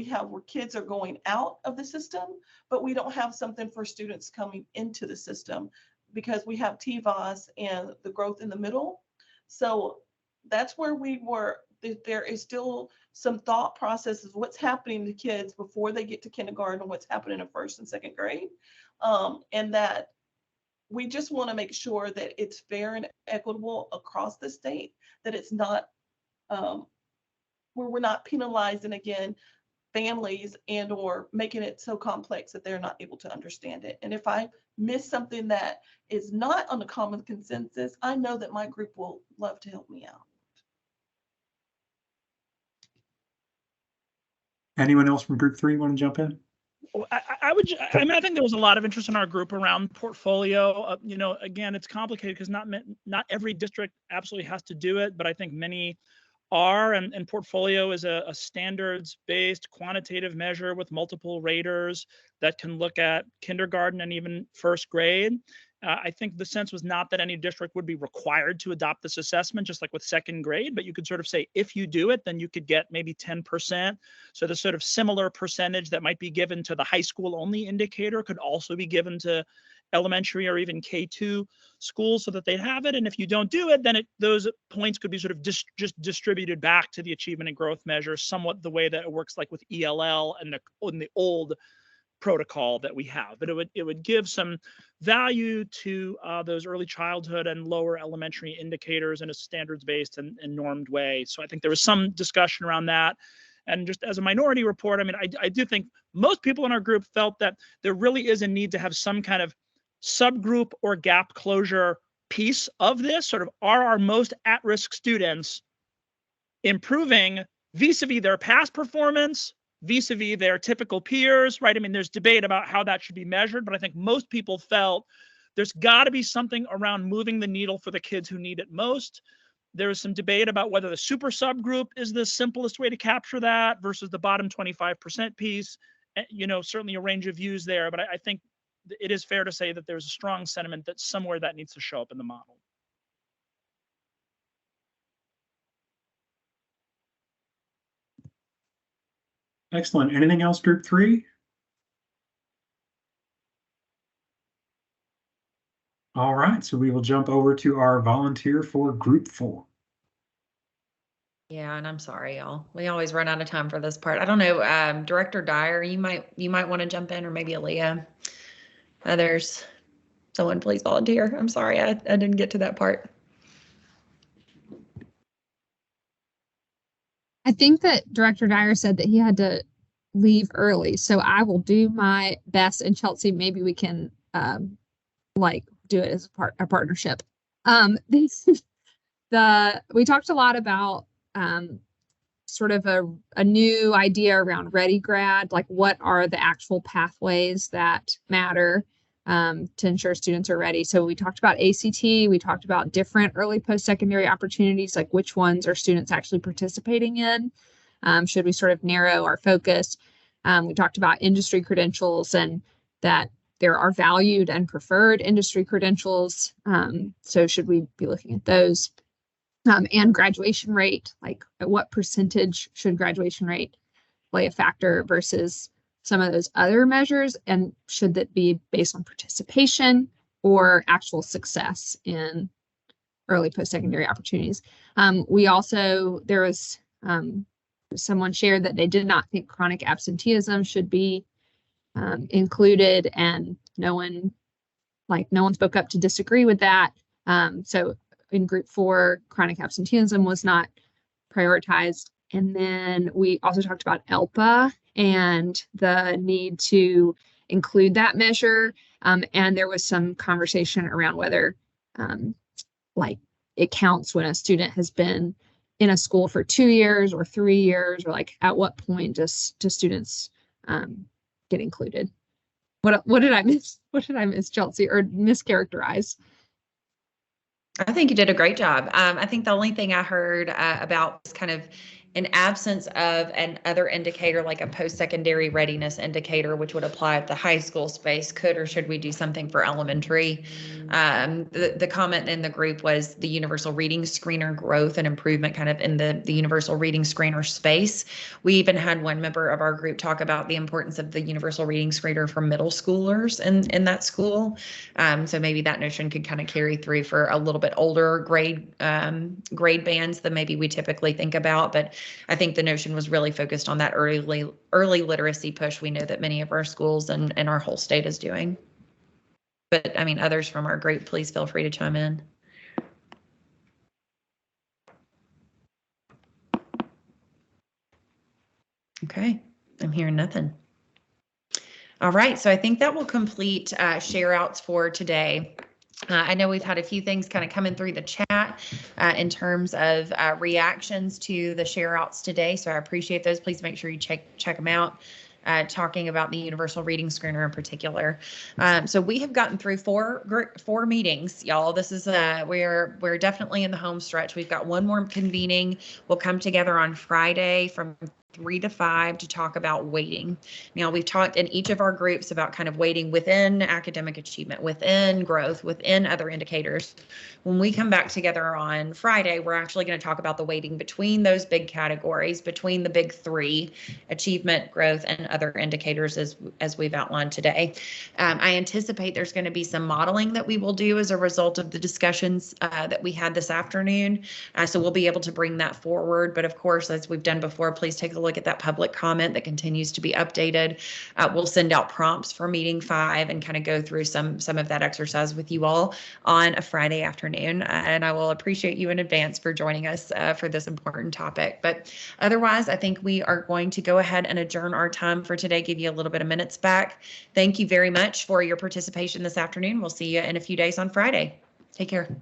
kids are going out of the system, but we don't have something for students coming into the system because we have TVOS and the growth in the middle. So that's where we were. There is still some thought processes of what's happening to kids before they get to kindergarten and what's happening in 1st and 2nd grade. And that we just want to make sure that it's fair and equitable across the state, that it's not where we're not penalizing again families and or making it so complex that they're not able to understand it. And if I miss something that is not on the common consensus, I know that my group will love to help me out. Anyone else from Group 3 want to jump in? I think there was a lot of interest in our group around portfolio. Again, it's complicated because not every district absolutely has to do it, but I think many are, and portfolio is a standards-based quantitative measure with multiple raters that can look at kindergarten and even 1st grade. I think the sense was not that any district would be required to adopt this assessment, just like with 2nd grade, but you could sort of say, if you do it, then you could get maybe 10%. So the sort of similar percentage that might be given to the high school only indicator could also be given to elementary or even K2 schools so that they'd have it. And if you don't do it, then those points could be sort of just distributed back to the achievement and growth measure, somewhat the way that it works like with ELL and the old protocol that we have. But it would give some value to those early childhood and lower elementary indicators in a standards-based and normed way. So I think there was some discussion around that. And just as a minority report, I do think most people in our group felt that there really is a need to have some kind of subgroup or gap closure piece of this. Sort of, are our most at-risk students improving vis-a-vis their past performance, vis-a-vis their typical peers, right? There's debate about how that should be measured, but I think most people felt there's got to be something around moving the needle for the kids who need it most. There was some debate about whether the super subgroup is the simplest way to capture that versus the bottom 25% piece. Certainly a range of views there, but I think it is fair to say that there's a strong sentiment that somewhere that needs to show up in the model. Excellent. Anything else, group 3? All right, so we will jump over to our volunteer for group 4. Yeah, and I'm sorry, y'all. We always run out of time for this part. I don't know, Director Dyer, you might want to jump in, or maybe Aaliyah. Others, someone please volunteer. I'm sorry, I didn't get to that part. I think that Director Dyer said that he had to leave early, so I will do my best. And Chelsea, maybe we can like do it as a partnership. We talked a lot about sort of a new idea around ReadyGrad, like what are the actual pathways that matter to ensure students are ready. So we talked about ACT, we talked about different early post-secondary opportunities, like which ones are students actually participating in. Should we sort of narrow our focus? We talked about industry credentials and that there are valued and preferred industry credentials. So should we be looking at those? And graduation rate, like at what percentage should graduation rate play a factor versus some of those other measures? And should that be based on participation or actual success in early post-secondary opportunities? We also, there was someone shared that they did not think chronic absenteeism should be included, and no one spoke up to disagree with that. So in group 4, chronic absenteeism was not prioritized. And then we also talked about ELPA and the need to include that measure. And there was some conversation around whether like it counts when a student has been in a school for 2 years or 3 years, or like at what point do students get included? What did I miss? What did I miss, Chelsea, or mischaracterize? I think you did a great job. I think the only thing I heard about was kind of an absence of an other indicator, like a post-secondary readiness indicator, which would apply at the high school space. Could or should we do something for elementary? The comment in the group was the universal reading screener growth and improvement kind of in the universal reading screener space. We even had one member of our group talk about the importance of the universal reading screener for middle schoolers in that school. So maybe that notion could kind of carry through for a little bit older grade bands than maybe we typically think about. But I think the notion was really focused on that early literacy push we know that many of our schools and our whole state is doing. But I mean, others from our group, please feel free to chime in. Okay, I'm hearing nothing. All right, so I think that will complete share outs for today. I know we've had a few things kind of coming through the chat in terms of reactions to the share outs today. So I appreciate those. Please make sure you check them out. Talking about the universal reading screener in particular. So we have gotten through four meetings, y'all. This is we're definitely in the home stretch. We've got one more convening. We'll come together on Friday from 3 to 5 to talk about weighting. Now, we've talked in each of our groups about kind of weighting within academic achievement, within growth, within other indicators. When we come back together on Friday, we're actually going to talk about the weighting between those big categories, between the big 3, achievement, growth, and other indicators as we've outlined today. I anticipate there's going to be some modeling that we will do as a result of the discussions that we had this afternoon. So we'll be able to bring that forward. But of course, as we've done before, please take a look at that public comment that continues to be updated. We'll send out prompts for meeting 5 and kind of go through some of that exercise with you all on a Friday afternoon. And I will appreciate you in advance for joining us for this important topic. But otherwise, I think we are going to go ahead and adjourn our time for today, give you a little bit of minutes back. Thank you very much for your participation this afternoon. We'll see you in a few days on Friday. Take care.